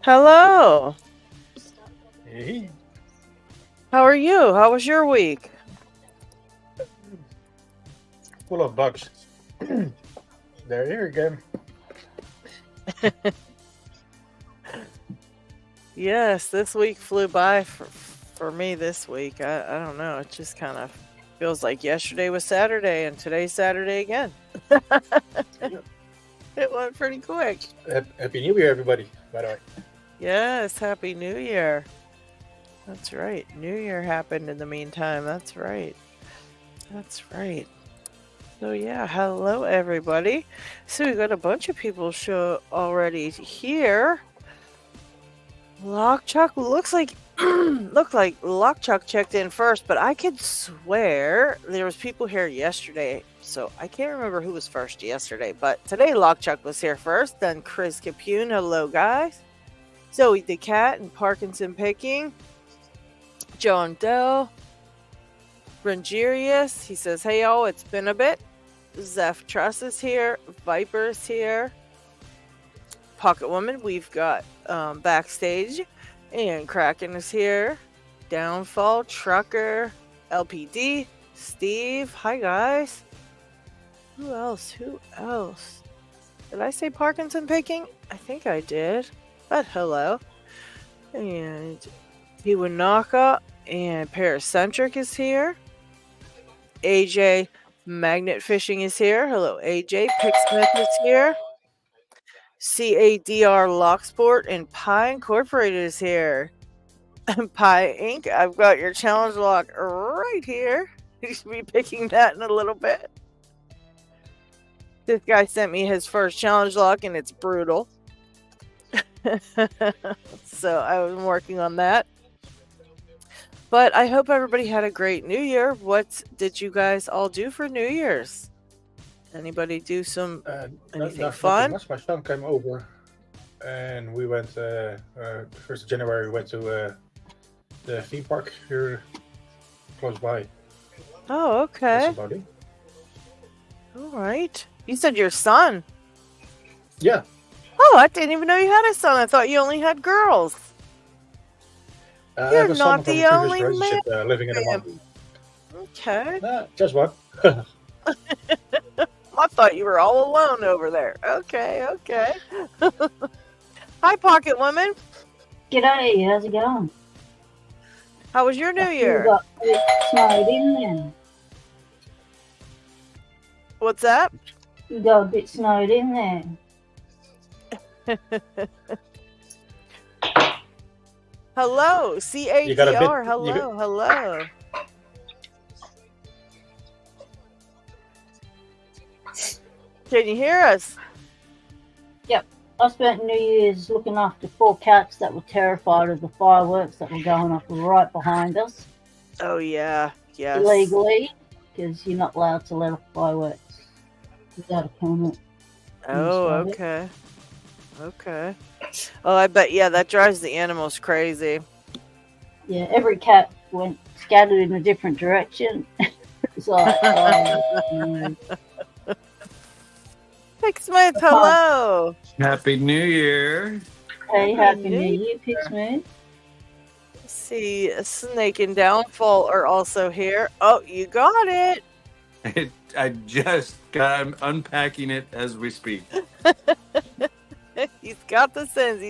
Hello. Hey, How are you? How was your week? full of bugs. They're here again. Yes, this week flew by for me this week. I don't know. It just kind of feels like yesterday was Saturday and today's Saturday again. It went pretty quick. Happy New Year, everybody, by the way. Yes, Happy New Year. That's right. New Year happened in the meantime. That's right. That's right. So yeah, hello everybody. So we got a bunch of people show already here. Lockchuck looks like Lockchuck checked in first, but I could swear there was people here yesterday. So I can't remember who was first yesterday, but today Lockchuck was here first. Then Chris Capune, hello guys. Zoe the Cat and Parkinson Picking. John Dell. Rangerius, he says, hey y'all, it's been a bit. Zeph Truss is here. Viper's here. Pocket Woman, we've got Backstage. And Kraken is here. Downfall, Trucker, LPD, Steve. Hi guys. Who else? Did I say Parkinson Picking? I think I did. But hello. And Iwanaka and Paracentric is here. AJ Magnet Fishing is here. Hello, AJ. Picksmith is here. CADR Locksport and Pi Incorporated is here. Pi Inc., I've got your challenge lock right here. You should be picking that in a little bit. This guy sent me his first challenge lock and it's brutal. So I was working on that. But I hope everybody had a great New Year. What did you guys all do for New Year's? Anybody do anything fun? Much. My son came over, and we went. 1st of January, we went to the theme park here close by. Oh, okay. That's about it. All right. You said your son. Yeah. Oh, I didn't even know you had a son. I thought you only had girls. You're not the only man. Living in a mountain. Okay. Just one. I thought you were all alone over there. Okay. Hi, Pocket Woman. G'day, how's it going? How was your New Year? You got it snowed in there. What's that? You got a bit snowed in there. Hello, CADR. Hello. Can you hear us? Yep. I spent New Year's looking after 4 cats that were terrified of the fireworks that were going off right behind us. Oh, yeah. Yes. Illegally, because you're not allowed to let off fireworks without a permit. Oh, okay. Oh, I bet, yeah, that drives the animals crazy. Yeah, every cat went scattered in a different direction. It's like, Picksmith, hello. Happy New Year. Hey, Happy New Year, Picksmith. See, Snake and Downfall are also here. Oh, you got it. I just got unpacking it as we speak. He's got the sins.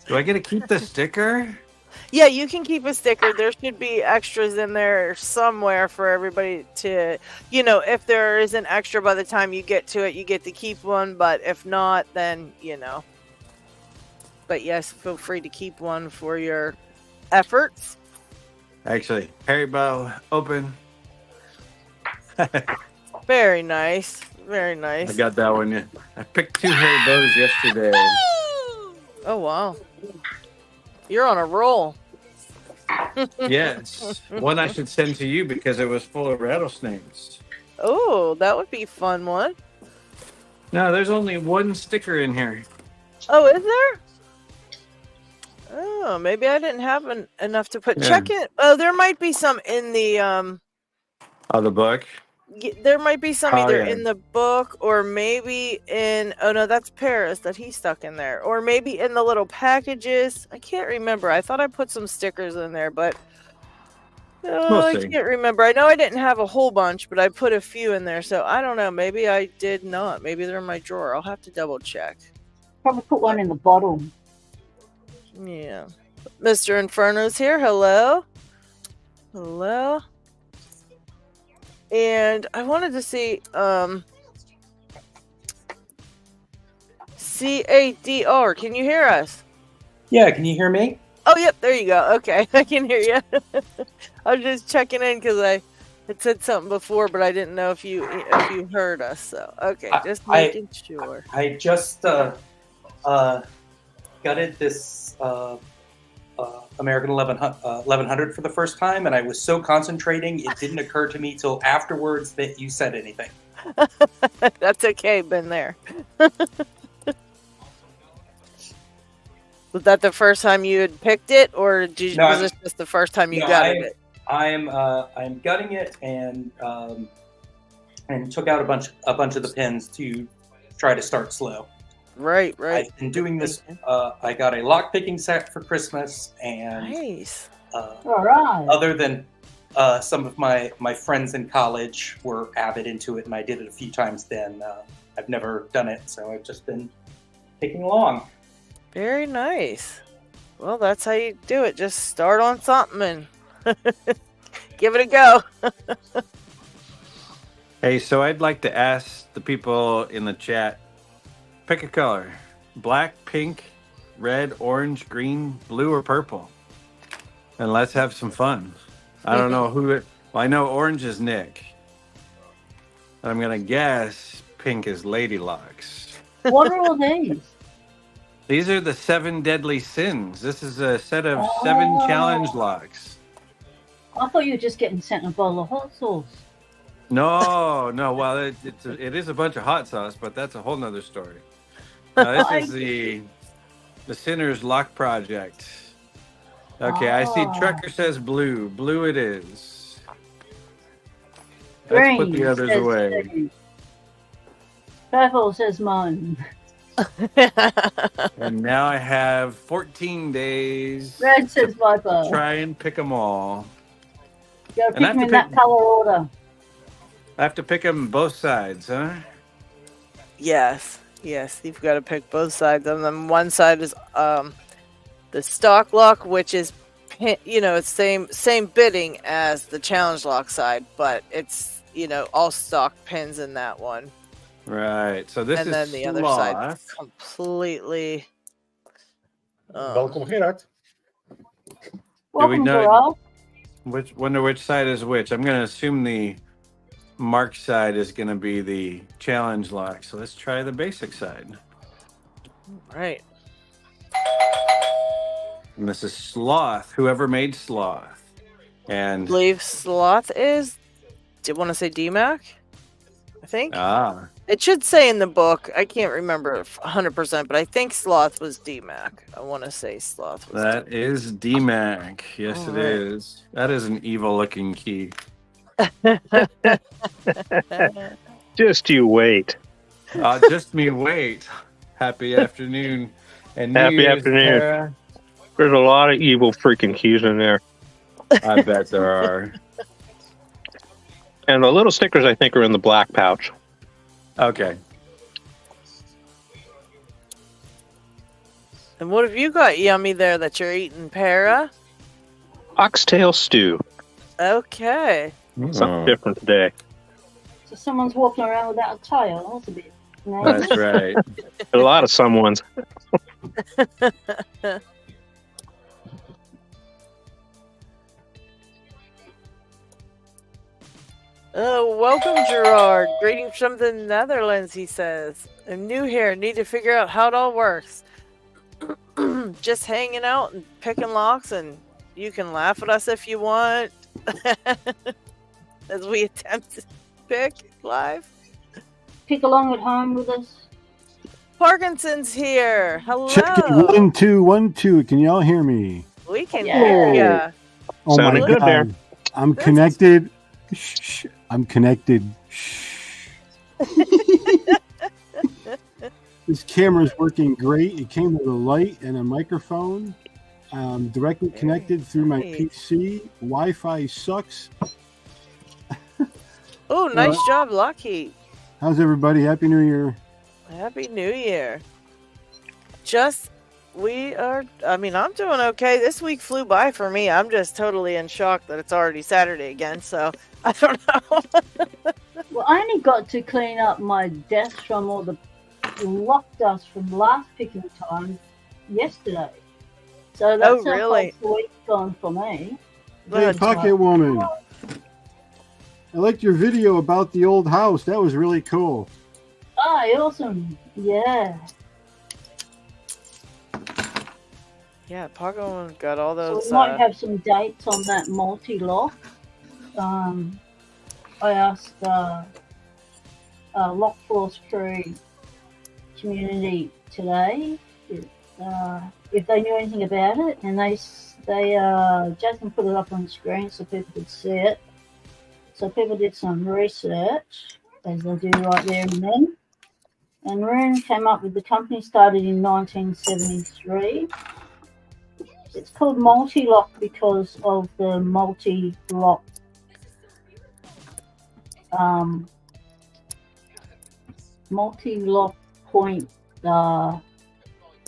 Do I get to keep the sticker? Yeah, you can keep a sticker. There should be extras in there somewhere for everybody to, if there is an extra by the time you get to it, you get to keep one. But if not, then, But yes, feel free to keep one for your efforts. Actually, Haribo, open. Very nice. I got that one. Yeah. I picked 2 Haribos yesterday. Oh, wow. You're on a roll. Yes. One I should send to you because it was full of rattlesnakes. Oh, that would be a fun one. No, there's only 1 sticker in here. Oh, is there? Oh, maybe I didn't have enough to put. Yeah. Check it. Oh, there might be some in the Oh, the book? there might be some Oh, either yeah. in the book or maybe in. Oh no, that's Paris that he stuck in there, or maybe in the little packages. I can't remember. I thought I put some stickers in there, but We'll I see. can't remember. I know I didn't have a whole bunch, but I put a few in there, so I don't know. Maybe I did not. Maybe they're in my drawer. I'll have to double check. Probably put one in the bottle. Yeah. Mr. Inferno's here. Hello. Hello. And I wanted to see CADR. Can you hear us? Yeah, can you hear me? Oh, yep, there you go. Okay, I can hear you. I was just checking in because I had said something before, but I didn't know if you heard us. So okay, just making sure. I just gutted this American 1100 for the first time, and I was so concentrating, it didn't occur to me till afterwards that you said anything. That's okay. Been there. Was that the first time you had picked it, or was this just the first time you gutted it? I'm gutting it and took out a bunch of the pins to try to start slow. Right. I've been doing this. I got a lockpicking set for Christmas, and Nice. All right. other than some of my friends in college were avid into it, and I did it a few times then. I've never done it, so I've just been taking along. Very nice. Well, that's how you do it. Just start on something and give it a go. Hey, so I'd like to ask the people in the chat, pick a color. Black, pink, red, orange, green, blue, or purple. And let's have some fun. I don't know who it... Well, I know orange is Nick. I'm going to guess pink is LadyLocks. What are all these? These are the 7 deadly sins. This is a set of 7 challenge locks. I thought you were just getting sent a bowl of hot sauce. No. Well, it is a bunch of hot sauce, but that's a whole nother story. This is the Sinner's Lock Project. Okay, I see Trucker says blue. Blue it is. Let's put the others away. Purple says mine. And now I have 14 days Red says Viper. to try and pick them all. You gotta And I pick have them to in that pick- color order. I have to pick them both sides, huh? Yes, you've got to pick both sides. And then one side is the stock lock, which is it's same bidding as the challenge lock side, but it's all stock pins in that one. Right. So this And is then the other side sloth. completely. Welkom Gerard. Welcome, know- Gerald. Wonder which side is which. I'm going to assume the mark side is going to be the challenge lock. So let's try the basic side. Right. And this is Sloth, whoever made Sloth. And I believe sloth is. Do you want to say DMAC? I think it should say in the book. I can't remember 100%, but I think sloth was DMAC. I want to say sloth was. that is DMAC. Yes, All it right. is. That is an evil looking key. Just you wait. Just me wait. Happy afternoon. And New Happy Year's, afternoon. Tara. There's a lot of evil freaking keys in there. I bet there are. And the little stickers, I think, are in the black pouch. Okay. And what have you got yummy there that you're eating, Para? Oxtail stew. Okay. Something different today. So someone's walking around without a tail. That's a bit. No. That's right. A lot of someone's. Welcome, Gerard. Greetings from the Netherlands, he says. I'm new here. Need to figure out how it all works. Just hanging out and picking locks, and you can laugh at us if you want. As we attempt to pick live. Pick along at home with us. Parkinson's here. Hello. Check it. 1, 2, 1, 2. Can y'all hear me? We can Yeah. hear ya. Oh Sounded my good God. there. I'm connected. Shh, I'm connected This camera is working great. It came with a light and a microphone, directly connected through my nice. PC. Wi-Fi sucks. Oh, nice job, LockHeat. How's everybody? Happy New Year. Happy New Year. I'm doing okay. This week flew by for me. I'm just totally in shock that it's already Saturday again, so I don't know. Well, I only got to clean up my desk from all the lock dust from last picking time yesterday. So that's how really? the week's gone for me. Hey, Pocket Woman. I liked your video about the old house. That was really cool. Oh, awesome. Yeah. Yeah, Paco got all those. So we might have some dates on that multi-lock. I asked Lock Force Crew community today if they knew anything about it, and they Jason put it up on the screen so people could see it. So people did some research, as they do right there and then. And Rune came up with the company started in 1973. It's called multi-lock because of the multi-lock point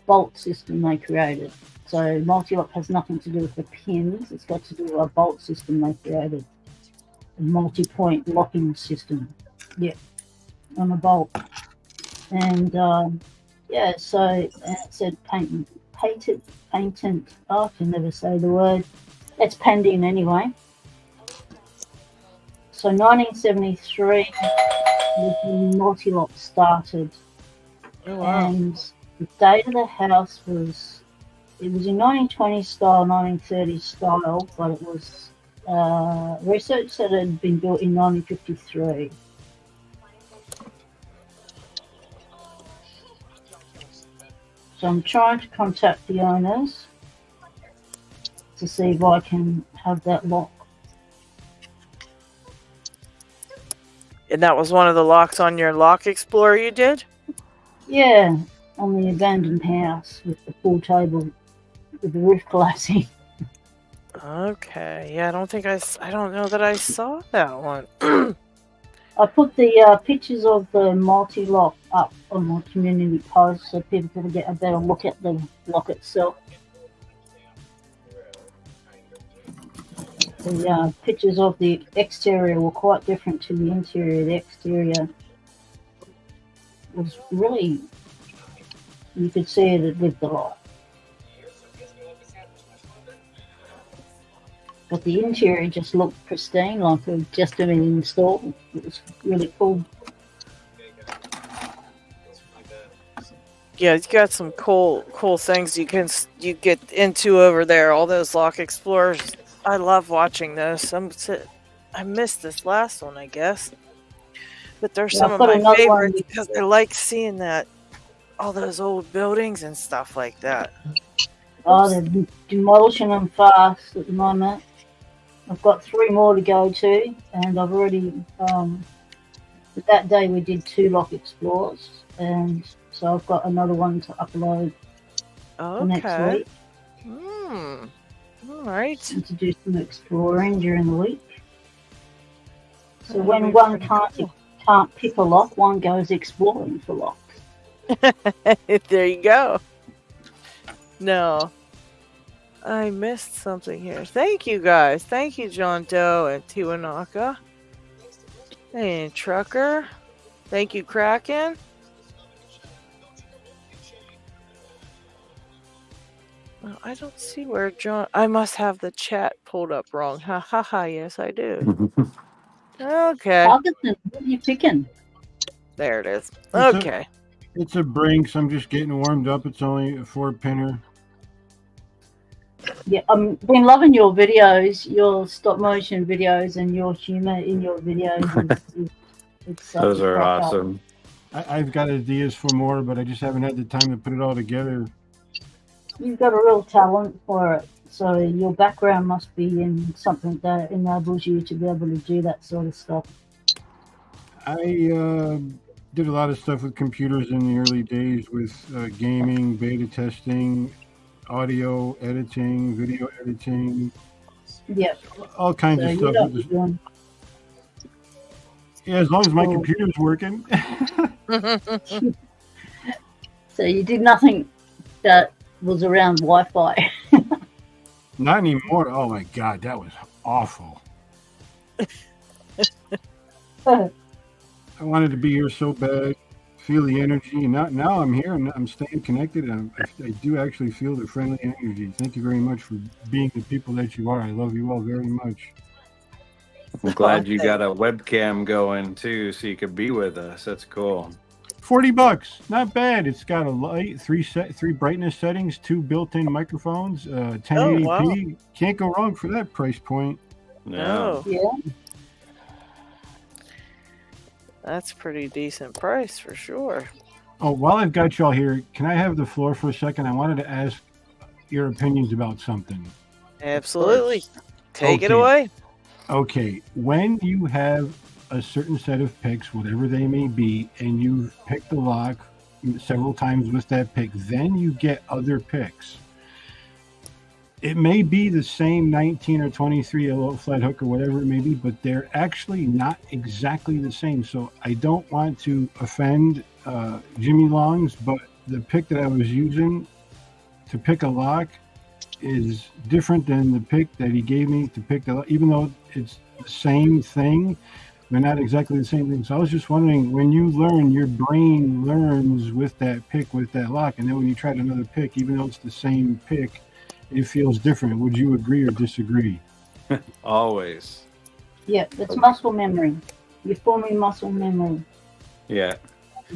bolt system they created. So multi-lock has nothing to do with the pins. It's got to do with a bolt system they created. A multi-point locking system. Yeah, on a bolt. And so it said patent. Oh, I can never say the word. It's pending anyway. So 1973 was when multi-lock started. Oh, wow. And the date of the house was in 1920 style, 1930 style, but it was research said it had been built in 1953. So I'm trying to contact the owners to see if I can have that lock. And that was one of the locks on your Lock Explorer you did? Yeah, on the abandoned house with the pool table with the roof collapsing. Okay. Yeah, I don't know that I saw that one. I put the pictures of the multi-lock up on my community post so people can get a better look at the lock itself. The pictures of the exterior were quite different to the interior. The exterior was really, you could see it with the lock. But the interior just looked pristine, like it had just been installed. It was really cool. Yeah, you got some cool things you get into over there. All those Lock Explorers, I love watching those. I missed this last one, I guess, but they're some of my favorites because I like seeing all those old buildings and stuff like that. Oh, they're demolishing them fast at the moment. I've got 3 more to go to, and I've already, that day we did 2 Lock Explorers, and so I've got another one to upload for next week. All right. And to do some exploring during the week. So when one can't pick a lock, one goes exploring for locks. There you go. No. I missed something here. Thank you guys. Thank you, John Doe and Tiwanaka. And Trucker. Thank you, Kraken. Well, I don't see where John... I must have the chat pulled up wrong. Ha ha ha. Yes, I do. Okay. Parkinson, what are you picking? There it is. Okay. It's a Brinks. I'm just getting warmed up. It's only a 4-pinner. Yeah, I've been loving your videos, your stop motion videos, and your humor in your videos. Those are awesome. I've got ideas for more, but I just haven't had the time to put it all together. You've got a real talent for it, so your background must be in something that enables you to be able to do that sort of stuff. I did a lot of stuff with computers in the early days with gaming, beta testing, audio editing, video editing, Yep. all kinds So of you stuff. know what you're doing. Yeah, as long as my Cool. computer's working. So you did nothing that was around Wi-Fi. Not anymore. Oh my God, that was awful. I wanted to be here so bad, feel the energy, and now I'm here and I'm staying connected. And I do actually feel the friendly energy. Thank you very much for being the people that you are. I love you all very much. I'm glad you got a webcam going too, so you could be with us. That's cool. $40, not bad. It's got a light, three brightness settings, 2 built-in microphones, 1080p. wow. Can't go wrong for that price point. No. Oh, Yeah. that's pretty decent price for sure. Oh, while I've got y'all here, can I have the floor for a second? I wanted to ask your opinions about something. Absolutely. Take it Okay. away. Okay, when you have a certain set of picks, whatever they may be, and you've picked the lock several times with that pick, then you get other picks. It may be the same 19 or 23 a low flat hook or whatever it may be, but they're actually not exactly the same. So I don't want to offend Jimmy Longs, but the pick that I was using to pick a lock is different than the pick that he gave me to pick the lock, even though it's the same thing. They're not exactly the same thing. So I was just wondering, when you learn, your brain learns with that pick, with that lock, and then when you try another pick, even though it's the same pick, it feels different. Would you agree or disagree? Always. Yep. It's muscle memory. You're forming muscle memory. Yeah.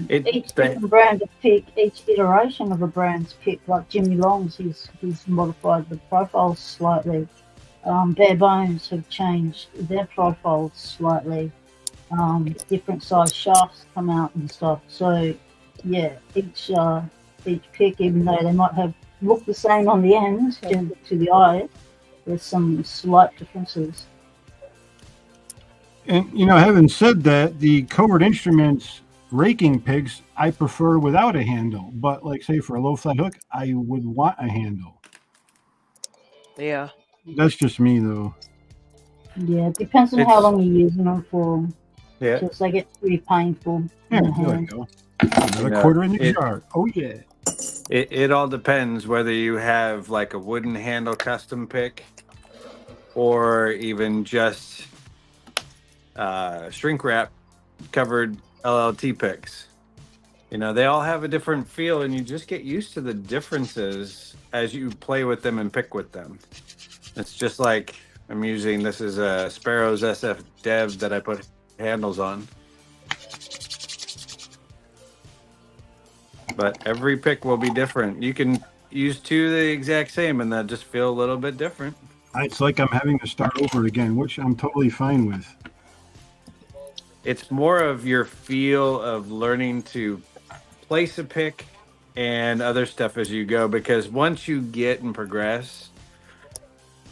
Each different brand of pick, each iteration of a brand's pick, like Jimmy Long's, he's modified the profiles slightly. Bare Bones have changed their profiles slightly. Different size shafts come out and stuff. So, yeah, each pick, even though they might have look the same on the ends to the eye, there's some slight differences. And, having said that, the Covert Instruments raking picks I prefer without a handle. But, like, say, for a low flat hook, I would want a handle. Yeah. That's just me, though. Yeah, it depends on how long you're using them for. Yeah. Because they get pretty painful. Yeah, in the there you hand. go. Another quarter in the jar. Oh, yeah. It all depends whether you have like a wooden handle custom pick or even just shrink wrap covered LLT picks. They all have a different feel, and you just get used to the differences as you play with them and pick with them. It's just like I'm using, this is a Sparrow's SF Dev that I put handles on. But every pick will be different. You can use two the exact same, and they'll just feel a little bit different. It's like I'm having to start over again, which I'm totally fine with. It's more of your feel of learning to place a pick and other stuff as you go, because once you get and progress,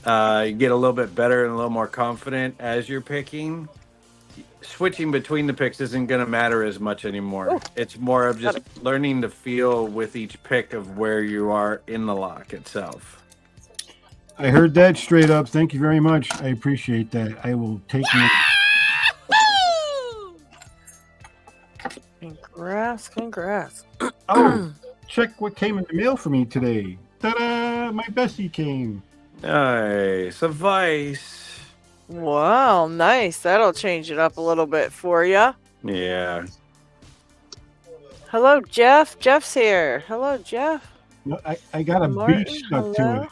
you get a little bit better and a little more confident as you're picking. Switching between the picks isn't going to matter as much anymore. Ooh. It's more of just learning to feel with each pick of where you are in the lock itself. I heard that straight up. Thank you very much. I appreciate that. I will take note. Congrats. Oh, check what came in the mail for me today. Ta-da! My Bessie came. Nice. A vice. Wow, nice. That'll change it up a little bit for you. Yeah. Hello, Jeff. Jeff's here. Hello, Jeff. No, I got a Martin, beach stuck to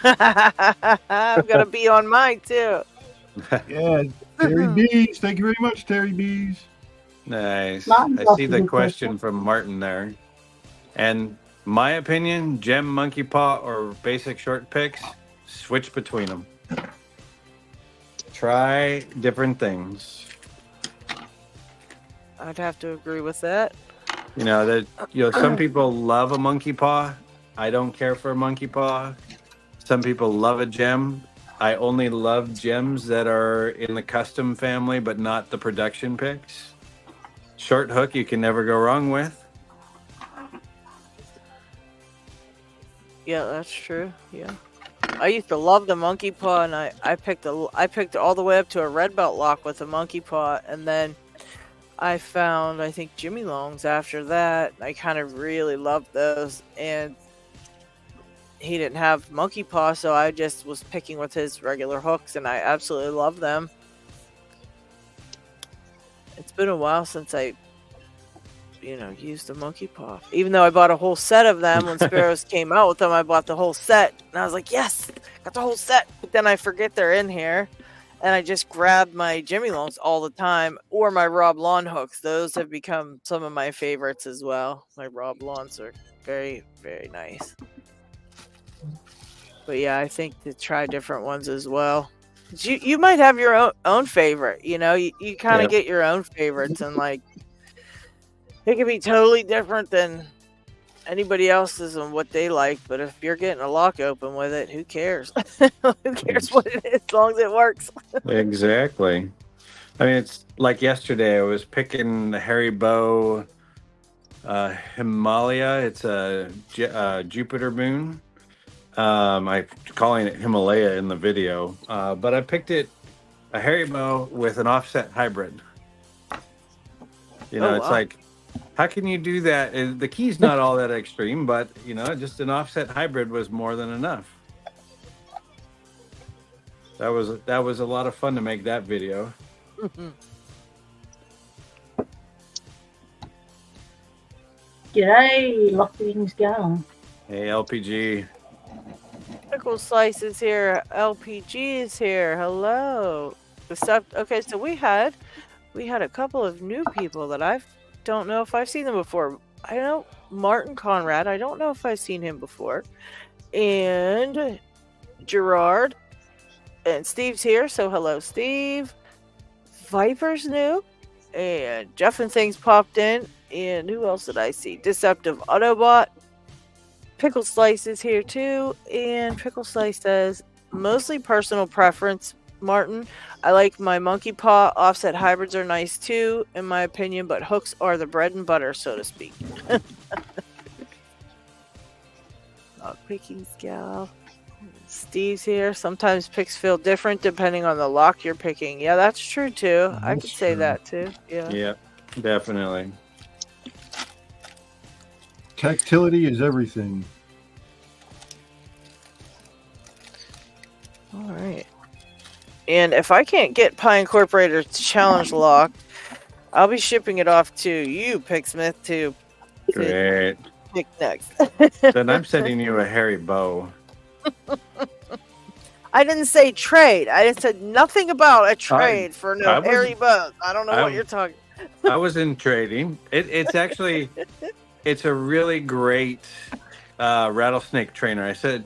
it. I'm going to be on mine, too. Yeah, Terry Bees. Thank you very much, Terry Bees. Nice. Martin's I off see to the good question from Martin there. And my opinion, gem, monkey paw, or basic short picks, switch between them. Try different things. I'd have to agree with that. Some people love a monkey paw. I don't care for a monkey paw. Some people love a gem. I only love gems that are in the custom family, but not the production picks. Short hook, you can never go wrong with. Yeah, that's true. Yeah. I used to love the monkey paw, and I picked all the way up to a red belt lock with a monkey paw, and then I found, I think, Jimmy Longs after that. I kind of really loved those, and he didn't have monkey paw, so I just was picking with his regular hooks, and I absolutely love them. It's been a while since I, used a monkey paw. Even though I bought a whole set of them when Sparrows came out with them, I bought the whole set, and I was like, yes, got the whole set. But then I forget they're in here, and I just grab my Jimmy Longs all the time, or my Rob Lawn hooks. Those have become some of my favorites as well. My Rob Lawns are very, very nice. But yeah, I think to try different ones as well. You might have your own favorite. You kind of get your own favorites, and like it can be totally different than anybody else's and what they like. But if you're getting a lock open with it, who cares? Who cares what it is, as long as it works? Exactly. I mean, it's like yesterday. I was picking the Haribo Himalaya. It's a Jupiter moon. I'm calling it Himalaya in the video, but I picked a Haribo with an offset hybrid. It's like, how can you do that? And the key's not all that extreme, but just an offset hybrid was more than enough. That was a lot of fun to make that video. G'day, Lockpicking's going. Hey, LPG. Pickle Slice is here. LPG is here. Hello. Okay, so we had a couple of new people that I don't know if I've seen them before. I know Martin Conrad. I don't know if I've seen him before. And Gerard. And Steve's here, so hello, Steve. Viper's new. And Jeff and Things popped in. And who else did I see? Deceptive Autobot. Pickle Slice is here too. And Pickle Slice says, mostly personal preference, Martin. I like my monkey paw. Offset hybrids are nice too, in my opinion, but hooks are the bread and butter, so to speak. Lockpicking's gal. Steve's here. Sometimes picks feel different depending on the lock you're picking. Yeah, that's true too. I could say that too. Yeah. Yeah, definitely. Tactility is everything. All right. And if I can't get Pie Incorporated challenge locked, I'll be shipping it off to you, Picksmith, to Great. pick next. Then I'm sending you a hairy bow. I didn't say trade. I just said nothing about a trade for no hairy bows. I don't know what you're talking. I was in trading. It's actually, it's a really great rattlesnake trainer. I sent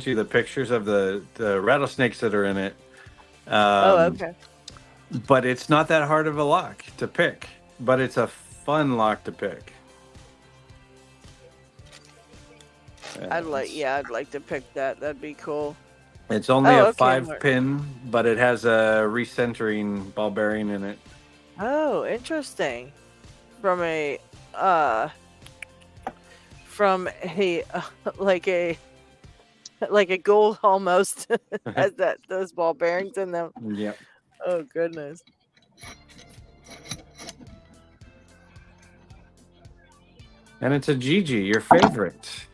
you the pictures of the rattlesnakes that are in it. Okay. But it's not that hard of a lock to pick. But it's a fun lock to pick. I'd like to pick that. That'd be cool. It's only a 5-pin, but it has a recentering ball bearing in it. Oh, interesting. From a like a gold almost has those ball bearings in them. Yep. Oh goodness. And it's a Gigi, your favorite.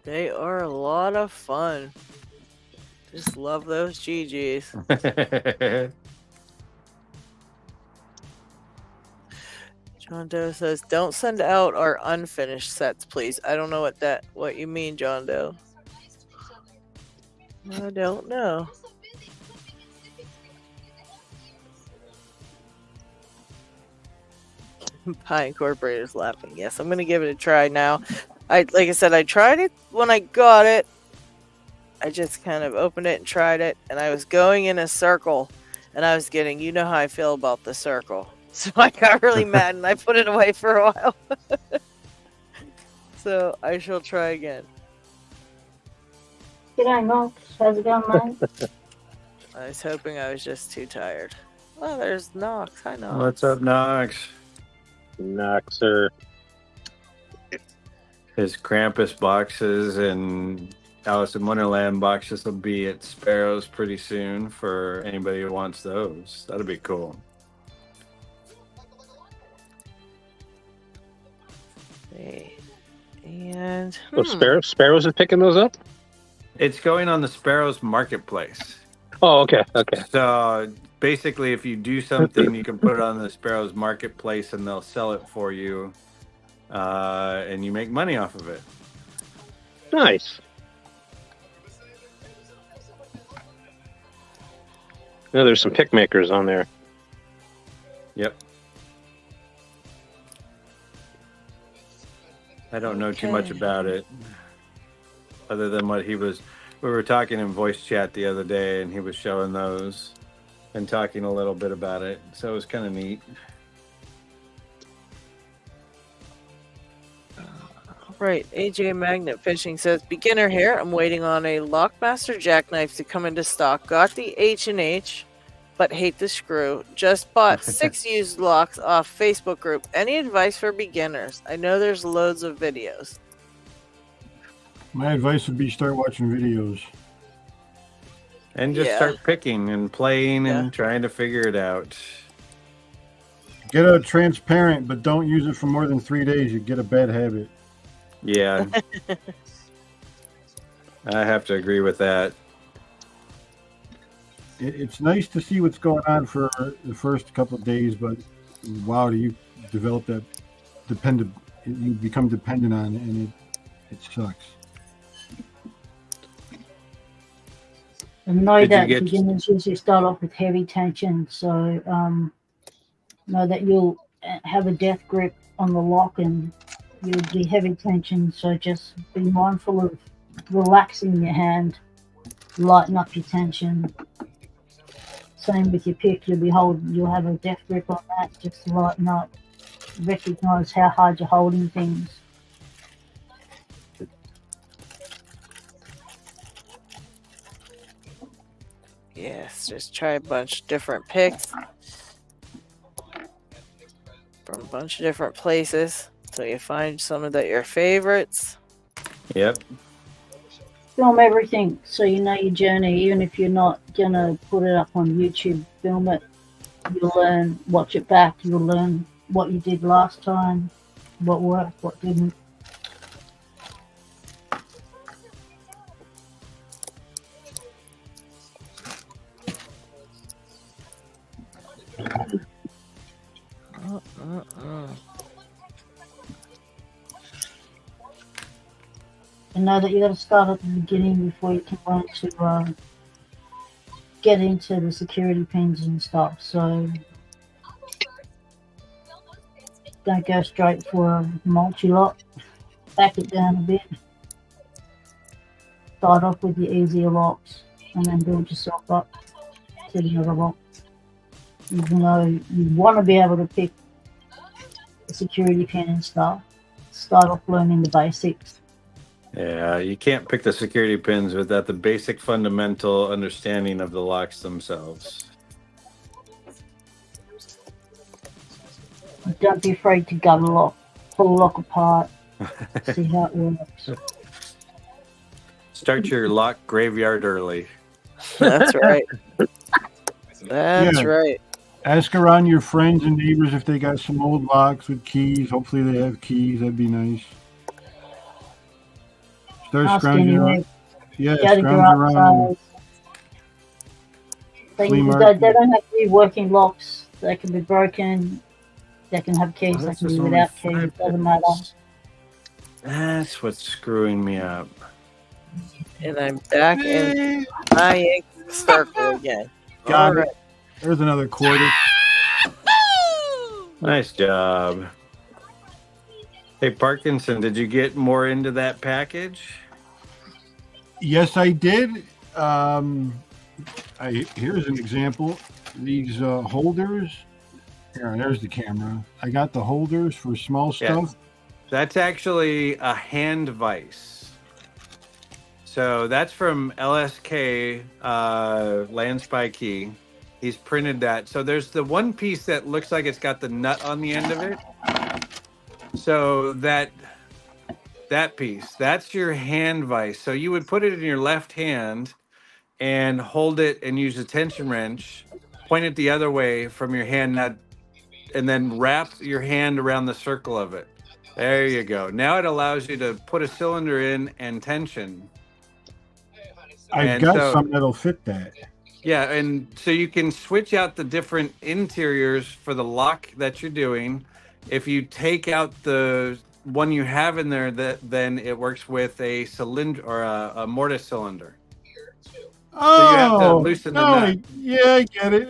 They are a lot of fun. Just love those GGs. John Doe says, "Don't send out our unfinished sets, please." I don't know what you mean, John Doe. I don't know. Pie Incorporated is laughing. Yes, I'm gonna give it a try now. Like I said, I tried it when I got it. I just kind of opened it and tried it, and I was going in a circle, and I was getting, you know how I feel about the circle. So I got really mad and I put it away for a while. So I shall try again. G'day, Knox. How's it going, mate? I was hoping I was just too tired. Oh, there's Knox. Hi, Knox. What's up, Knox? Noxer. His Krampus boxes and Alice in Wonderland boxes will be at Sparrow's pretty soon for anybody who wants those. That'll be cool. Okay. And Oh, Sparrows is picking those up? It's going on the Sparrow's Marketplace. Oh, okay. Okay. So basically, if you do something, you can put it on the Sparrow's Marketplace and they'll sell it for you. And you make money off of it. Nice. Yeah, there's some pick makers on there. Yep. I don't know too much about it, other than what we were talking in voice chat the other day, and he was showing those and talking a little bit about it. So it was kind of neat. right, AJ Magnet Fishing says, beginner here. I'm waiting on a Lockmaster jackknife to come into stock. Got the H&H, but hate the screw. Just bought 6 used locks off Facebook group. Any advice for beginners? I know there's loads of videos. My advice would be start watching videos. And just start picking and playing and trying to figure it out. Get a transparent, but don't use it for more than 3 days. You get a bad habit. Yeah. I have to agree with that. It's nice to see what's going on for the first couple of days, but wow, do you develop that you become dependent on it, and it sucks. And know that beginners usually start off with heavy tension, so know that you'll have a death grip on the lock and you'll be heavy tension, so just be mindful of relaxing your hand, lighten up your tension. Same with your pick, you'll have a death grip on that, just to lighten up, recognize how hard you're holding things. Yes, just try a bunch of different picks from a bunch of different places until you find some that your favorites. Yep. Film everything so you know your journey. Even if you're not gonna put it up on YouTube, film it. You'll learn, watch it back, you'll learn what you did last time, what worked, what didn't. And know that you got to start at the beginning before you can learn to get into the security pins and stuff. So don't go straight for a multi-lock. Back it down a bit. Start off with your easier locks and then build yourself up to the other lock. Even though you want to be able to pick the security pin and stuff, start off learning the basics. Yeah, you can't pick the security pins without the basic fundamental understanding of the locks themselves. Don't be afraid to gut a lock, pull a lock apart, see how it works. Start your lock graveyard early. That's right. That's right. Ask around your friends and neighbors if they got some old locks with keys. Hopefully they have keys. That'd be nice. Start scrounging around. Yeah, scrounge around. They don't have to be working locks. They can be broken. They can have keys. They can be without keys. It doesn't matter. That's what's screwing me up. And I'm back in my circle again. Got it. There's another quarter. Nice job. Hey, Parkinson, did you get more into that package? Yes, I did. Here's an example. These holders Here, there's the camera. I got the holders for small stuff. That's actually a hand vise. So that's from LSK Land Spy Key. He's printed that. So there's the one piece that looks like it's got the nut on the end of it. So that piece, that's your hand vise. So you would put it in your left hand and hold it and use a tension wrench, point it the other way from your hand, and then wrap your hand around the circle of it. There you go. Now it allows you to put a cylinder in and tension. I've got some that'll fit that. Yeah, and so you can switch out the different interiors for the lock that you're doing. If you take out the one you have in there, then it works with a cylinder or a mortise cylinder. Oh, so you have to loosen the nut. I get it.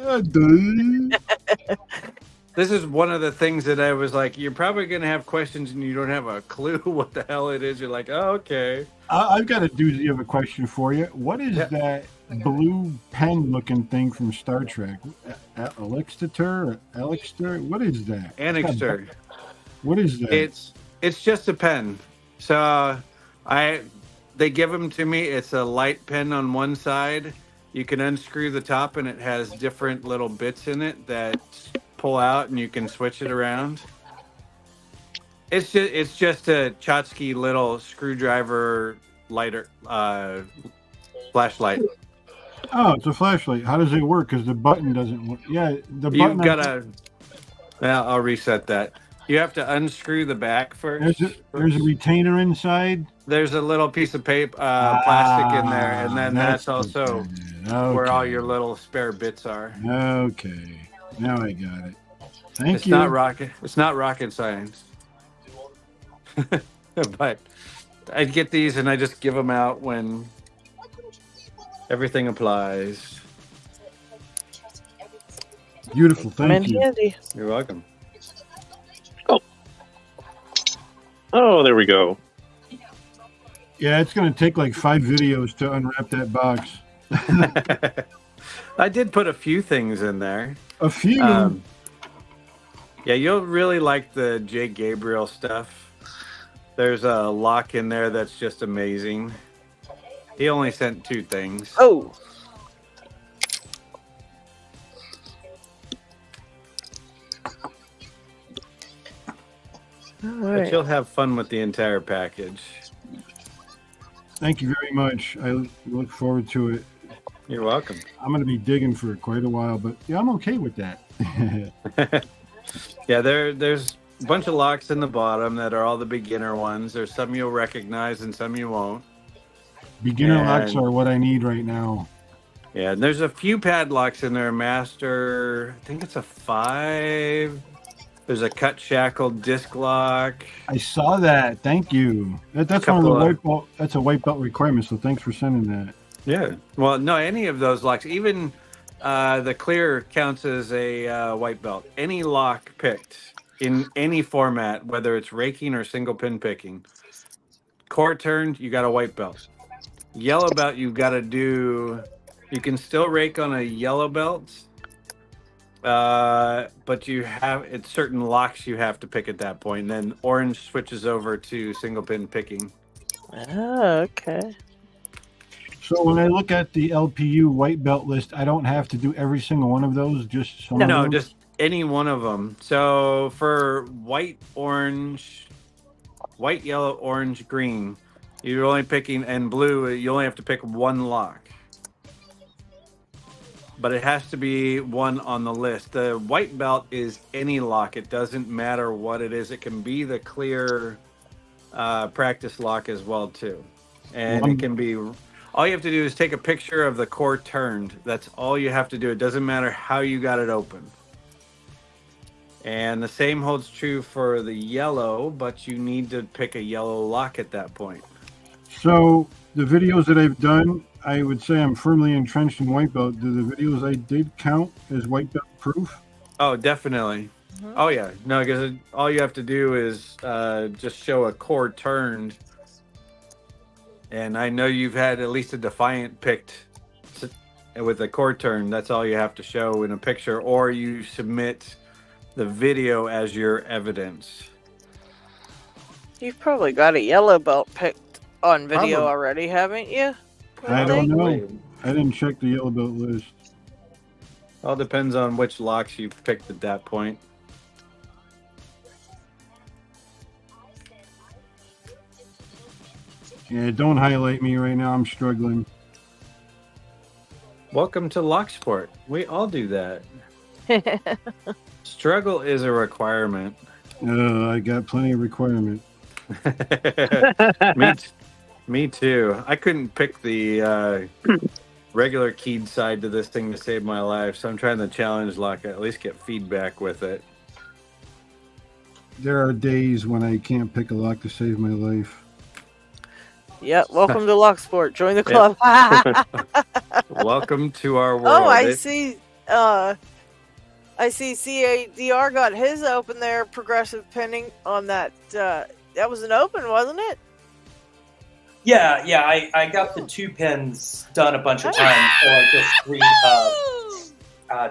This is one of the things that I was like, you're probably going to have questions and you don't have a clue what the hell it is. You're like, oh, okay. I've got a doozy of a question for you. What is that blue pen-looking thing from Star Trek? Elixir? What is that? Annixter. What is that? It's just a pen. So they give them to me. It's a light pen on one side. You can unscrew the top and it has different little bits in it that pull out and you can switch it around. It's just a Chotsky little screwdriver lighter flashlight. Oh, it's a flashlight. How does it work? Because the button doesn't work. Yeah, the button. You've got to. Well, I'll reset that. You have to unscrew the back first. There's a retainer inside. There's a little piece of paper, plastic in there, and then that's also where all your little spare bits are. Okay, now I got it. Thank you. It's not rocket science. But I get these and I just give them out when everything applies. Beautiful, thank you. You're welcome. Oh, there we go. Yeah, it's going to take like 5 videos to unwrap that box. I did put a few things in there. A few? Yeah, you'll really like the Jay Gabriel stuff. There's a lock in there that's just amazing. He only sent 2 things. Oh. But you'll have fun with the entire package. Thank you very much. I look forward to it. You're welcome. I'm going to be digging for quite a while, but yeah, I'm okay with that. Yeah, there's a bunch of locks in the bottom that are all the beginner ones. There's some you'll recognize and some you won't. Beginner locks are what I need right now. Yeah, and there's a few padlocks in there. Master, I think it's a 5. There's a cut shackled disc lock. I saw that. Thank you. That's one of the white belt. That's a white belt requirement. So thanks for sending that. Yeah. Well, no, any of those locks, even the clear counts as a white belt. Any lock picked in any format, whether it's raking or single pin picking, core turned, you got a white belt. Yellow belt, you've got to do. You can still rake on a yellow belt. But it's certain locks you have to pick at that point. And then orange switches over to single pin picking. Oh, okay. So when I look at the LPU white belt list, I don't have to do every single one of those. Just some no, just any one of them. So for white, yellow, orange, green, you're only picking, and blue, you only have to pick one lock. But it has to be one on the list. The white belt is any lock. It doesn't matter what it is. It can be the clear practice lock as well, too. And it can be... All you have to do is take a picture of the core turned. That's all you have to do. It doesn't matter how you got it open. And the same holds true for the yellow, but you need to pick a yellow lock at that point. So the videos that I've done, I would say I'm firmly entrenched in white belt. Do the videos I did count as white belt proof? Oh, definitely. Mm-hmm. Oh, yeah. No, because all you have to do is just show a core turned. And I know you've had at least a Defiant picked with a core turn. That's all you have to show in a picture. Or you submit the video as your evidence. You've probably got a yellow belt picked on video Probably. already, haven't you? I don't Probably. know. I didn't check the yellow belt list. All depends on which locks you've picked at that point. Yeah, don't highlight me right now. I'm struggling. Welcome to Locksport. We all do that. Struggle is a requirement. I got plenty of requirement. Me too. I couldn't pick the regular keyed side to this thing to save my life, so I'm trying to challenge lock, at least get feedback with it. There are days when I can't pick a lock to save my life. Yep, welcome to Locksport. Join the club. Welcome to our world. Oh, I see. I see CADR got his open there, progressive pinning on that. That was an open, wasn't it? Yeah, I got the 2 pins done a bunch of times, so I just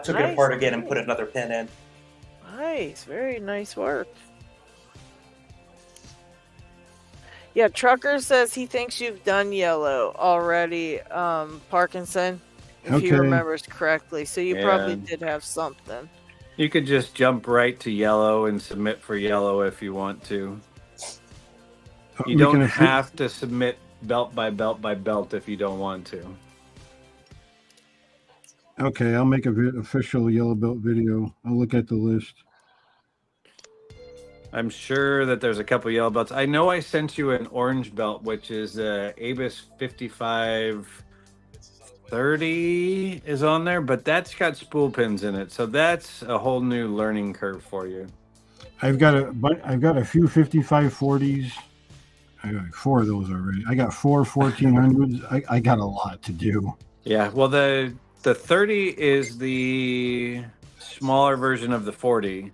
took it apart again and put another pin in. Nice, very nice work. Yeah, Trucker says he thinks you've done yellow already, Parkinson, if he remembers correctly. So you probably did have something. You could just jump right to yellow and submit for yellow if you want to. You don't have to submit belt by belt by belt if you don't want to. Okay, I'll make an official yellow belt video. I'll look at the list. I'm sure that there's a couple yellow belts. I know I sent you an orange belt, which is Abus 5530 is on there, but that's got spool pins in it, so that's a whole new learning curve for you. I've got a few 5540s. I got 4 of those already. I got 4 1400s. I got a lot to do. Yeah, well, the 30 is the smaller version of the 40.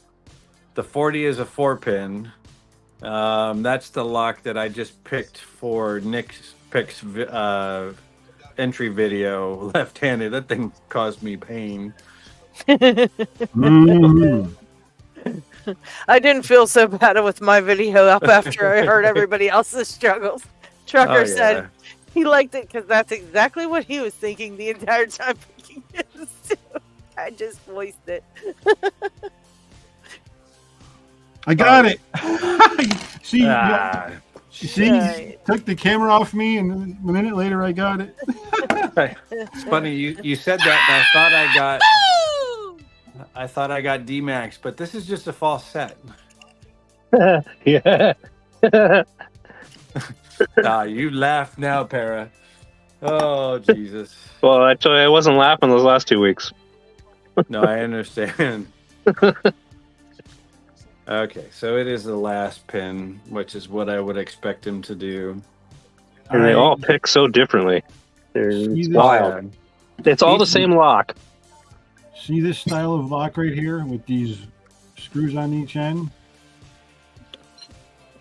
The 40 is a 4-pin. That's the lock that I just picked for Nick's picks entry video, left-handed. That thing caused me pain. I didn't feel so bad with my video up after I heard everybody else's struggles. Trucker said he liked it because that's exactly what he was thinking the entire time picking his too. I just voiced it. I got it. See, Right. took the camera off me, and a minute later, I got it. It's funny you said that, and I thought I got D-Max, but this is just a false set. Yeah. You laugh now, Para. Oh, Jesus. Well, actually, I wasn't laughing those last 2 weeks. No, I understand. Okay, so it is the last pin, which is what I would expect him to do. And they all pick so differently. It's wild. It's all the same lock. See this style of lock right here with these screws on each end?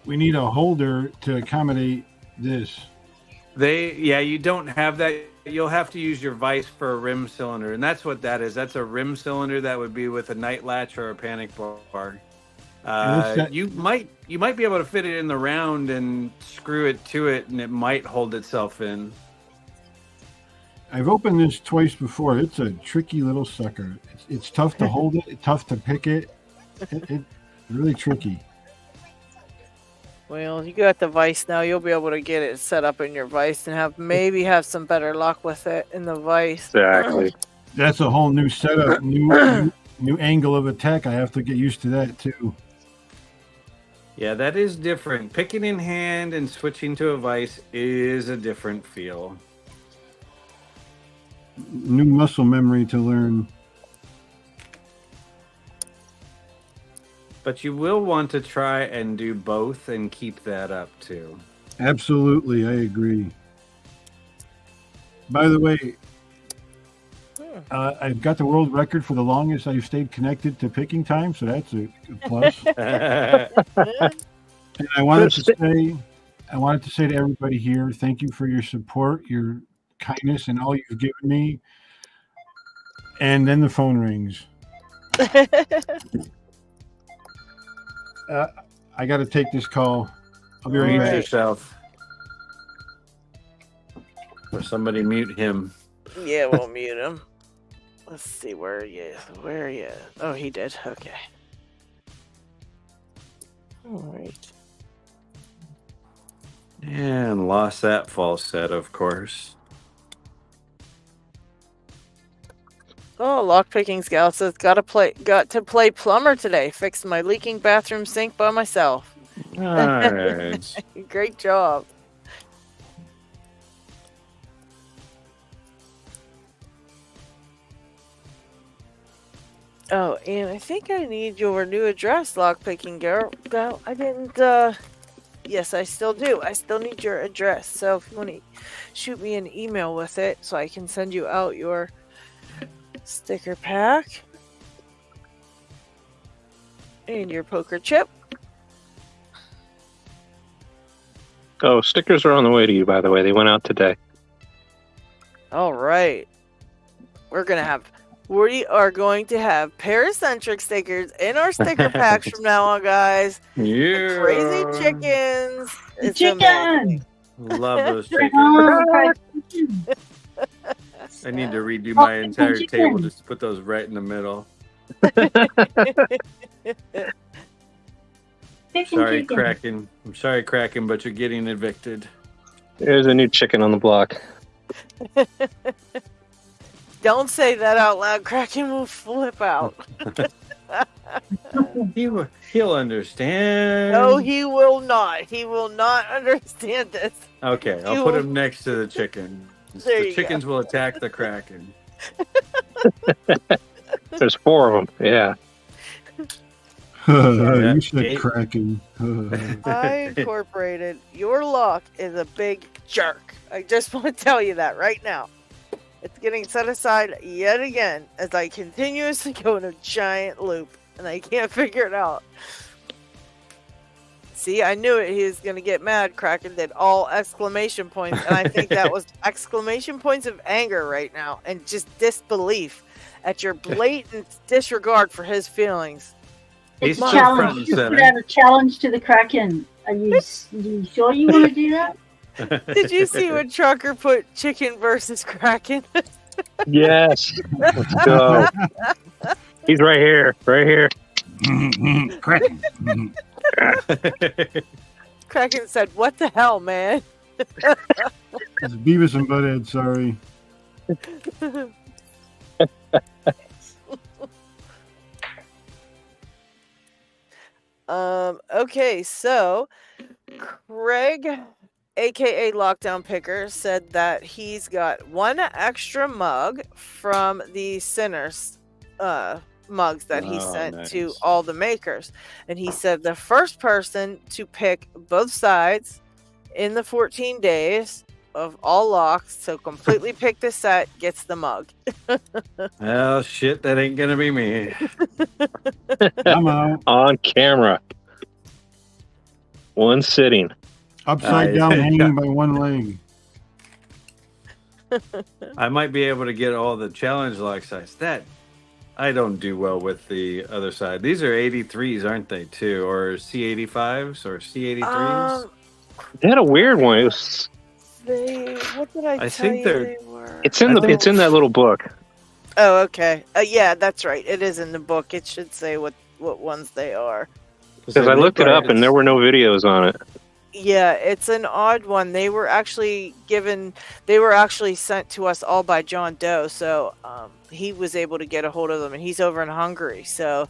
We need a holder to accommodate this. You don't have that. You'll have to use your vise for a rim cylinder, and that's what that is. That's a rim cylinder that would be with a night latch or a panic bar. You might be able to fit it in the round and screw it to it, and it might hold itself in. I've opened this twice before. It's a tricky little sucker. It's tough to hold it. It's tough to pick it. It's really tricky. Well, you got the vise now. You'll be able to get it set up in your vise and have some better luck with it in the vise. Exactly. That's a whole new setup, new angle of attack. I have to get used to that too. Yeah, that is different. Picking in hand and switching to a vise is a different feel. New muscle memory to learn. But you will want to try and do both and keep that up too. Absolutely, I agree. By the way, I've got the world record for the longest I've stayed connected to picking time, so that's a plus. And I wanted to say to everybody here, thank you for your support, your kindness, and all you've given me. And then the phone rings. I got to take this call. I'll be right Mute back. yourself. Or somebody mute him. Yeah, we'll mute him. Let's see where he is. Where he is. Oh, he did. Okay. All right. And lost that falsetto, of course. Oh, Lockpicking Gal says got to play plumber today. Fixed my leaking bathroom sink by myself. All right. Great job. Oh, and I think I need your new address, Lockpicking Girl. I didn't, yes, I still do. I still need your address. So if you want to shoot me an email with it so I can send you out your sticker pack and your poker chip. Oh, stickers are on the way to you, by the way. They went out today. All right. We are going to have paracentric stickers in our sticker packs from now on, guys. Yeah. The crazy chickens. It's Chicken! amazing. Love those Bring chickens. on the fried chicken. I need to redo my Lockpicking entire chicken. table just to put those right in the middle. Chicken, Sorry, chicken. Kraken. I'm sorry, Kraken, but you're getting evicted. There's a new chicken on the block. Don't say that out loud. Kraken will flip out. He'll understand. No, he will not. He will not understand this. Okay, I'll You put will- him next to the chickens. There The you chickens will attack the Kraken. There's 4 of them. Yeah. You said Eight. cracking. I Incorporated, your lock is a big jerk. I just want to tell you that right now. It's getting set aside yet again as I continuously go in a giant loop and I can't figure it out. See, I knew it. He was going to get mad. Kraken did all exclamation points, and I think that was exclamation points of anger right now and just disbelief at your blatant disregard for his feelings. He's It's still challenge. front and You put center. out a challenge to the Kraken. Are you sure you want to do that? Did you see when Trucker put chicken versus Kraken? Yes. Let's go. He's right here. Right here. Cracking. Kraken said, "What the hell, man?" It's Beavis and Butthead, sorry. Okay, so Craig, aka Lockdown Picker, said that he's got one extra mug from the Sinners mugs that he Oh, sent to nice. all the makers. And he said the first person to pick both sides in the 14 days of all locks, so completely pick the set, gets the mug. Well, shit, that ain't gonna be me. I'm out. On camera. One sitting. Upside down, hanging by one leg. I might be able to get all the challenge lock size. That I don't do well with the other side. These are 83s, aren't they, too? Or C85s or C83s? They had a weird one. It was, What did I I tell think you they're- they were? it's in I the think- it's in that little book. Oh, okay. Yeah, that's right. It is in the book. It should say what ones they are. Because I looked it up and there were no videos on it. Yeah, it's an odd one. They were actually sent to us all by John Doe, so he was able to get a hold of them, and he's over in Hungary. So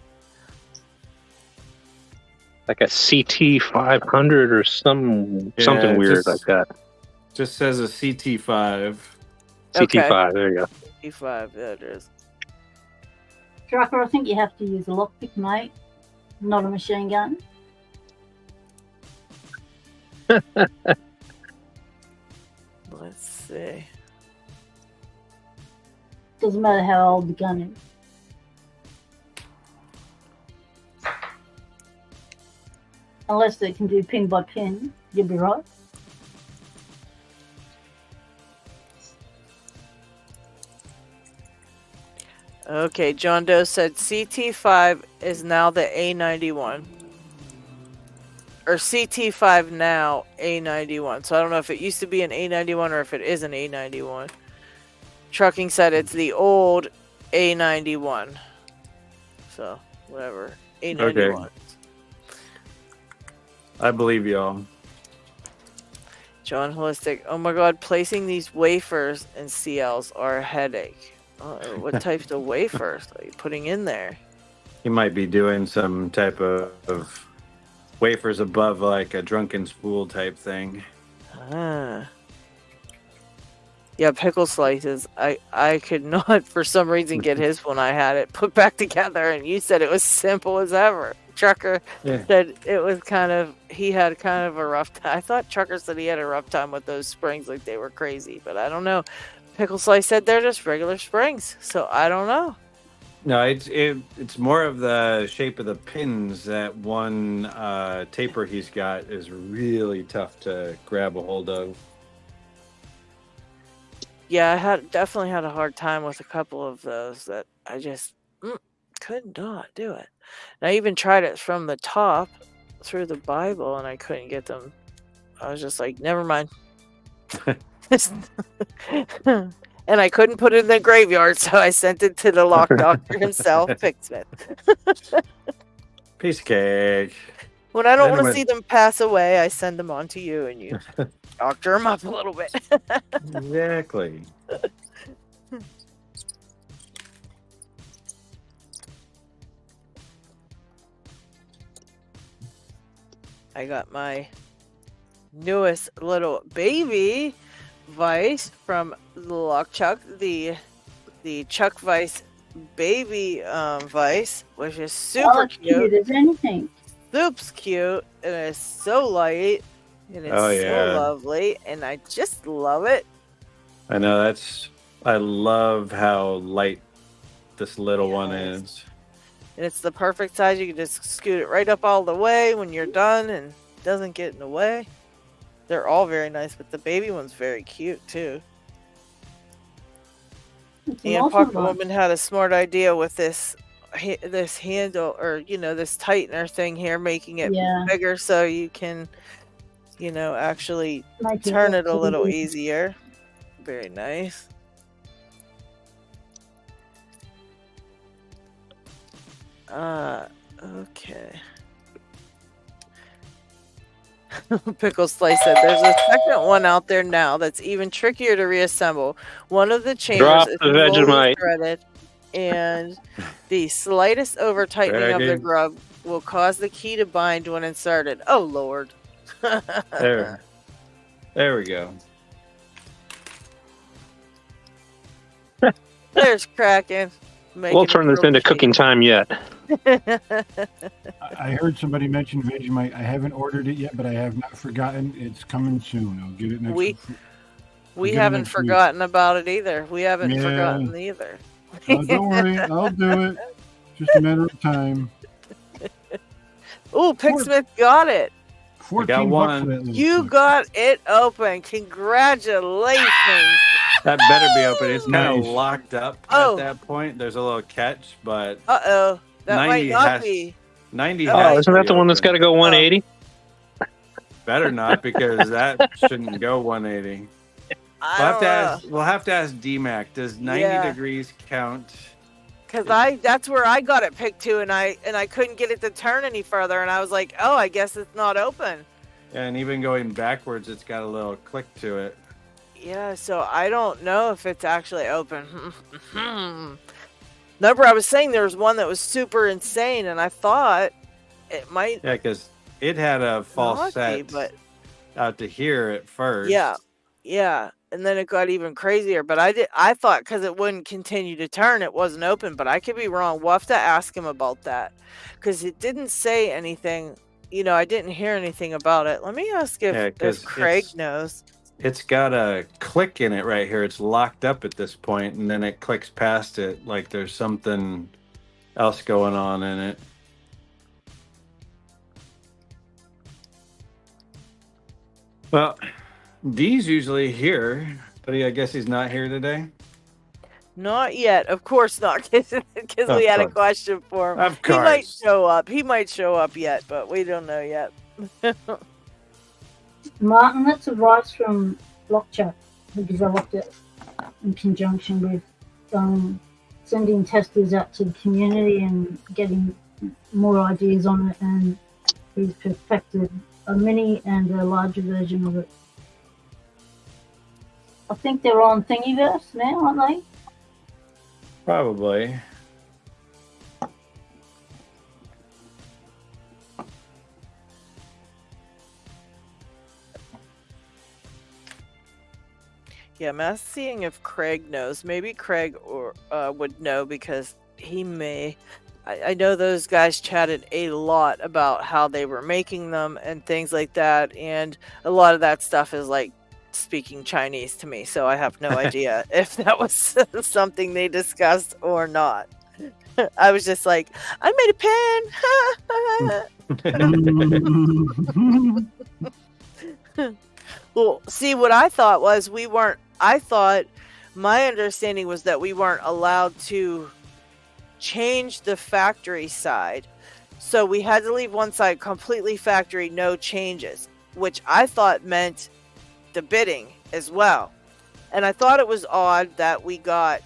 Like a CT 500 or something Yeah, weird just- like that. Just says a CT5. CT5. There you go. E5, that is. Trucker, I think you have to use a lockpick, mate, not a machine gun. Let's see. Doesn't matter how old the gun is. Unless they can do pin by pin, you'll be right. Okay, John Doe said CT5 is now the A91. or CT5 now, A91. So I don't know if it used to be an A91 or if it is an A91. Trucking said it's the old A91. So, whatever. A91. Okay. I believe y'all. John Holistic. Oh my god, placing these wafers and CLs are a headache. What types of wafers are you putting in there? He might be doing some type of wafers above like a drunken spool type thing. Ah. Yeah, pickle slices. I could not for some reason get his when I had it put back together, and you said it was simple as ever. Trucker said it was he had kind of a rough time. I thought Trucker said he had a rough time with those springs, like they were crazy, but I don't know. Pickle Slice said they're just regular springs, so I don't know. No, it's more of the shape of the pins. That one taper he's got is really tough to grab a hold of. Yeah, I definitely had a hard time with a couple of those that I just could not do it. And I even tried it from the top through the Bible, and I couldn't get them. I was just like, never mind. And I couldn't put it in the graveyard, so I sent it to the lock doctor himself, Picksmith. Piece of cake. When I don't want to see them pass away, I send them on to you, and you doctor them up a little bit. Exactly. I got my newest little baby Vice from Lock Chuck, the Chuck Vice baby Vice, which is super cute as anything. Soup's cute, and it's so light, and it's so lovely, and I just love it. I know, I love how light this little one is. And it's the perfect size. You can just scoot it right up all the way when you're done, and it doesn't get in the way. They're all very nice, but the baby one's very cute too. And Pocket Woman had a smart idea with this handle, or this tightener thing here, making it bigger so you can actually turn it a little easier. Very nice. Okay. Pickle Slice said there's a second one out there now that's even trickier to reassemble. One of the chambers is fully threaded, and the slightest over tightening of the grub will cause the key to bind when inserted. Oh Lord. There we go. There's Kraken. We'll turn this into cooking time yet. I heard somebody mention Vegemite. I haven't ordered it yet, but I have not forgotten. It's coming soon. I'll get it next week. We haven't forgotten about it either. We haven't forgotten either. Don't worry, I'll do it. Just a matter of time. Ooh, Picksmith got it. 14 got one. bucks for that You got it open. Congratulations. That better be open. It's kind of locked up at that point. There's a little catch, but that might not be. 90 isn't that the one that's got to go 180? Better not, because that shouldn't go 180. We'll have to ask DMAC. Does 90 degrees count? Because that's where I got it picked to, and I couldn't get it to turn any further, and I was like, oh, I guess it's not open. And even going backwards, it's got a little click to it. Yeah, so I don't know if it's actually open. Remember, I was saying there was one that was super insane, and I thought it might. Yeah, because it had a false set out to here at first. Yeah, and then it got even crazier. But I thought because it wouldn't continue to turn, it wasn't open. But I could be wrong. We'll have to ask him about that, because it didn't say anything. I didn't hear anything about it. Let me ask if Craig knows. It's got a click in it right here. It's locked up at this point, and then it clicks past it like there's something else going on in it. Well, D's usually here, but I guess he's not here today. Not yet. Of course not, because we had a question for him. Of course. He might show up. He might show up yet, but we don't know yet. Martin, that's advice from Lockchat, who developed it in conjunction with sending testers out to the community and getting more ideas on it, and he's perfected a mini and a larger version of it. I think they're on Thingiverse now, aren't they? Probably. Yeah, I'm seeing if Craig knows. Maybe Craig or would know because he may. I know those guys chatted a lot about how they were making them and things like that, and a lot of that stuff is like speaking Chinese to me, so I have no idea if that was something they discussed or not. I was just like, I made a pen. Well, see, what I thought was my understanding was that we weren't allowed to change the factory side. So we had to leave one side completely factory, no changes, which I thought meant the bidding as well. And I thought it was odd that we got,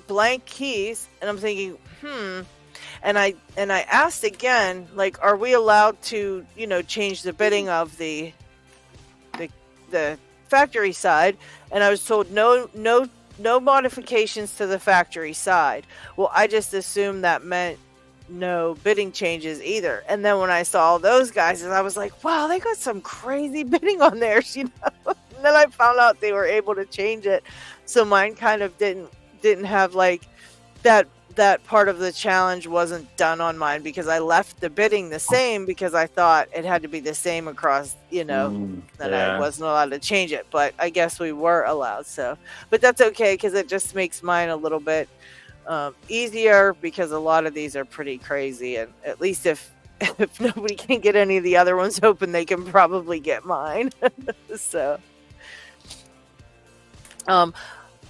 blank keys, and I'm thinking, and I asked again, like, are we allowed to, change the bidding of the factory side? And I was told no modifications to the factory side. Well, I just assumed that meant no bidding changes either. And then when I saw those guys, I was like, wow, they got some crazy bidding on theirs, And then I found out they were able to change it, so mine kind of didn't have like that part of the challenge wasn't done on mine, because I left the bidding the same because I thought it had to be the same across, that I wasn't allowed to change it. But I guess we were allowed, so. But that's okay, because it just makes mine a little bit easier, because a lot of these are pretty crazy, and at least if nobody can get any of the other ones open, they can probably get mine. So,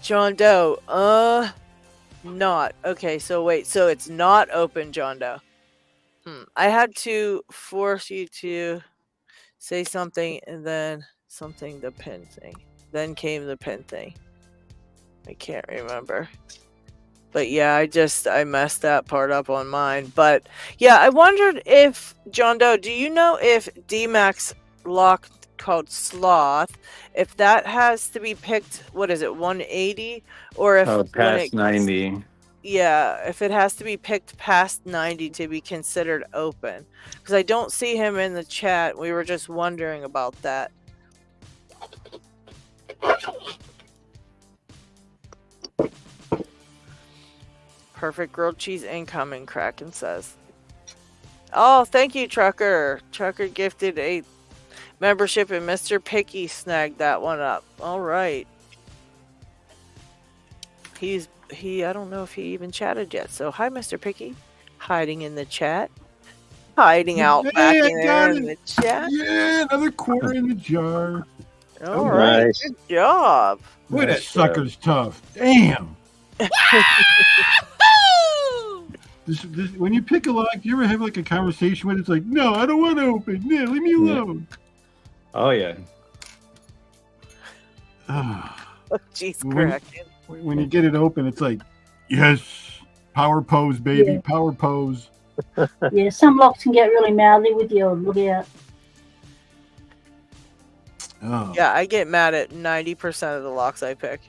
John Doe, not okay. So wait, so it's not open, John Doe. I had to force you to say something, and then something, the pin thing. Then came the pin thing. I can't remember. But yeah, I messed that part up on mine. But yeah, I wondered if, John Doe, do you know if D-Max lock called Sloth, if that has to be picked, what is it, 180? Or if past 90. Yeah, if it has to be picked past 90 to be considered open. Because I don't see him in the chat. We were just wondering about that. Perfect grilled cheese incoming, Kraken says. Oh, thank you, Trucker. Trucker gifted a membership, and Mr. Picky snagged that one up. All right. I don't know if he even chatted yet. So hi, Mr. Picky. Hiding in the chat. Hiding out back in there in the chat. Yeah, another quarter in the jar. All right. Nice. Good job. Boy, that sucker's tough. Damn. When you pick a lock, do you ever have like a conversation with it? It's like, no, I don't want to open. Yeah, leave me alone. Oh, yeah. Oh, jeez, Kraken. When you get it open, it's like, yes, power pose, baby, power pose. Yeah, some locks can get really mouthy with you. Look out. Oh. Yeah, I get mad at 90% of the locks I pick.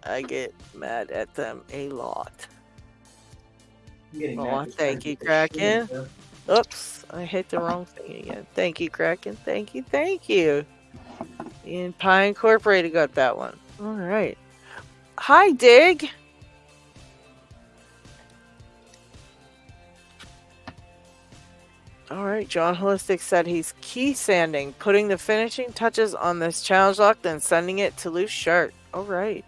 I get mad at them a lot. Oh, thank you, Kraken. Oops, I hit the wrong thing again. Thank you, Kraken. Thank you, thank you. And Pie Incorporated got that one. All right. Hi, Dig. All right, John Holistic said he's key sanding, putting the finishing touches on this challenge lock, then sending it to Loose Shirt. All right.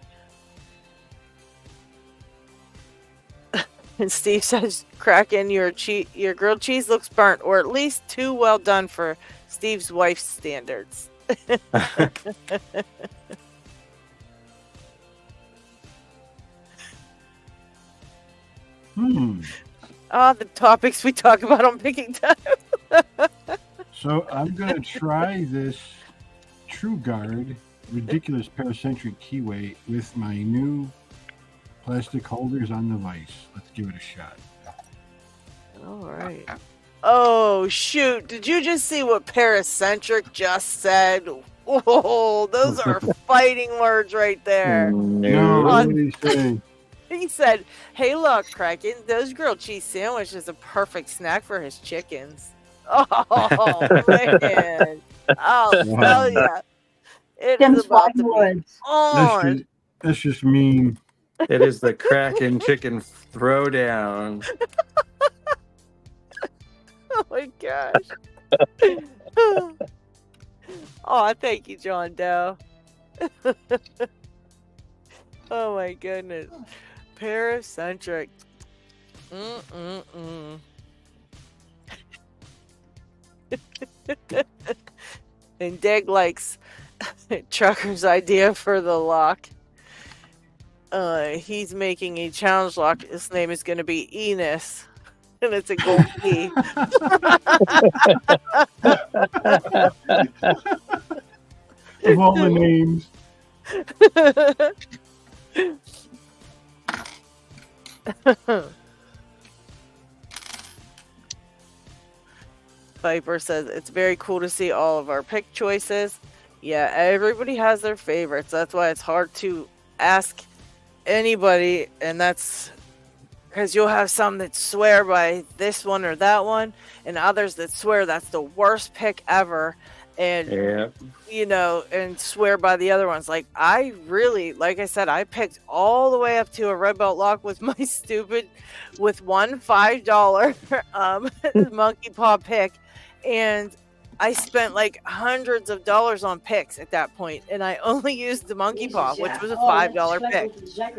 And Steve says, Kraken, your grilled cheese looks burnt, or at least too well done for Steve's wife's standards. The topics we talk about on picking time. So I'm going to try this True Guard ridiculous paracentric keyway with my new plastic holders on the vise. Let's give it a shot. All right. Oh, shoot. Did you just see what paracentric just said? Oh, those are fighting words right there. No, what did he say? He said, hey, look, Kraken, those grilled cheese sandwich is a perfect snack for his chickens. Oh, man. I'll tell ya. It is about to be on. That's just mean. It is the Kraken chicken throwdown. Oh my gosh. Oh, thank you, John Doe. Oh my goodness. Paracentric. And Dag likes Trucker's idea for the lock. He's making a challenge lock. His name is going to be Enos. And it's a gold key. Of all the names. Viper says it's very cool to see all of our pick choices. Yeah, everybody has their favorites. That's why it's hard to ask anybody, and that's because you'll have some that swear by this one or that one, and others that swear that's the worst pick ever, and you know, and swear by the other ones. Like I really, like I said, I picked all the way up to a red belt lock with my stupid, with one $5 monkey paw pick, and I spent like hundreds of dollars on picks at that point, and I only used the monkey paw, which was a $5 pick,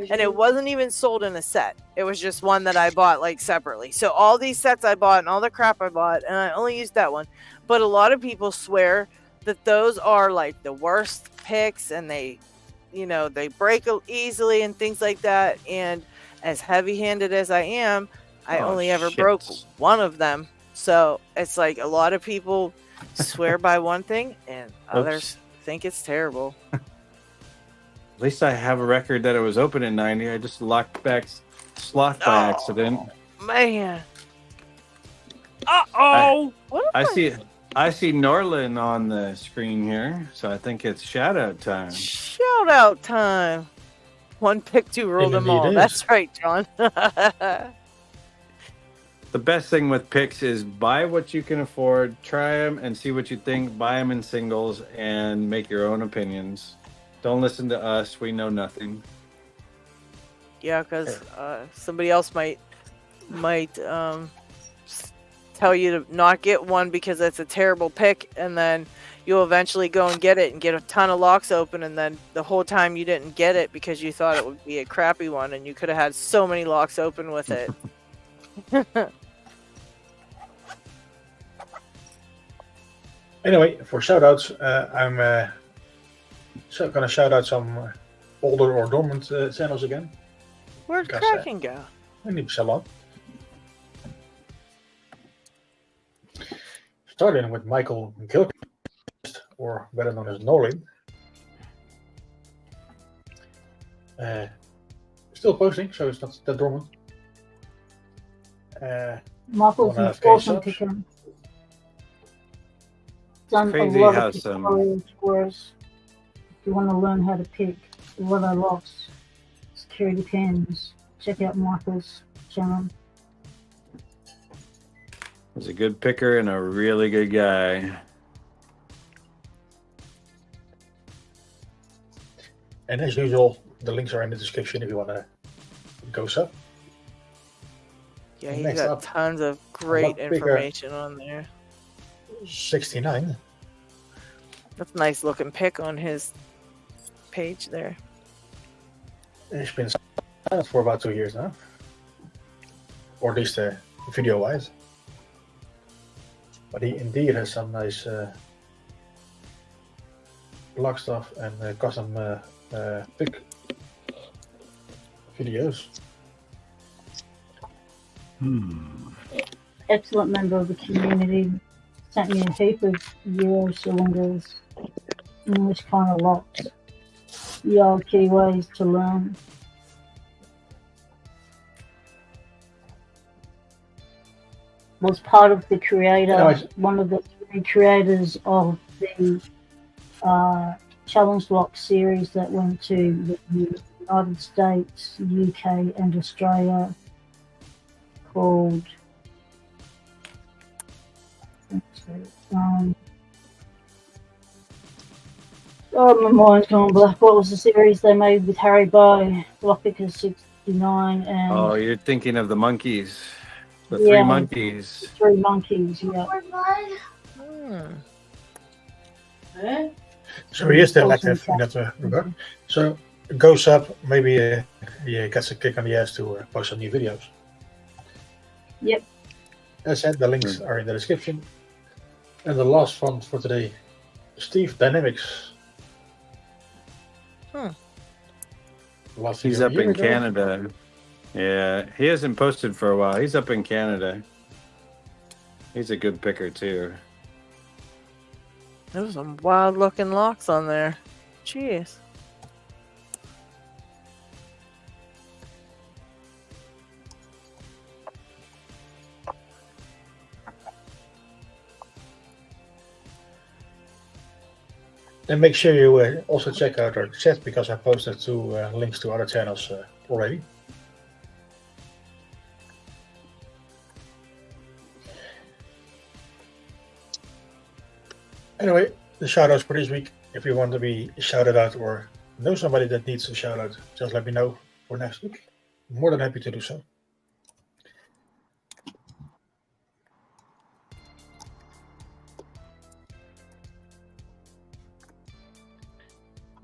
and it wasn't even sold in a set. It was just one that I bought like separately. So all these sets I bought and all the crap I bought, and I only used that one. But a lot of people swear that those are like the worst picks, and they, you know, they break easily and things like that. And as heavy-handed as I am, I only ever broke one of them. So it's like a lot of people swear by one thing and others think it's terrible. At least I have a record that it was open in 90. I just locked back sloth by accident. Man. I see Norlin on the screen here, so I think it's shoutout time. Shoutout time. One pick, two ruled them all. That's right, John. The best thing with picks is buy what you can afford, try them, and see what you think. Buy them in singles and make your own opinions. Don't listen to us. We know nothing. Yeah, because somebody else might tell you to not get one because it's a terrible pick, and then you'll eventually go and get it and get a ton of locks open, and then the whole time you didn't get it because you thought it would be a crappy one, and you could have had so many locks open with it. Anyway, for shoutouts, I'm going to shout out some older or dormant channels again. Where'd Kraken go? In the salon. Starting with Michael Gilchrist, or better known as Nolan. Still posting, so it's not that dormant. Michael's an awesome picker. Done a lot of tutorials for us. If you want to learn how to pick LadyLocks, security pins, check out Michael's channel. He's a good picker and a really good guy. And as usual, the links are in the description if you want to go sub. Yeah, he's got tons of great information on there. 69. That's a nice looking pick on his page there. It's been silent for about 2 years now. Or at least video wise. But he indeed has some nice lock stuff and custom pick videos. Excellent member of the community. Sent me a heap of Euro cylinders, English kind of locks, the old keyways to learn. Was part of the creator, one of the three creators of the Challenge Lock series that went to the United States, UK, and Australia, called my mind's gone black. What was the series they made with Harry Bow, Lockpicking 69, and Oh, you're thinking of the monkeys. The three monkeys. Three monkeys, yeah. So he is still active in that regard. So it goes up. Maybe he gets a kick on the ass to post some new videos. Yep. As said, the links are in the description. And the last one for today, Steve Dynamics. He's up in Canada. Yeah, he hasn't posted for a while. He's up in Canada. He's a good picker too. There's some wild looking locks on there. Jeez. And make sure you also check out our chat, because I posted 2 links to other channels already. Anyway, the shoutouts for this week. If you want to be shouted out or know somebody that needs a shout out, just let me know for next week. I'm more than happy to do so.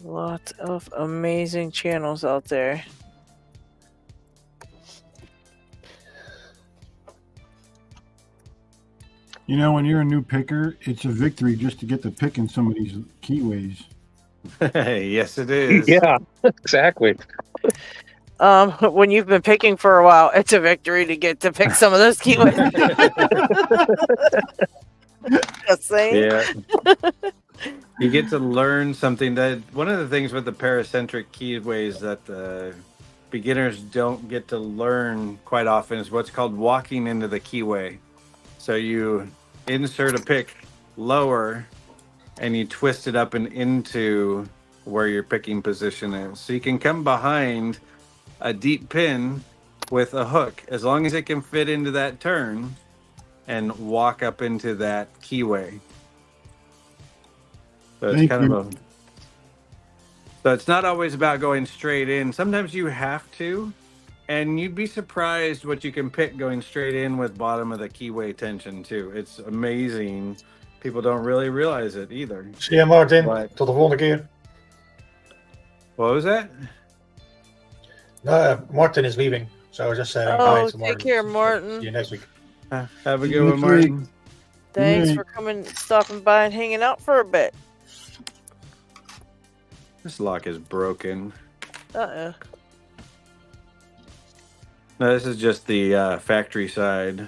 Lots of amazing channels out there. You know, when you're a new picker, it's a victory just to get to pick in some of these keyways. Yes, it is. Yeah, exactly. When you've been picking for a while, it's a victory to get to pick some of those keyways. Just saying. Yeah. You get to learn something. That one of the things with the paracentric keyways that the beginners don't get to learn quite often is what's called walking into the keyway. So you insert a pick lower and you twist it up and into where your picking position is. So you can come behind a deep pin with a hook, as long as it can fit into that turn, and walk up into that keyway. So it's so it's not always about going straight in. Sometimes you have to, and you'd be surprised what you can pick going straight in with bottom of the keyway tension too. It's amazing. People don't really realize it either. See you, Martin. Tot de volgende keer. What was that? No, Martin is leaving, so I was just saying Oh, to take care, Martin. See you next week. Have a good one, Martin. Thanks for stopping by and hanging out for a bit. This lock is broken. Uh-oh. No, this is just the factory side.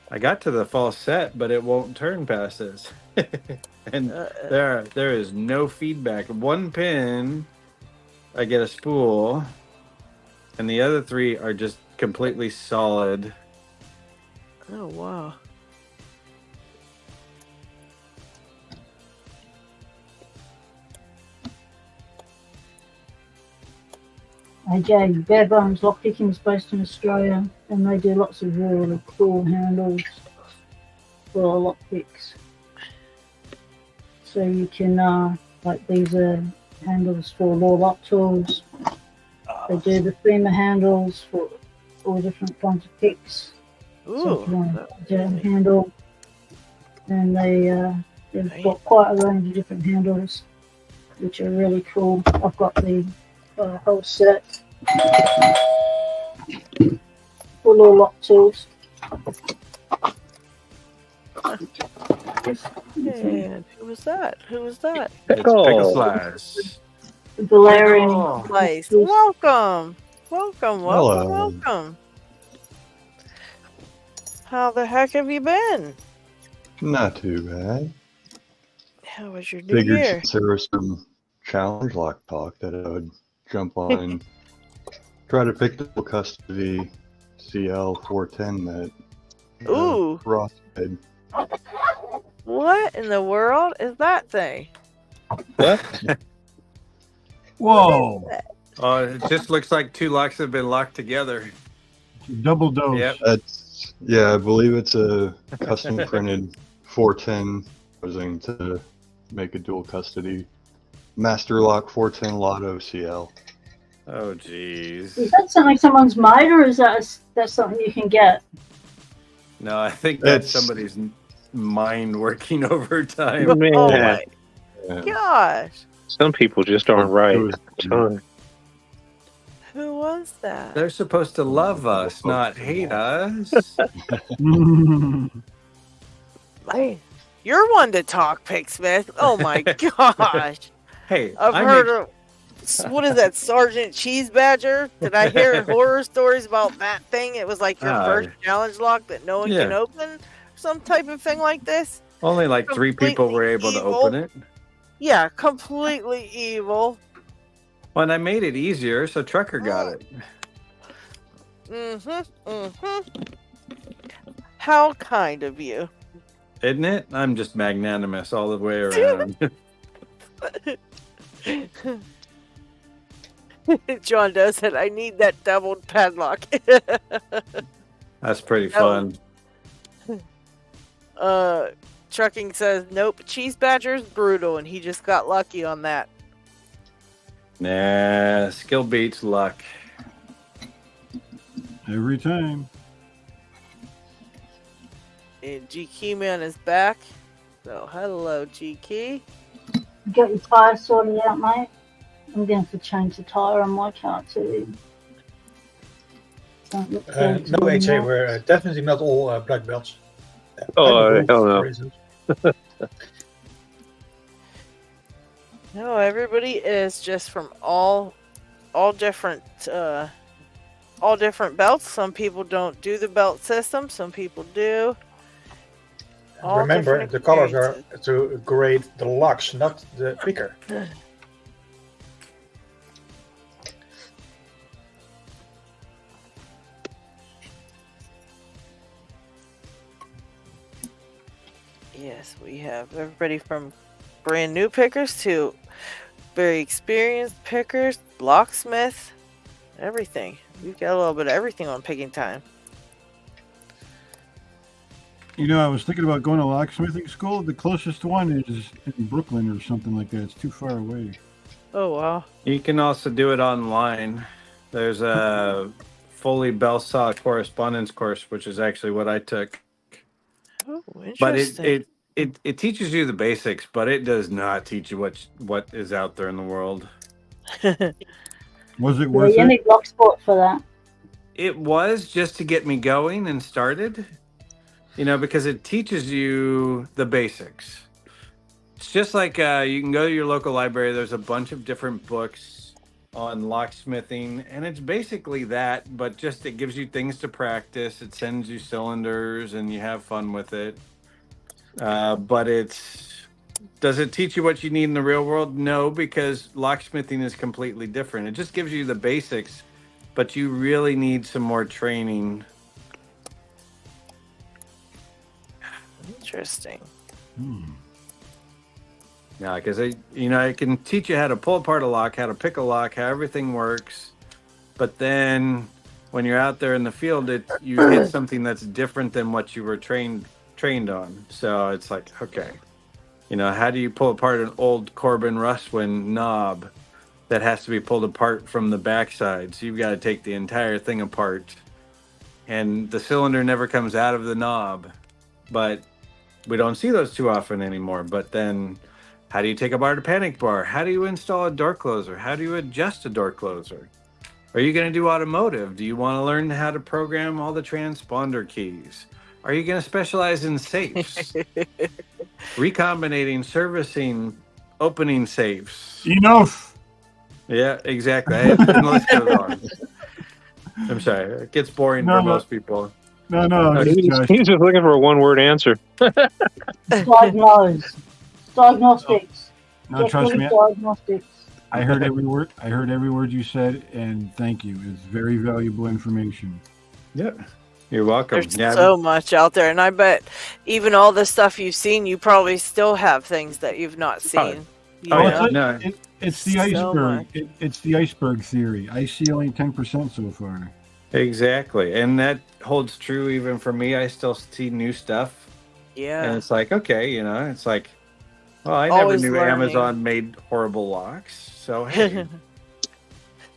I got to the false set, but it won't turn past this. And there is no feedback. One pin, I get a spool, and the other 3 are just completely solid. Oh, wow. AJ, Bare Bones Lockpicking is based in Australia, and they do lots of really cool handles for lockpicks. So you can, like these are handles for law lock tools. They do the FEMA handles for all different kinds of picks. Ooh, so if you want a jam handle, and they've got quite a range of different handles, which are really cool. I've got the whole set full of lock tools. Man, who was that? Who was that? It's Pickle Slice. Valerian. Slice. Welcome. Welcome, Hello. welcome. How the heck have you been? Not too bad. How was your new Figured year? since there was some challenge lock talk that I would jump on and try to pick the full custody CL 410 that Ooh, Ross did. what in the world is that thing? What? Whoa! Oh, it just looks like two locks have been locked together. Double dose. Yep. That's, yeah, I believe it's a custom printed 410 using to make a dual custody master lock 410 Lotto CL. Oh, jeez. Is that something someone's made, or is that something you can get? No, I think that's It's- somebody's mind working overtime. Oh Man, my Yeah. gosh. some people just aren't right. It was- Ton. Who was that? They're supposed to love us, not hate us. Man, you're one to talk, Picksmith. Oh my gosh. Hey, I've I heard make- of, what is that, Sergeant Cheese Badger? Did I hear horror stories about that thing? It was like your first challenge lock that no one can Yeah. open? Some type of thing like this? only like 3 people were able to open it. Yeah, completely evil. Well, and I made it easier, so Trucker got it. How kind of you. Isn't it? I'm just magnanimous all the way around. John does it. I need that doubled padlock. That's pretty fun. Trucking says, nope, Cheese Badger's brutal, and he just got lucky on that. Nah, skill beats luck. Every time. And G Key Man is back. So, hello, G Key. You got your tyre sorted out, mate? I'm going to change the tyre on my car too. No HA, we're definitely not all black belts. Oh, hell no. For reasons. No, everybody is just from all different belts. Some people don't do the belt system. Some people do. All Remember, different the colors are experiences. to grade the locks, not the picker. Yes, we have everybody from brand new pickers to very experienced pickers, locksmith, everything. We've got a little bit of everything on picking time. You know, I was thinking about going to locksmithing school. The closest one is in Brooklyn or something like that. It's too far away. Oh, wow. You can also do it online. There's a fully bell saw correspondence course, which is actually what I took. Oh, But interesting. it teaches you the basics, but it does not teach you what is out there in the world. Was it Yeah, worth you it? need Locksport for that. It was just to get me going and started, because it teaches you the basics. It's just like you can go to your local library. There's a bunch of different books on locksmithing, and it's basically that, but just it gives you things to practice. It sends you cylinders, and you have fun with it. But does it teach you what you need in the real world? No, because locksmithing is completely different. It just gives you the basics, but you really need some more training. Interesting. Yeah, because it can teach you how to pull apart a lock, how to pick a lock, how everything works. But then when you're out there in the field, you hit something that's different than what you were trained on. So it's like, okay, how do you pull apart an old Corbin Russwin knob that has to be pulled apart from the backside? So you've got to take the entire thing apart, and the cylinder never comes out of the knob. But we don't see those too often anymore. But then, how do you take apart a panic bar? How do you install a door closer? How do you adjust a door closer? Are you going to do automotive? Do you want to learn how to program all the transponder keys? Are you going to specialize in safes? Recombinating, servicing, opening safes. Enough. Yeah, exactly. And the list goes on. I'm sorry. It gets boring No, for no. most people. No, He's just looking for a one-word answer. Diagnose. Diagnostics. no, Get trust good me. at diagnostics. I heard every word. I heard every word you said, and thank you. It's very valuable information. Yep. You're welcome. There's Yeah, so much out there, and I bet even all the stuff you've seen, you probably still have things that you've not seen. You oh, know? yeah. No. It's the So iceberg. much. It's the iceberg theory. I see only 10% so far. Exactly. And that holds true even for me. I still see new stuff. Yeah. And it's like, okay, you know, it's like, well, I Always never knew learning. Amazon made horrible locks. So, hey.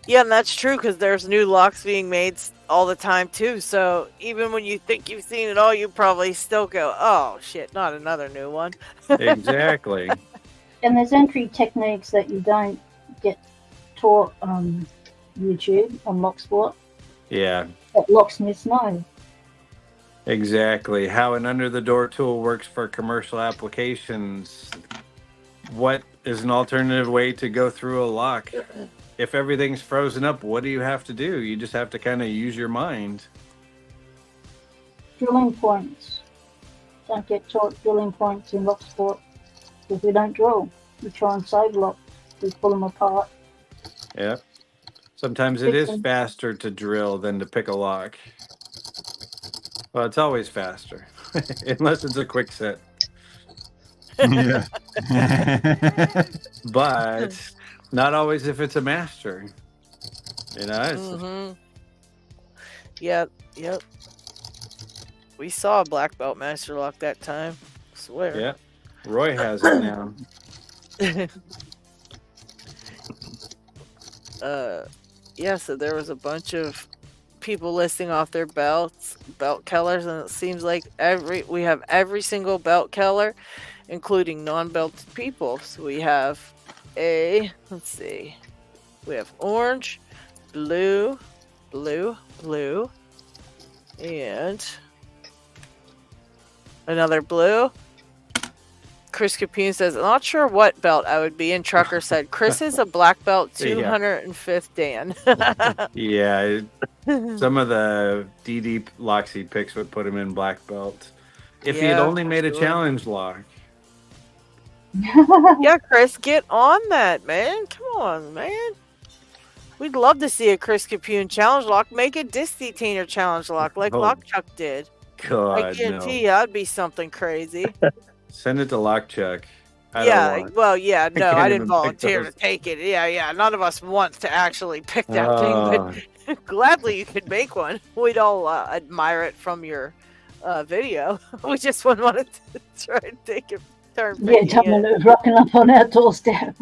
Yeah, and that's true because there's new locks being made all the time too. So even when you think you've seen it all, you probably still go, "Oh shit, not another new one." Exactly. And there's entry techniques that you don't get taught on YouTube, on Locksport, Yeah, that locksmiths know. exactly. How an under the door tool works for commercial applications. What is an alternative way to go through a lock? If everything's frozen up, what do you have to do? You just have to kind of use your mind. Drilling points. Don't get taught drilling points in Locksport because we don't drill. We try and save locks. We pull them apart. Yeah. Sometimes it is faster to drill than to pick a lock. Well, it's always faster, unless it's a quick set. Yeah. But not always if it's a master. You know, it's Mm-hmm. Yep. We saw a black belt master lock that time. Swear. yeah. Roy has it now. Yeah, so there was a bunch of people listing off their belts, belt colors, and it seems like we have every single belt color, including non-belted people. So we have let's see, we have orange, blue, and another blue. Chris Capune says, I'm not sure what belt I would be in. Trucker said, Chris is a black belt 205th Dan. Yeah. Some of the DD Lockseed picks would put him in black belt. If he had Yeah, only for made a sure. challenge lock. Yeah, Chris, get on that, man. Come on, man. We'd love to see a Chris Capune challenge lock. Make a disc detainer challenge lock like Oh, Lockchuck did. God, I guarantee no. you that'd be something crazy. Send it to Lockchuck. I Yeah, don't want. well, yeah, no, can't I even didn't pick volunteer to those. take it. Yeah, none of us want to actually pick that thing, but gladly you could make one. We'd all admire it from your video. We just wouldn't want to try and take a turn Yeah, picking someone it. that was rocking up on our doorstep.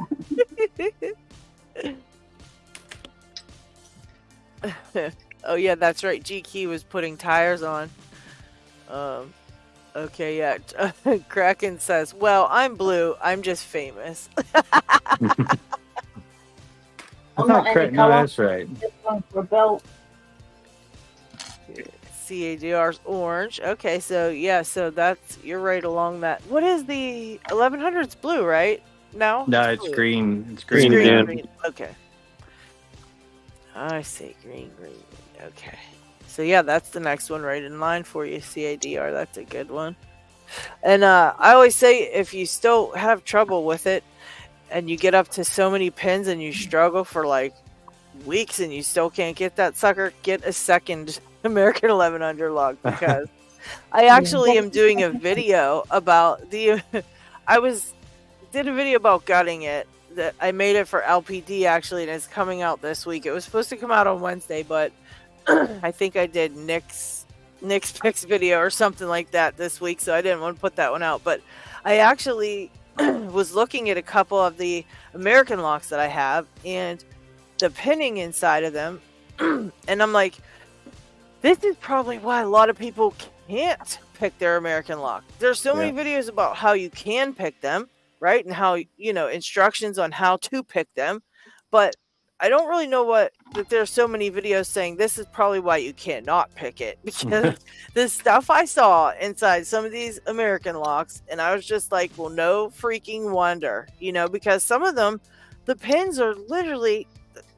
Oh yeah, that's right. G Key was putting tires on. Okay, yeah. Kraken says, "Well, I'm blue. I'm just famous." I'm not any No, colour. that's right. Just going for a belt. CADR's orange. Okay, so yeah, so that's you're right along that. What is the 1100's blue, right? No, No, it's blue. green. It's It's green. Green, yeah. green. Okay. I see green. Okay. So yeah, that's the next one right in line for you, CADR. That's a good one. And I always say if you still have trouble with it and you get up to so many pins and you struggle for like weeks and you still can't get that sucker, get a second American 1100 lock because I actually am doing a video about did a video about gutting it. That I made it for LPD actually, and it's coming out this week. It was supposed to come out on Wednesday, but I think I did Nick's picks video or something like that this week, so I didn't want to put that one out. But I actually was looking at a couple of the American locks that I have and the pinning inside of them, and I'm like, this is probably why a lot of people can't pick their American lock. There's so many videos about how you can pick them, right? And how, instructions on how to pick them. But I don't really know that there's so many videos saying this is probably why you cannot pick it. Because the stuff I saw inside some of these American locks, and I was just like, well, no freaking wonder, because some of them, the pins are literally,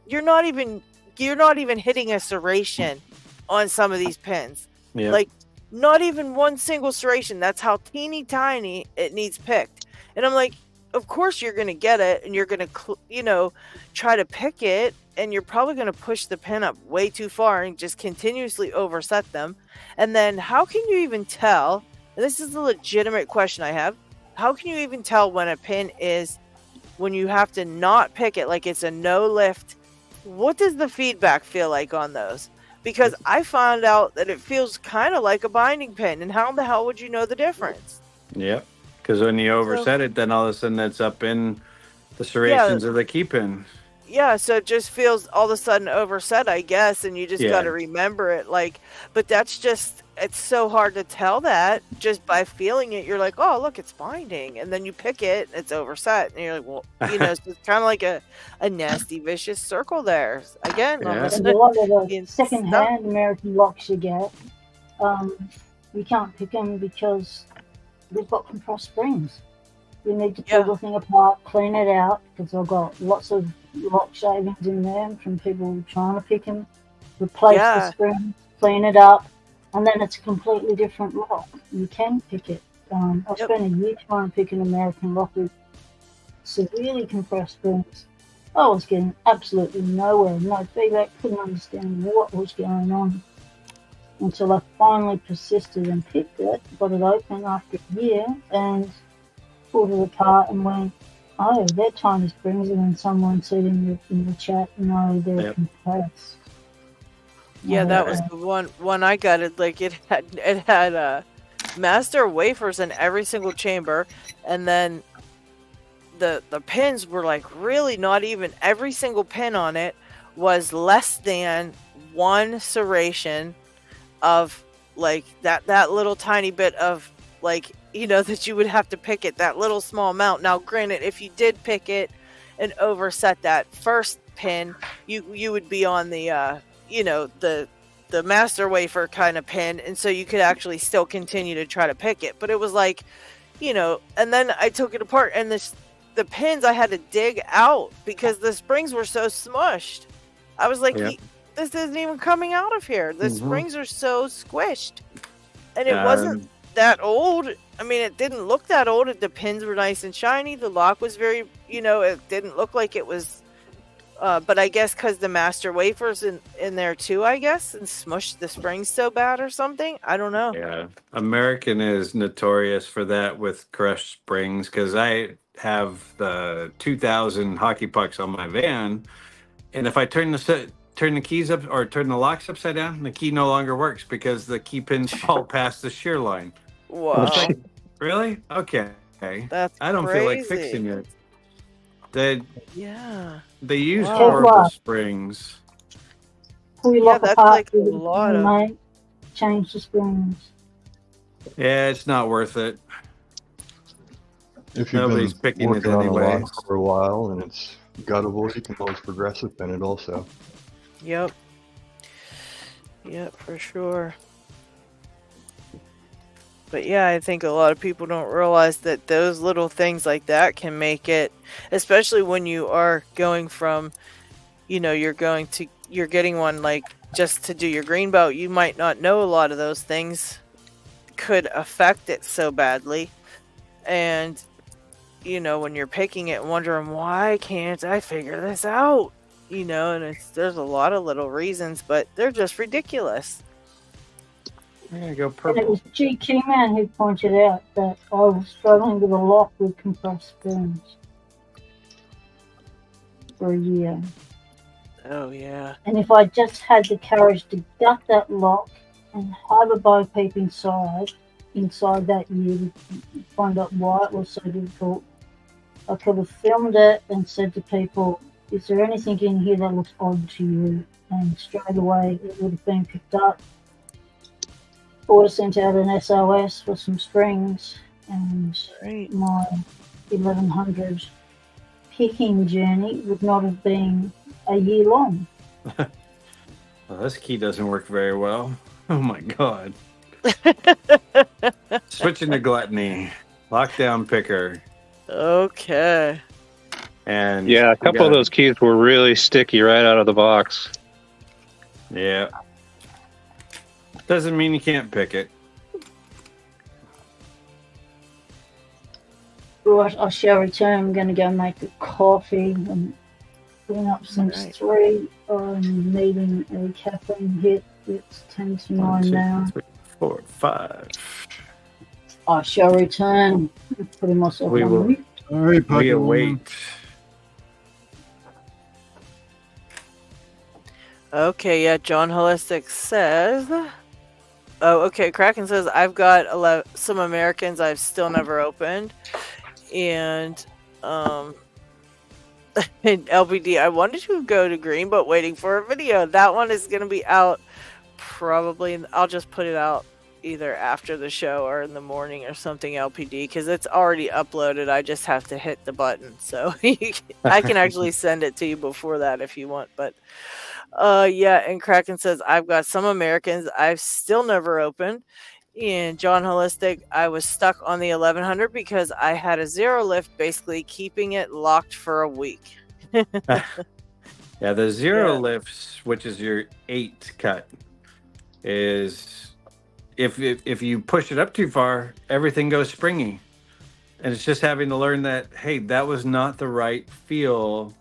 you're not even you're not even hitting a serration on some of these pins. Yeah. Like, not even one single serration. That's how teeny tiny it needs picked. And I'm like, of course you're going to get it, and you're going to, try to pick it, and you're probably going to push the pin up way too far and just continuously overset them. And then how can you even tell, and this is a legitimate question I have, how can you even tell when a pin is, when you have to not pick it, like it's a no lift? What does the feedback feel like on those? Because I found out that it feels kind of like a binding pin, and how the hell would you know the difference? Yep. Because when you overset it, then all of a sudden it's up in the serrations of the key pin. Yeah, so it just feels all of a sudden overset, I guess, and you just got to remember it. Like, but that's just, it's so hard to tell that just by feeling it. You're like, oh, look, it's binding. And then you pick it, and it's overset. And you're like, well, so it's kind of like a nasty, vicious circle there. Again, and a lot of the second-hand American locks you get, you can't pick them because they've got compressed springs. You need to pull the thing apart, clean it out, because I've got lots of lock shavings in there from people trying to pick them, replace the spring, clean it up, and then it's a completely different lock. You can pick it. I spent a year trying to pick an American lock with severely compressed springs. I was getting absolutely nowhere, no feedback, couldn't understand what was going on until I finally persisted and picked it, got it open after a year, and pulled it apart and went, oh, they're tiny springs. And then someone said in the chat, no, they're compressed. Yeah, that was the one I got. It like it had master wafers in every single chamber, and then the pins were like really not even, every single pin on it was less than one serration of like that little tiny bit of like, that you would have to pick it, that little small amount. Now, granted, if you did pick it and overset that first pin, you would be on the, the master wafer kind of pin, and so you could actually still continue to try to pick it. But it was like, and then I took it apart, and the pins I had to dig out because the springs were so smushed. I was like, this isn't even coming out of here. The springs are so squished. And it wasn't that old. I mean, it didn't look that old. The pins were nice and shiny. The lock was very, it didn't look like it was, but I guess because the master wafers in there too, I guess, and smushed the springs so bad or something. I don't know. Yeah. American is notorious for that with crushed springs, because I have the 2000 hockey pucks on my van, and if I turn the keys up or turn the locks upside down, the key no longer works because the key pins fall past the shear line. Wow. Like, really? Okay. That's I don't feel like fixing it. They use horrible springs. Pull your lock apart, like a lot of change the springs. Yeah, it's not worth it. If you've Nobody's been picking it working on a anyway lock for a while and it's guttable, you can always progressive pin it also. Yep, for sure. But yeah, I think a lot of people don't realize that those little things like that can make it, especially when you are going from, you're getting one like just to do your green belt. You might not know a lot of those things could affect it so badly. And, when you're picking it and wondering, why can't I figure this out? And there's a lot of little reasons, but they're just ridiculous. I'm gonna go purple. And it was GQ Man who pointed out that I was struggling with a lock with compressed springs for a year. Oh yeah. And if I just had the courage to gut that lock and have a bow peep inside that year to find out why it was so difficult, I could have filmed it and said to people, is there anything in here that looks odd to you? And straight away it would have been picked up. Or sent out an SOS for some springs, and my 1100 picking journey would not have been a year long. Well, this key doesn't work very well. Oh my god. Switching to gluttony. Lockdown picker. Okay. And yeah, a couple of those keys were really sticky right out of the box. Yeah. Doesn't mean you can't pick it. Right, I shall return. I'm going to go make a coffee and bring up some Right. street. I'm needing a caffeine hit. It's 10 to 9 1, 2, now. 3, 4, 5. I shall return. Putting myself We on will- mute. All right, We Pocket Woman. await. Okay, yeah, John Holistic says. Oh, okay. Kraken says, I've got some Americans I've still never opened. And, and LBD, I wanted to go to green, but waiting for a video. That one is going to be out probably. I'll just put it out either after the show or in the morning or something, LPD, because it's already uploaded. I just have to hit the button. So I can actually send it to you before that if you want. But yeah, and Kraken says, I've got some Americans I've still never opened. And John Holistic, I was stuck on the 1100 because I had a zero lift, basically keeping it locked for a week. Yeah, the zero Yeah. lifts, which is your 8 cut, is if you push it up too far, everything goes springy. And it's just having to learn that, hey, that was not the right feel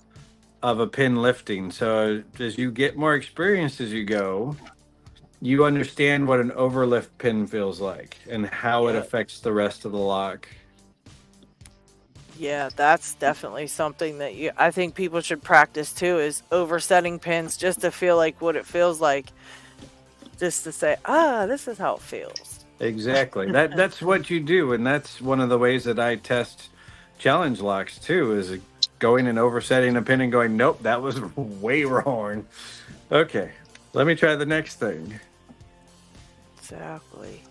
of a pin lifting. So as you get more experience as you go, you understand what an overlift pin feels like and how it Yeah. affects the rest of the lock. Yeah, that's definitely something that I think people should practice too, is oversetting pins just to feel like what it feels like. Just to say, this is how it feels. Exactly. That's what you do, and that's one of the ways that I test challenge locks too, is going and oversetting a pin and going, nope, that was way wrong. Okay, let me try the next thing. Exactly.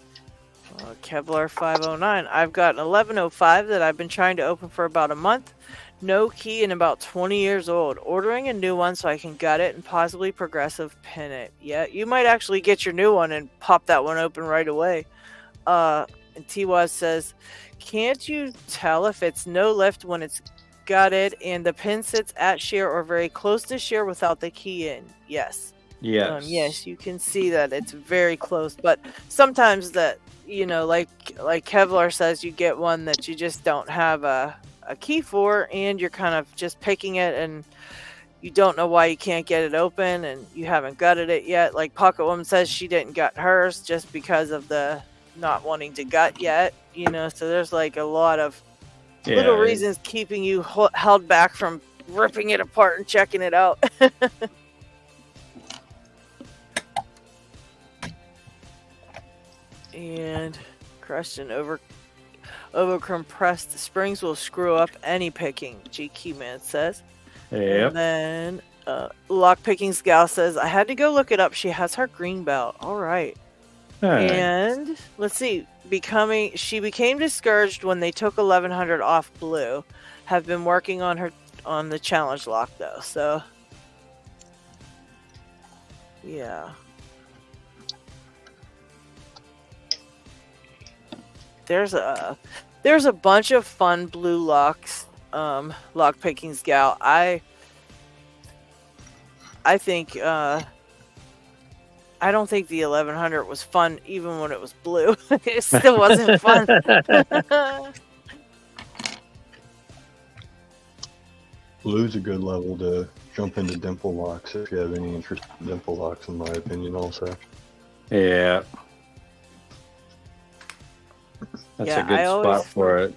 Kevlar 509. I've got an 1105 that I've been trying to open for about a month. No key and about 20 years old. Ordering a new one so I can gut it and possibly progressive pin it. Yeah, you might actually get your new one and pop that one open right away. And T-Waz says, can't you tell if it's no lift when it's gutted and the pin sits at shear or very close to shear without the key in? Yes. Yes. Yes, you can see that it's very close, but sometimes that, like Kevlar says, you get one that you just don't have a key for, and you're kind of just picking it, and you don't know why you can't get it open, and you haven't gutted it yet. Like Pocket Woman says, she didn't gut hers just because of the not wanting to gut yet, so there's like a lot of little reasons keeping you held back from ripping it apart and checking it out. And crushed and over compressed springs will screw up any picking, GQ Man says. Yep. And then Lockpicking's gal says, I had to go look it up. She has her green belt. All right. And let's see, she became discouraged when they took 1100 off blue. Have been working on the challenge lock though. So yeah. There's a bunch of fun blue locks, lock pickings gal. I think I don't think the 1100 was fun even when it was blue. It still wasn't fun. Blue's a good level to jump into dimple locks if you have any interest in dimple locks, in my opinion, also. Yeah. That's a good spot for it.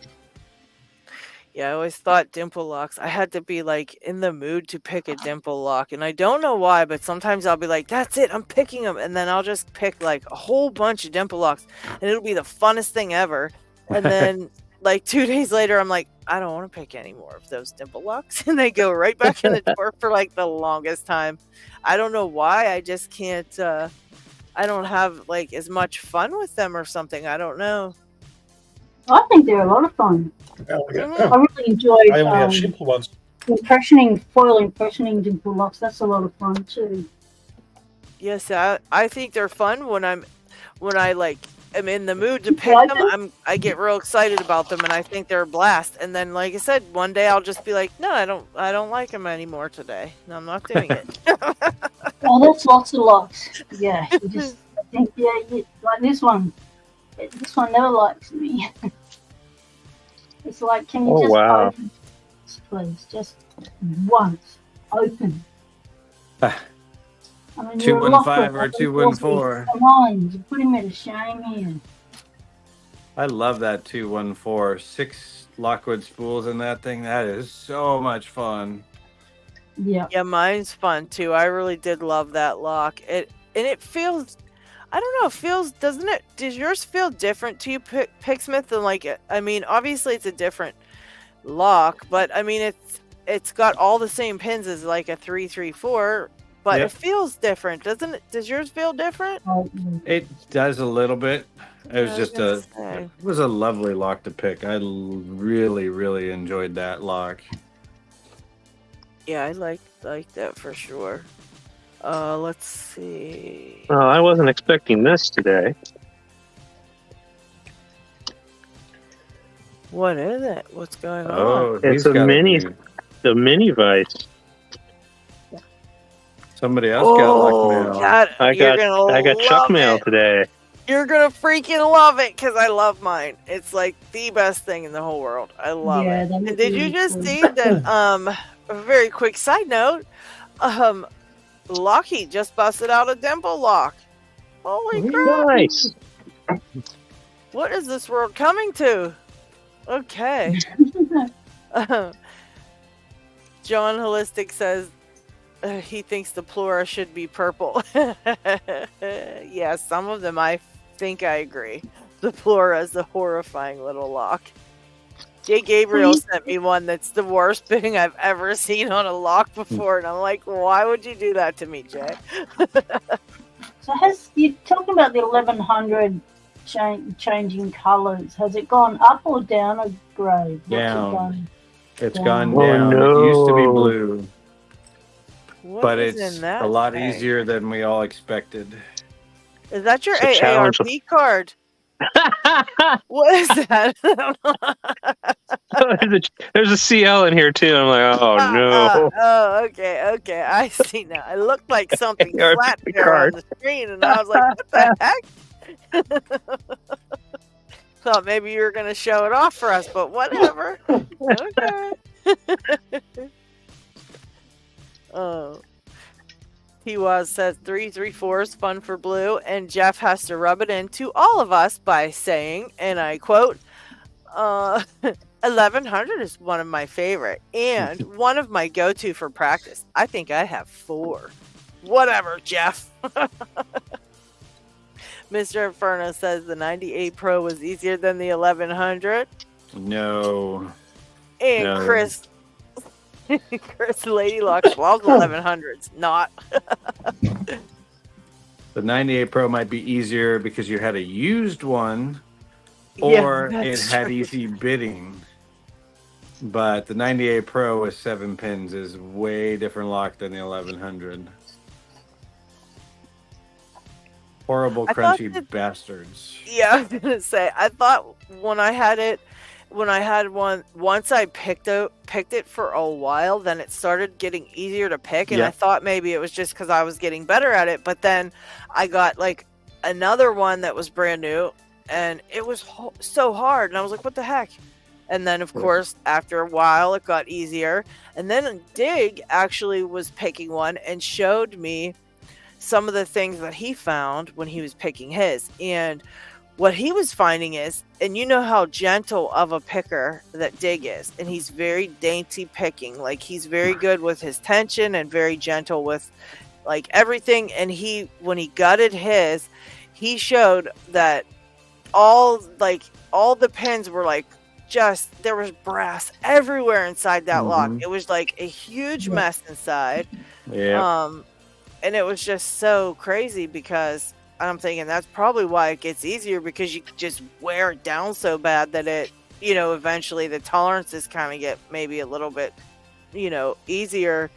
Yeah, I always thought dimple locks, I had to be like in the mood to pick a dimple lock. And I don't know why, but sometimes I'll be like, that's it, I'm picking them. And then I'll just pick like a whole bunch of dimple locks and it'll be the funnest thing ever. And then like 2 days later, I'm like, I don't want to pick any more of those dimple locks. And they go right back in the drawer for like the longest time. I don't know why. I just can't, I don't have like as much fun with them or something. I don't know. I think they're a lot of fun. I really enjoyed I only have simple ones. foil impressioning dimple locks. That's a lot of fun too. Yes, I think they're fun when I like am in the mood to pick them. I get real excited about them and I think they're a blast. And then, like I said, one day I'll just be like, no, I don't like them anymore today. No, I'm not doing it. Oh, that's lots of locks. Yeah, you just think, like this one. This one never likes me. It's like, can you Oh, just wow. open this, please? Just once. Open. I mean, you're a 215 locker. or 214. Come on, you're putting me to shame here. I love that 214. 6 Lockwood spools in that thing. That is so much fun. Yeah. Yeah, mine's fun too. I really did love that lock. It feels, I don't know, doesn't it? Does yours feel different to you, Picksmith? Than like, I mean, obviously it's a different lock, but I mean it's got all the same pins as like a 334, but Yep. it feels different, doesn't it? Does yours feel different? It does a little bit. It was I was just gonna say. it was a lovely lock to pick. I really, really enjoyed that lock. Yeah, I like that for sure. Let's see. Oh, I wasn't expecting this today. What is it? What's going on? Oh, It's he's a got mini, new- the mini vice. Somebody else got luck Oh, mail. God, I you're got gonna Chuck love mail it. today. You're gonna freaking love it because I love mine. It's like the best thing in the whole world. I love Yeah, it. that And look did you really just cool. see that? A very quick side note. LockHeat just busted out a dimple lock. Holy crap! Nice. What is this world coming to? Okay. John Holistic says he thinks the Plura should be purple. Yeah, some of them I think I agree. The Plura is a horrifying little lock. Jay Gabriel sent me one that's the worst thing I've ever seen on a lock before, and I'm like, why would you do that to me, Jay? So you talking about the 1100 changing colours? Has it gone up or down a grade? What's Down. it done? It's Down. gone Oh, down. It used to be no. blue, What but is it's in that a lot thing? easier than we all expected. Is that your It's a challenge AARP card? What is that? There's a CL in here too. I'm like, oh no. Oh, okay. I see now. It looked like something AARP flat there card. on the screen, and I was like, what the heck? Thought maybe you were going to show it off for us, but whatever. Okay. Oh. He says 334 is fun for blue, and Jeff has to rub it into all of us by saying, and I quote, 1100 is one of my favorite and one of my go-to for practice. I think I have 4. Whatever, Jeff. Mr. Inferno says the 98 Pro was easier than the 1100. No. And No. Chris Lady Locks loves 1100s. Not. The 98 Pro might be easier because you had a used one, Yeah, or it that's had true. easy bidding. But the 98 Pro with 7 pins is way different lock than the 1100. Horrible, I thought crunchy that- bastards. Yeah, I was gonna say. I thought when I had one, once I picked it for a while, then it started getting easier to pick, and Yeah. I thought maybe it was just because I was getting better at it. But then I got like another one that was brand new, and it was so hard, and I was like, "What the heck?" And then, of course, after a while, it got easier. And then Dig actually was picking one and showed me some of the things that he found when he was picking his. And what he was finding is, and you know how gentle of a picker that Dig is, and he's very dainty picking. Like, he's very good with his tension and very gentle with like everything. And when he gutted his, he showed that all the pins were like, just, there was brass everywhere inside that lock. Mhm. It was like a huge mess inside. Yeah. And it was just so crazy because I'm thinking that's probably why it gets easier, because you just wear it down so bad that it, eventually the tolerances kind of get maybe a little bit, easier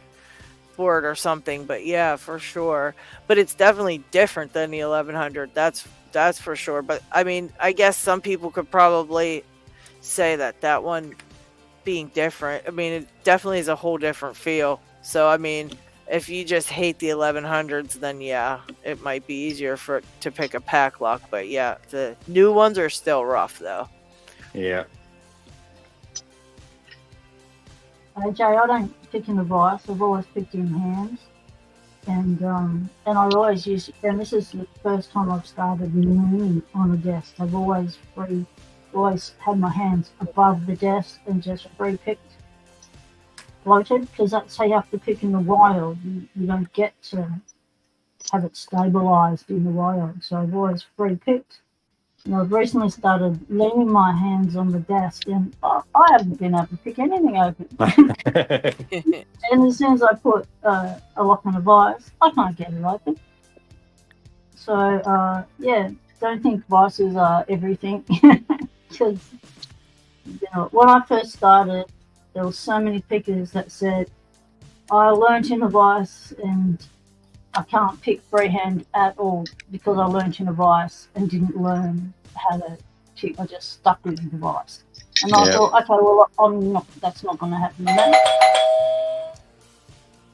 for it or something. But yeah, for sure. But it's definitely different than the 1100. That's for sure. But I mean, I guess some people could probably say that one being different, I mean, it definitely is a whole different feel. So I mean, If you just hate the 1100s, then yeah, it might be easier to pick a pack lock. But yeah, the new ones are still rough though. Yeah. Jay, I don't pick in the vice. I've always picked in hands, and I always use. And this is the first time I've started kneeling on a desk. I've always had my hands above the desk and just free picked, floated, because that's how you have to pick in the wild. You don't get to have it stabilized in the wild. So I've always free picked. And I've recently started leaning my hands on the desk, and I haven't been able to pick anything open. And as soon as I put a lock and a vice, I can't get it open. So, yeah, don't think vices are everything. Because, you know, when I first started, there were so many pickers that said, I learned in a vice and I can't pick freehand at all because I learned in a vice and didn't learn how to pick. I just stuck with the vice. And I thought, okay, well, that's not going to happen to me.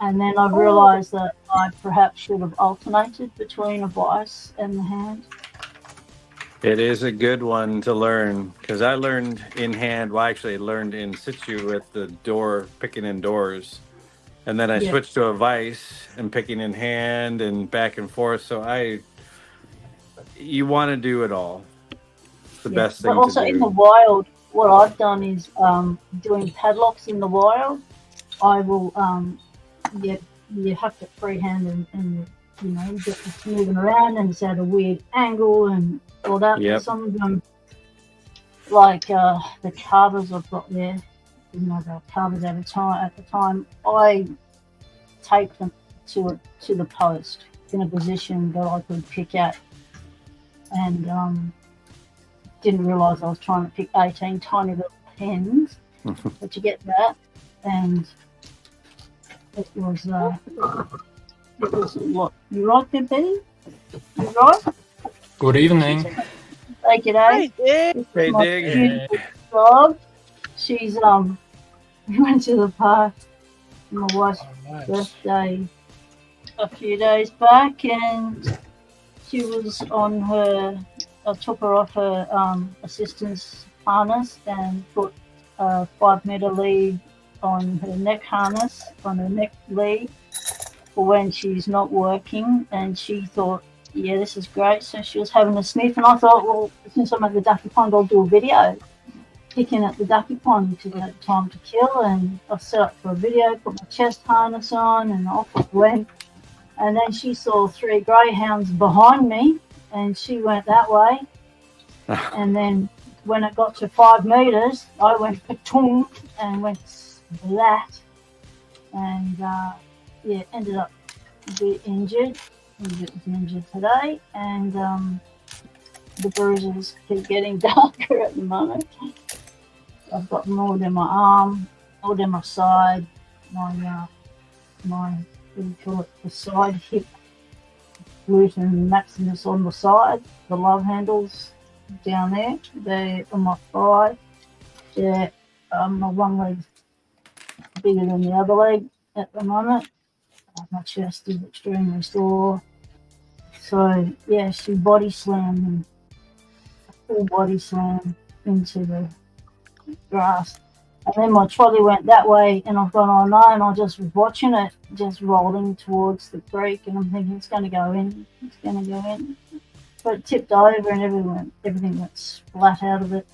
And then I realised that I perhaps should have alternated between a vice and the hand. It is a good one to learn because I learned in hand. Well, actually, I learned in situ with the door picking indoors, and then I switched to a vice and picking in hand and back and forth. So you want to do it all. It's the best thing but also to do. In the wild, what I've done is doing padlocks in the wild. I will, you have to freehand and you know, get it moving around and it's at a weird angle and all that. Yep. Some of them, like the carvers I've got there, you know, the carvers at the time, I taped them to the post in a position that I could pick at, and didn't realise I was trying to pick 18 tiny little pens, but you get that, and it was what? You right there, Betty? You right? Good evening. Hey, g'day. Hey, Dig. Dog. She's we went to the park on my wife's birthday a few days back, and she was on her. I took her off her assistance harness and put a 5 meter lead on her neck harness, on her neck lead, for when she's not working, and she thought, yeah, this is great. So she was having a sniff, and I thought, well, since I'm at the ducky pond, I'll do a video picking at the ducky pond to get time to kill. And I set up for a video, put my chest harness on, and off it went. And then she saw 3 greyhounds behind me, and she went that way. And then when it got to 5 meters, I went patung and went splat, and ended up a bit injured. It was injured today, and the bruises keep getting darker at the moment. I've got more down my arm, more down my side, my what do you call it, the side hip, gluten maximus on the side, the love handles down there, they're on my thigh. Yeah, my one leg's bigger than the other leg at the moment. My chest is extremely sore. So yeah, she body slammed, a full body slam into the grass. And then my trolley went that way, and I've gone, oh no, and I just was watching it, just rolling towards the creek, and I'm thinking it's going to go in, it's going to go in. But it tipped over, and everything went splat out of it.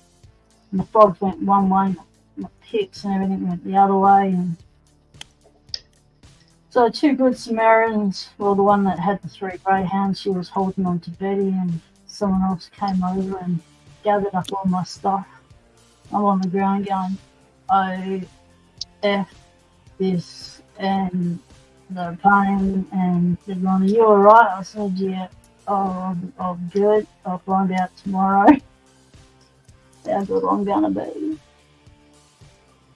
And the frogs went one way, my picks and everything went the other way. And so 2 good Samaritans, well, the one that had the 3 greyhounds, she was holding on to Betty, and someone else came over and gathered up all my stuff. I'm on the ground going, oh, F this, and they're paying, and they're going, are you all right? I said, yeah. Oh, I'm good. I'll find out tomorrow how good I'm going to be.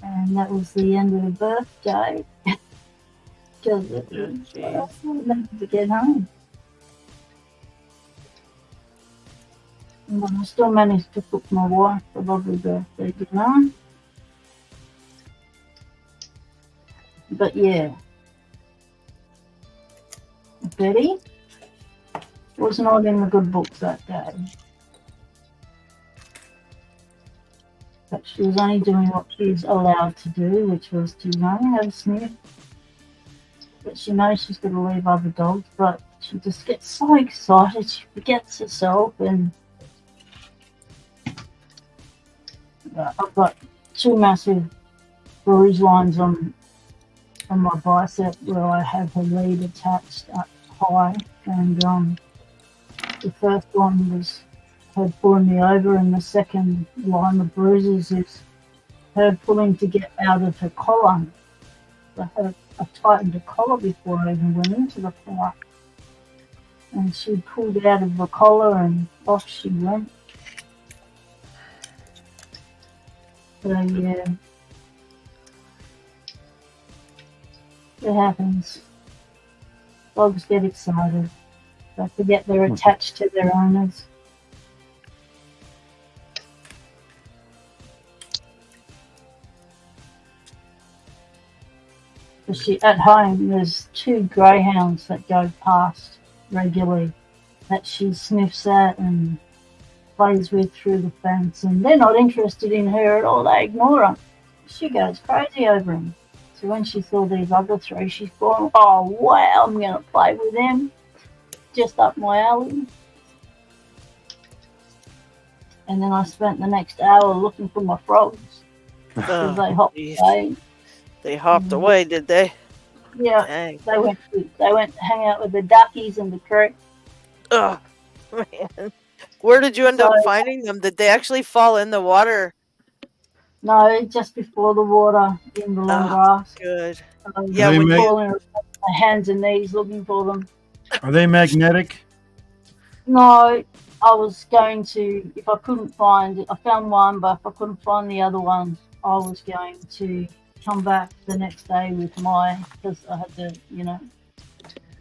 And that was the end of the birthday. Because it was meant to get home. And I still managed to cook my wife a lovely birthday dinner. But yeah, Betty was not in the good books that day. But she was only doing what she's allowed to do, which was to have a sniff. But she knows she's going to leave other dogs, but she just gets so excited, she forgets herself, and I've got 2 massive bruise lines on my bicep where I have her lead attached up high, and the first one was her pulling me over, and the second line of bruises is her pulling to get out of her collar. I tightened her collar before I even went into the fight, and she pulled out of the collar and off she went. So yeah, it happens. Dogs get excited. They forget they're attached to their owners. At home, there's 2 greyhounds that go past regularly that she sniffs at and plays with through the fence, and they're not interested in her at all. They ignore her. She goes crazy over them. So when she saw these other 3, she's going, oh wow, I'm going to play with them. Just up my alley. And then I spent the next hour looking for my frogs because they hopped away. They hopped away, did they? Yeah. Dang. They went to hang out with the duckies in the creek. Oh man. Where did you end up finding them? Did they actually fall in the water? No, just before the water in the long grass. Good. Yeah, we're falling on hands and knees looking for them. Are they magnetic? No, I was going to, if I couldn't find it, I found one, but if I couldn't find the other one, I was going to come back the next day with because I had to,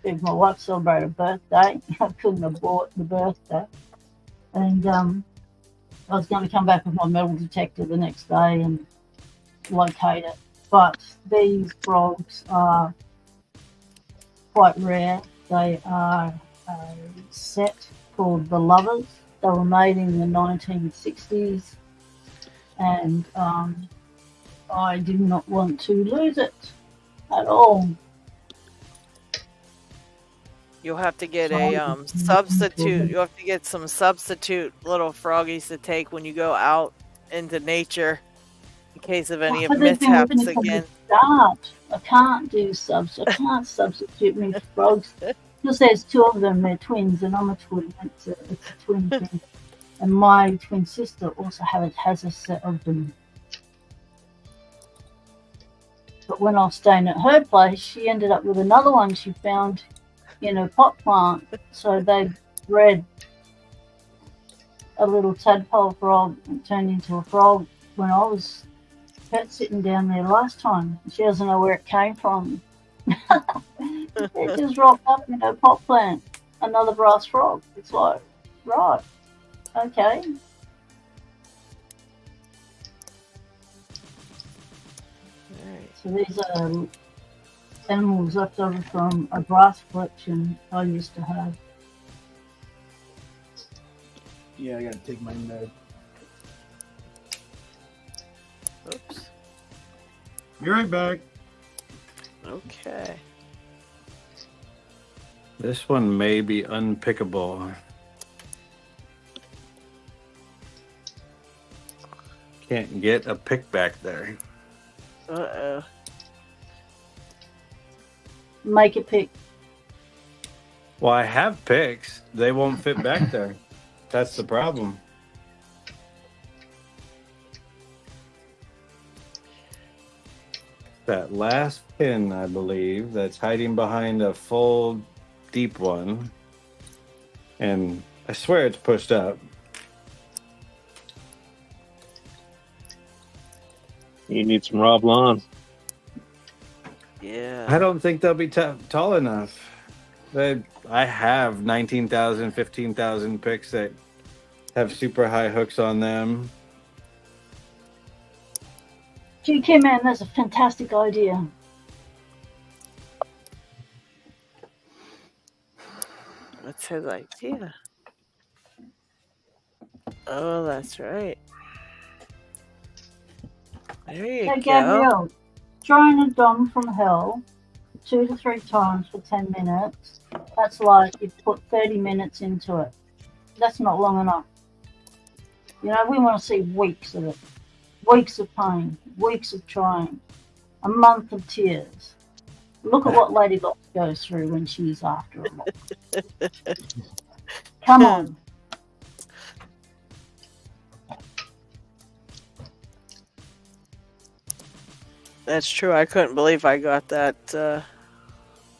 if my wife celebrated a birthday, I couldn't have bought the birthday. And I was going to come back with my metal detector the next day and locate it. But these frogs are quite rare. They are a set called the Lovers. They were made in the 1960s, and I did not want to lose it at all. You'll have to get a substitute. You'll have to get some substitute little froggies to take when you go out into nature in case of any mishaps again. I can't do subs. I can't substitute me for frogs. Because there's 2 of them, they're twins, and I'm a twin. It's a twin thing. And my twin sister also has a set of them. But when I was staying at her place, she ended up with another one she found in a pot plant. So they bred a little tadpole frog and turned into a frog when I was pet sitting down there last time. She doesn't know where it came from. It just rocked up in a pot plant. Another brass frog. It's like, right, okay. So these are animals left over from a brass collection I used to have. Yeah, I gotta take my med. Oops. Be right back. Okay. This one may be unpickable. Can't get a pick back there. Uh-oh. Make it pick. Well, I have picks. They won't fit back there. That's the problem. That last pin, I believe, that's hiding behind a full deep one. And I swear it's pushed up. You need some Rob Lawn. Yeah. I don't think they'll be tall enough. I have 19,000, 15,000 picks that have super high hooks on them. GK man, that's a fantastic idea. What's his idea? Oh, that's right. There you So, go. Gabrielle, throwing a dom from hell 2 to 3 times for 10 minutes, that's like you put 30 minutes into it. That's not long enough. You know, we want to see weeks of it. Weeks of pain, weeks of trying, a month of tears. Look at what Lady Locks goes through when she's after a lock. Come on. That's true. I couldn't believe I got that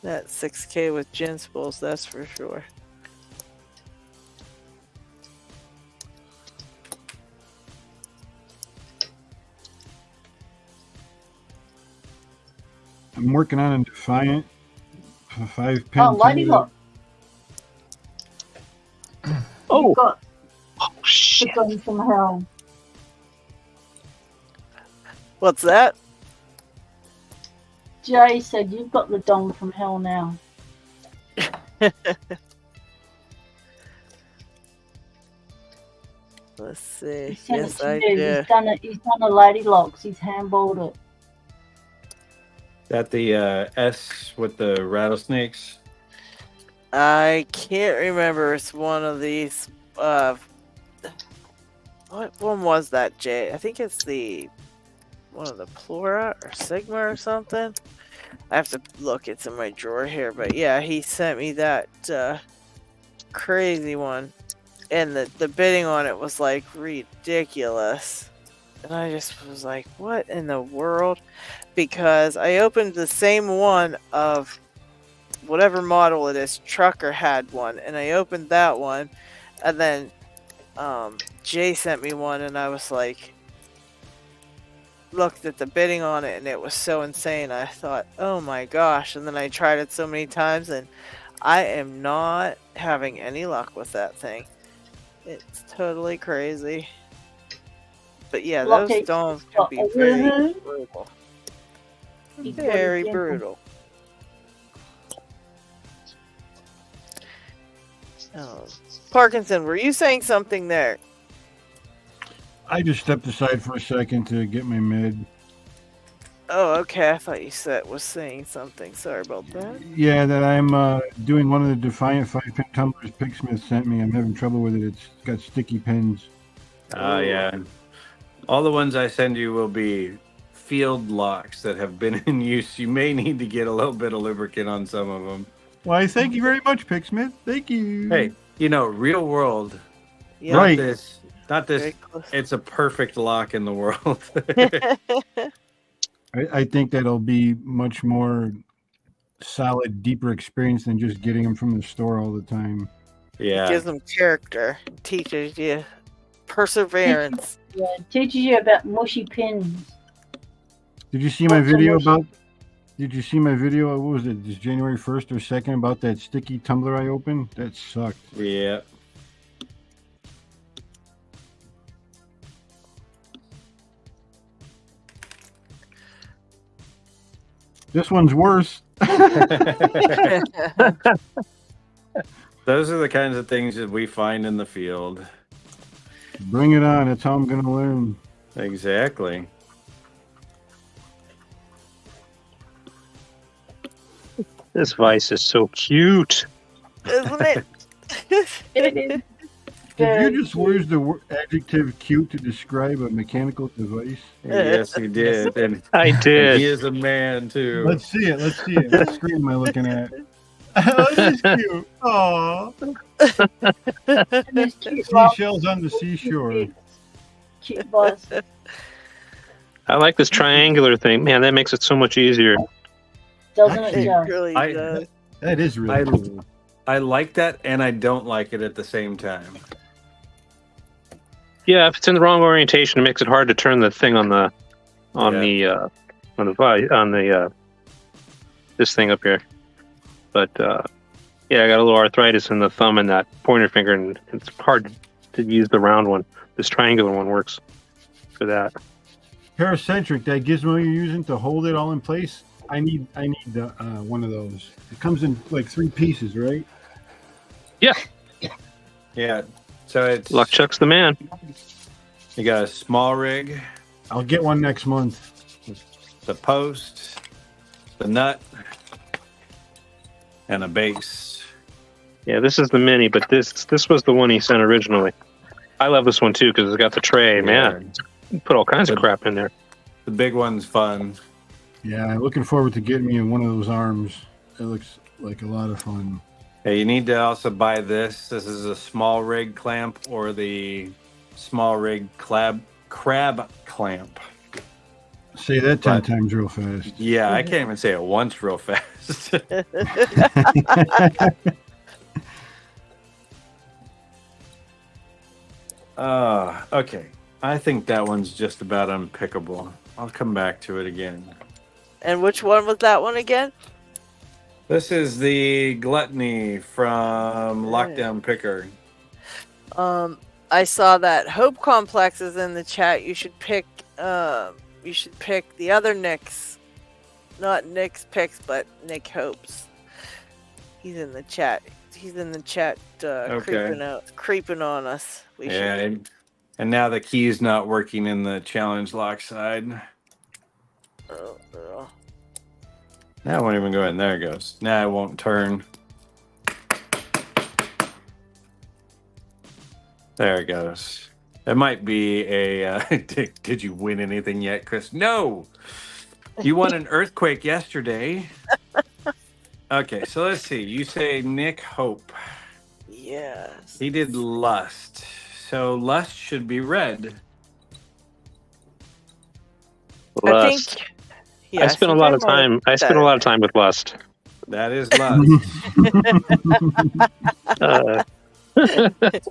6K with gin spools, that's for sure. I'm working on a Defiant for 5 pin. Oh, Lady Locks. Oh. You've got shit. the dom from hell. What's that? Jay said you've got the dom from hell now. Let's see. He sent Yes, it to I you. did. He's done a Lady Locks. He's handballed it. That the S with the rattlesnakes? I can't remember. It's one of these. What one was that, Jay? I think it's one of the Plura or Sigma or something. I have to look. It's in my drawer here. But yeah, he sent me that crazy one. And the bidding on it was like ridiculous. And I just was like, what in the world? Because I opened the same one of whatever model it is. Trucker had one. And I opened that one. And then Jay sent me one. And I was like, looked at the bidding on it. And it was so insane. I thought, oh my gosh. And then I tried it so many times. And I am not having any luck with that thing. It's totally crazy. But yeah, those LockHeat domes can be very brutal. He's Very got a brutal. Oh. Parkinson, were you saying something there? I just stepped aside for a second to get my med. Oh, okay. I thought you was saying something. Sorry about that. Yeah, that I'm doing one of the Defiant 5-pin tumblers Picksmith sent me. I'm having trouble with it. It's got sticky pins. Oh, yeah. All the ones I send you will be field locks that have been in use. You may need to get a little bit of lubricant on some of them. Why, thank you very much, Picksmith. Thank you. Hey, real world. Yeah. Right. Not this. It's a perfect lock in the world. I think that'll be much more solid, deeper experience than just getting them from the store all the time. Yeah. It gives them character. Teaches you perseverance. Yeah, teaches you about mushy pins. Did you see my video about? Did you see my video? What was it? Just January 1st or 2nd about that sticky tumbler I opened? That sucked. Yeah. This one's worse. Those are the kinds of things that we find in the field. Bring it on. That's how I'm going to learn. Exactly. This vise is so cute. Isn't it? It is. Did you just use the adjective cute to describe a mechanical device? Yes, he did. And I did. he is a man, too. Let's see it. Let's see it. What screen am I looking at? Oh, this is cute. Aww. Seashells on the seashore. Cute buzz. I like this triangular thing. Man, that makes it so much easier. Doesn't it, It Joe? really does. That is really cool. I like that, and I don't like it at the same time. Yeah, if it's in the wrong orientation, it makes it hard to turn the thing on the this thing up here. But yeah, I got a little arthritis in the thumb and that pointer finger, and it's hard to use the round one. This triangular one works for that. Paracentric, that gizmo you're using to hold it all in place. I need one of those. It comes in like 3 pieces, right? Yeah. So it's LuckChuck's the man. You got a small rig, I'll get one next month. the post, the nut, and a base. Yeah, this is the mini, but this was the one he sent originally. I love this one too because it's got the tray. Man, you put all kinds of crap in there. The big one's fun. Yeah, looking forward to getting me in one of those arms. It looks like a lot of fun. Hey, you need to also buy this. This is a small rig clamp or the small rig crab clamp. Say that 10 times real fast. Yeah, I can't even say it once real fast. Okay. I think that one's just about unpickable. I'll come back to it again. And which one was that one again? This is the Gluttony from Lockdown Picker. I saw that Hope Complex is in the chat. You should pick the other Nick's. Not Nick's picks, but Nick Hope's. He's in the chat. He's in the chat creeping on us. And now the key is not working in the challenge lock side. Now I won't even go in. There it goes. Now it won't turn. There it goes. It might be a... did you win anything yet, Chris? No! You won an earthquake yesterday. Okay, so let's see. You say Nick Hope. Yes. He did Lust. So Lust should be red. Lust. I spent a lot of time. I spent a lot of time with Lust. That is Lust.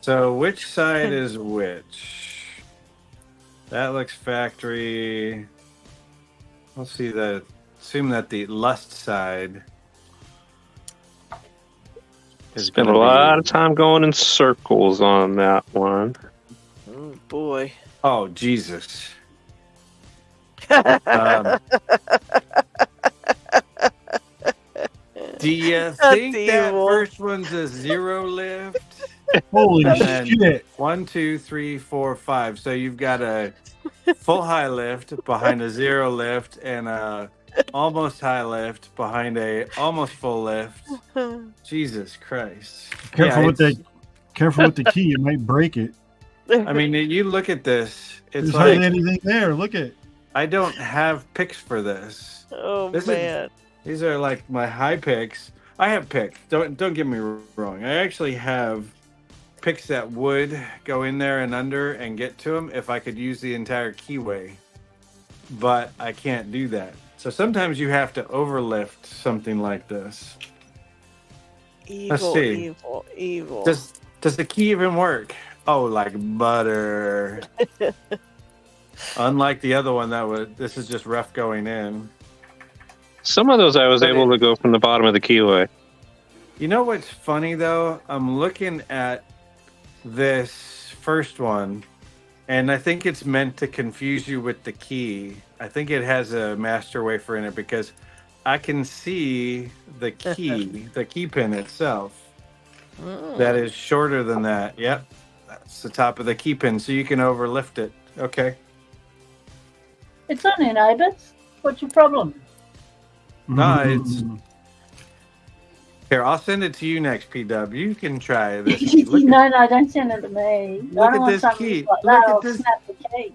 So which side is which? That looks factory. Let's see that. Assume that the Lust side. Spent a lot of time going in circles on that one. Oh boy. Oh Jesus. Do you think that first one's a zero lift? Holy shit. 1, 2, 3, 4, 5. So you've got a full high lift behind a zero lift and a almost high lift behind a almost full lift. Jesus Christ. Careful with the key, you might break it. I mean, you look at this. It's There's like hardly anything there. Look at. I don't have picks for this. Oh man. These are like my high picks. I have picks. Don't get me wrong. I actually have picks that would go in there and under and get to them if I could use the entire keyway. But I can't do that. So sometimes you have to overlift something like this. Let's see. Evil. Does the key even work? Oh, like butter. Unlike the other one, this is just rough going in. Some of those I was able to go from the bottom of the keyway. You know what's funny though? I'm looking at this first one, and I think it's meant to confuse you with the key. I think it has a master wafer in it because I can see the key, the key pin itself. That is shorter than that. Yep. That's the top of the key pin, so you can overlift it. Okay. It's on there, neighbours. What's your problem? No, it's... Here, I'll send it to you next, PW. You can try this. No, don't send it to me. Look at this key. Like look at this. Snap the key.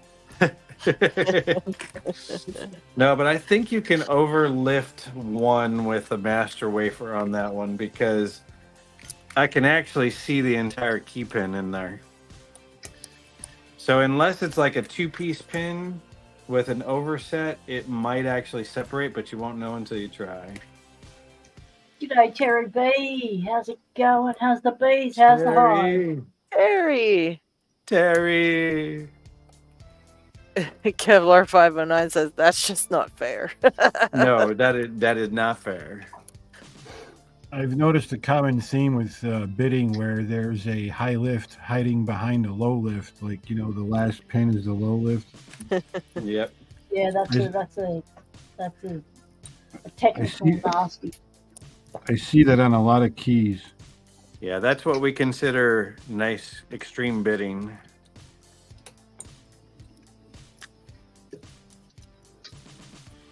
No, but I think you can overlift one with a master wafer on that one because I can actually see the entire key pin in there. So unless it's like a two-piece pin with an overset, it might actually separate, but you won't know until you try. G'day, Terry B. How's it going? How's the bees? How's the hive? Terry. Kevlar 509 says that's just not fair. No, that is not fair. I've noticed a common theme with bidding where there's a high lift hiding behind a low lift. Like, the last pin is the low lift. Yep. Yeah, that's a technical nasty. I see that on a lot of keys. Yeah, that's what we consider nice extreme bidding.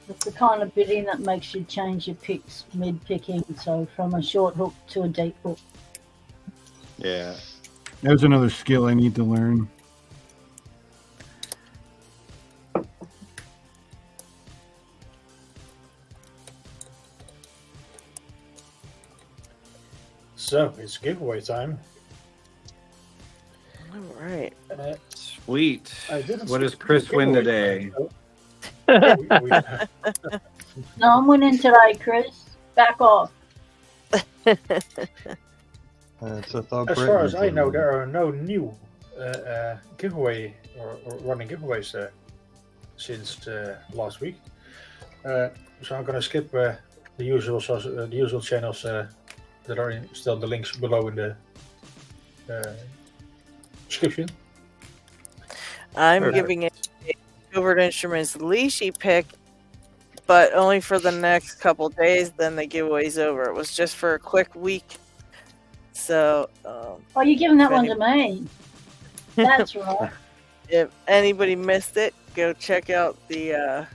It's the kind of bidding that makes you change your picks mid-picking, so from a short hook to a deep hook. Yeah. There's another skill I need to learn. So it's giveaway time. All right. Sweet. I didn't What does skip Chris the win giveaway today? time, so No, I'm winning today, Chris. Back off. So I thought as Brett far as I usually know, won. there are no new giveaway or running giveaways since last week. So I'm gonna skip the usual channels that are still the links below in the description. I'm Perfect. giving it a Covert Instruments leashy pick, but only for the next couple days. Then the giveaway's over. It was just for a quick week. So, Oh, you're giving that If one any- to me. That's right. if anybody missed it, go check out the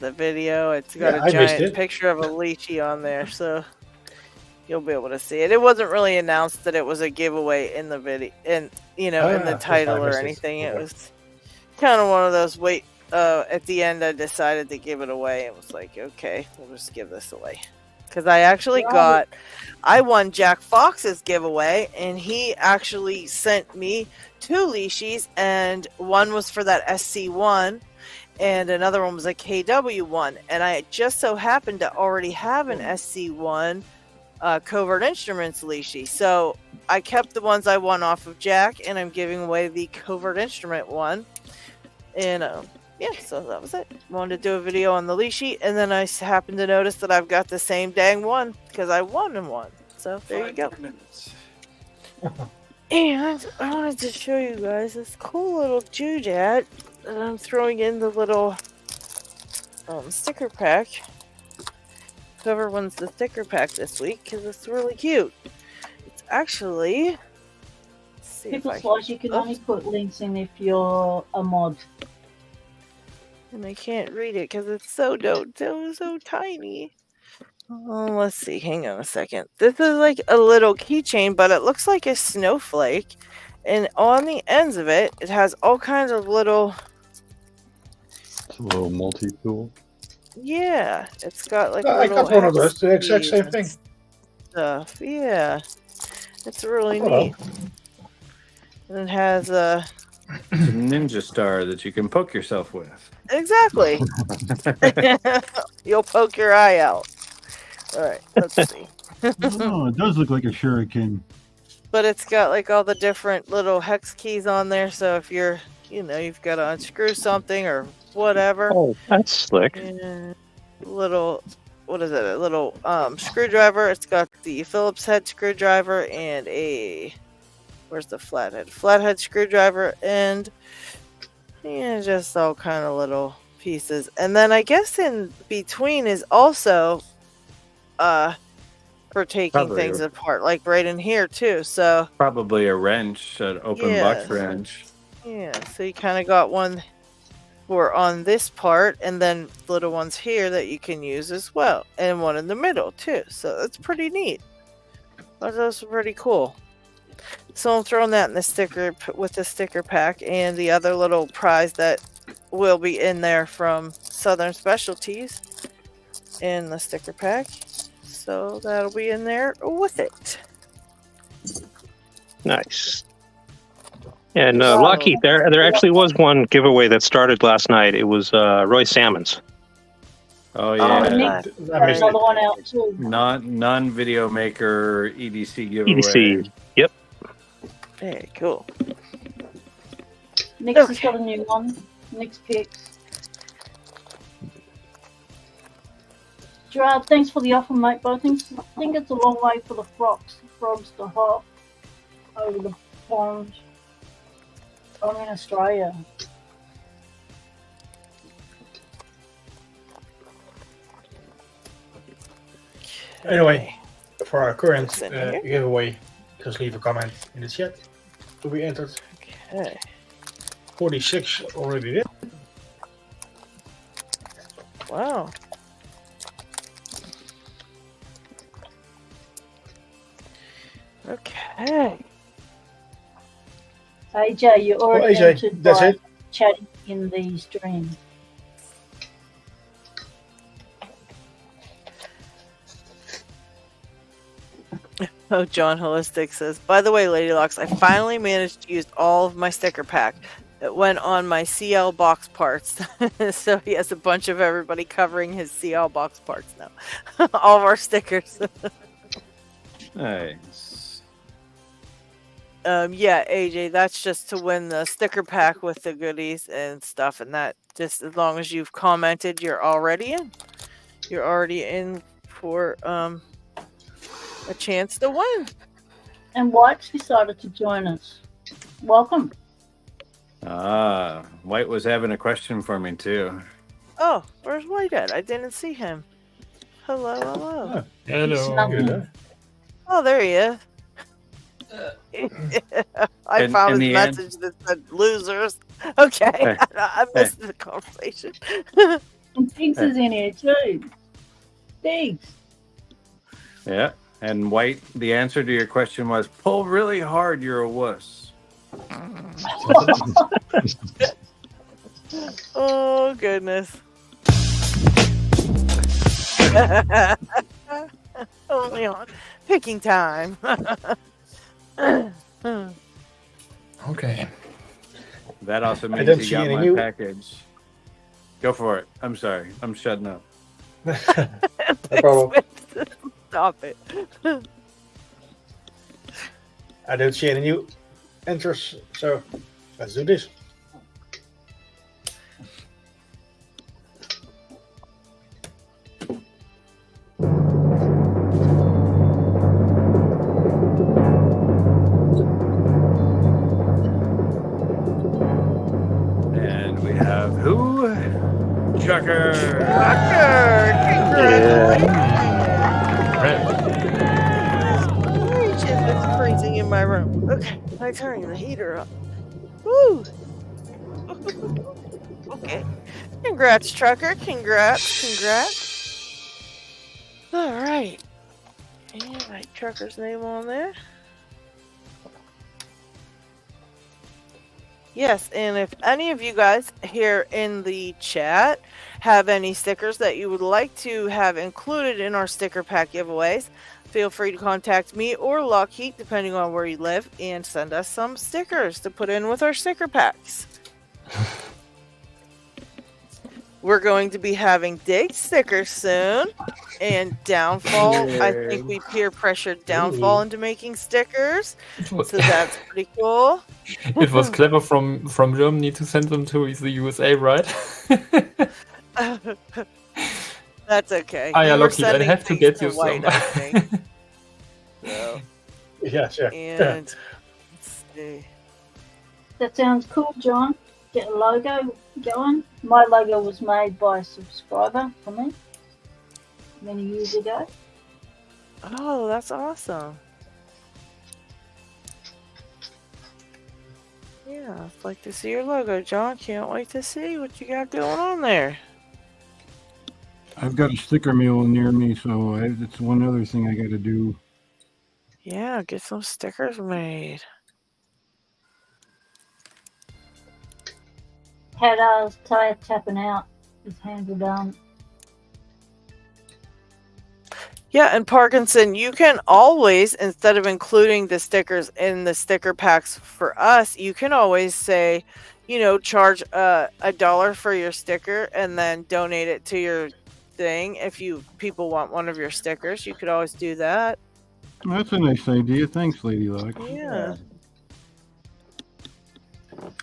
video. It's got Yeah, a I missed giant it. picture of a lychee on there, so you'll be able to see it. It wasn't really announced that it was a giveaway in the video, in in the Yes, I title or missed it. anything. It Okay. was kind of one of those wait. At the end, I decided to give it away. It was like, okay, we'll just give this away. Because I actually I won Jack Fox's giveaway, and he actually sent me 2 leashies, and one was for that SC1, and another one was a KW1. And I just so happened to already have an SC1 Covert Instruments leashie. So I kept the ones I won off of Jack, and I'm giving away the Covert Instrument one. And yeah, so that was it. Wanted to do a video on the leashie, and then I happened to notice that I've got the same dang one because I won in one. So there you go. Minutes. And I wanted to show you guys this cool little doodad that I'm throwing in the little sticker pack. Whoever wins the sticker pack this week, because it's really cute. It's actually. Let's see if Pickle I Slice, you can only put links in if you're a mod. and I can't read it because it's so tiny. Let's see. Hang on a second. This is like a little keychain, but it looks like a snowflake. And on the ends of it, it has all kinds of little. It's a little multi-tool. Yeah, it's got like I little got one of hex those. The exact keys same and thing. Stuff. Yeah, it's really Hello. neat. And it has a. It's a ninja star that you can poke yourself with. Exactly. You'll poke your eye out. All right, let's see. Oh, it does look like a shuriken. But it's got like all the different little hex keys on there. So if you're, you've got to unscrew something or whatever. Oh, that's slick. And little, what is it? A little screwdriver. It's got the Phillips head screwdriver and a, where's the flathead? Flathead screwdriver and just all kind of little pieces. And then I guess in between is also for taking Probably. things apart, like right in here too. So Probably a wrench, an open Yes. box wrench. yeah, so you kind of got one for on this part, and then little ones here that you can use as well, and one in the middle too. So that's pretty neat. Those are pretty cool. So I'm throwing that in the sticker with the sticker pack, and the other little prize that will be in there from Southern Specialties in the sticker pack. So that'll be in there with it. Nice. And Wow. LockHeat, there actually was one giveaway that started last night. It was Roy Salmon's. Oh Oh, yeah, Nick, I missed another it. one out too. non-video maker EDC giveaway. EDC. Yep. Very cool. Nick's has got a new one. Nick's picks. Gerard, thanks for the offer, mate, but I think it's a long way for the frogs to hop over the pond. I'm in Australia. Anyway, for our current What's in here? giveaway, just leave a comment in the chat to be entered. Okay. 46 already did. Wow. Okay. AJ, you already AJ, entered that's by it. chatting in the stream. Oh, John Holistic says, by the way, Lady Locks, I finally managed to use all of my sticker pack. It went on my CL box parts. So he has a bunch of everybody covering his CL box parts now. All of our stickers. Nice. Yeah, AJ, that's just to win the sticker pack with the goodies and stuff. And that, just as long as you've commented, you're already in. You're already in for a chance to win. And White's decided to join us. Welcome. White was having a question for me too. Oh, where's White at? I didn't see him. Hello, hello. Hello. Oh, there he is. I In found his the end- message that said losers. Okay, Hey. I missed the conversation. And Tiggs is in here too. Tiggs. Yeah. And White, the answer to your question was pull really hard, you're a wuss. Oh, goodness. Only on picking time. Okay. That also I means don't you see got any my new- package. Go for it. I'm sorry. I'm shutting up. No problem. Stop it. I don't see any new enters, so let's do this. And we have who? Chucker. It's freezing in my room. Okay, I'm turning the heater up. Woo! Okay. Congrats, Trucker. Congrats. All right. And write Trucker's name on there. Yes, and if any of you guys here in the chat have any stickers that you would like to have included in our sticker pack giveaways, feel free to contact me or LockHeat, depending on where you live, and send us some stickers to put in with our sticker packs. We're going to be having Dig stickers soon, and Downfall. I think we peer pressured Downfall into making stickers, so that's pretty cool. It was clever from Germany to send them to the USA, right? That's okay. Ah, yeah, You were Lockheed, I sending have to things get you White, some. I think. So, Yeah, sure. and let's see. That sounds cool, John. Get a logo going. My logo was made by a subscriber for me many years ago. Oh, that's awesome. Yeah, I'd like to see your logo, John. Can't wait to see what you got going on there. I've got a sticker mill near me, so it's one other thing I got to do. Yeah, get some stickers made. Had Ty tapping out. His hands are done. Yeah, and Parkinson, you can always, instead of including the stickers in the sticker packs for us, you can always say, you know, charge $1 for your sticker and then donate it to your thing. If people want one of your stickers, you could always do that. That's a nice idea. Thanks, LadyLocks. Yeah.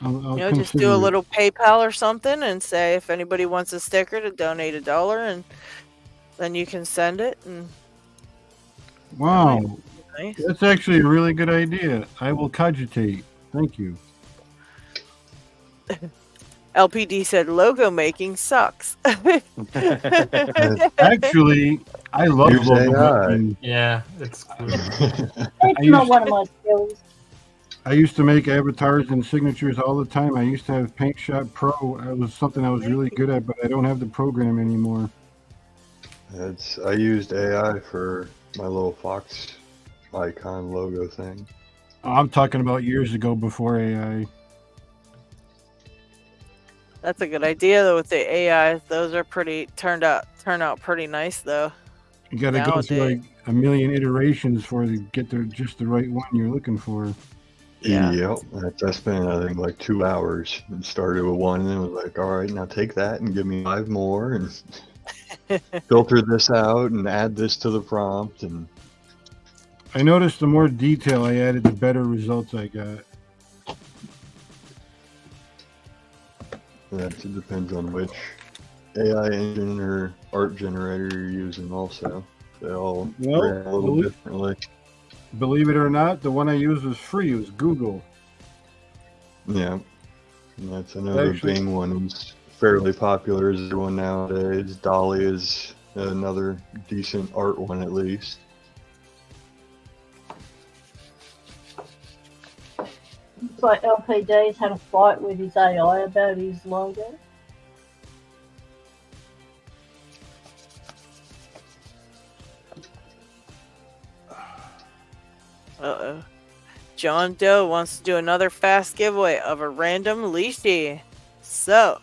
I'll You know, just do consider a it. little PayPal or something and say if anybody wants a sticker to donate $1, and then you can send it. And Wow, nice. that's actually a really good idea. I will cogitate. Thank you. LPD said logo making sucks. Actually, I love Use logo AI. making. Yeah, it's cool. It's used- not one of my skills. I used to make avatars and signatures all the time. I used to have Paint Shop Pro. It was something I was really good at, but I don't have the program anymore. I used AI for my little fox icon logo thing. I'm talking about years ago before AI. That's a good idea though with the AI. Those are turn out pretty nice though. You got to go through Nowadays. like a million iterations to get just the right one you're looking for. Yeah. Yep. I spent, I think, like 2 hours and started with one and then was like, all right, now take that and give me 5 more and filter this out and add this to the prompt. And I noticed the more detail I added, the better results I got. it depends on which AI engine or art generator you're using also. They all react a little differently. Believe it or not, the one I used was free. It was Google. Yeah. And that's another Bing one who's fairly popular as one nowadays. Dolly is another decent art one at least. It's like LPD's had a fight with his AI about his logo. Uh-oh. John Doe wants to do another fast giveaway of a random leashy. So,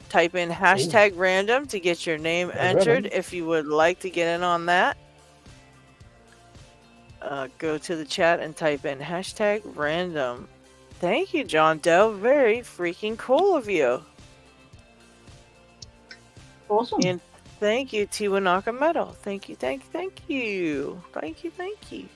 type in hashtag random to get your name entered if you would like to get in on that. Go to the chat and type in hashtag random. Thank you, John Doe. Very freaking cool of you. Awesome. And thank you, Tiwanaka Metal. Thank you, thank you, thank you. Thank you, thank you.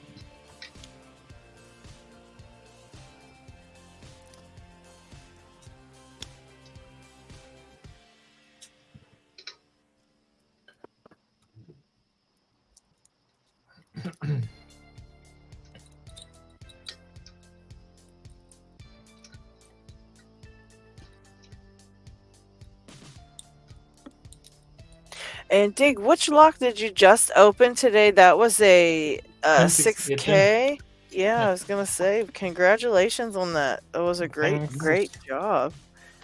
And Dig, which lock did you just open today? That was a 6K. Yeah, I was gonna say congratulations on that. That was a great job.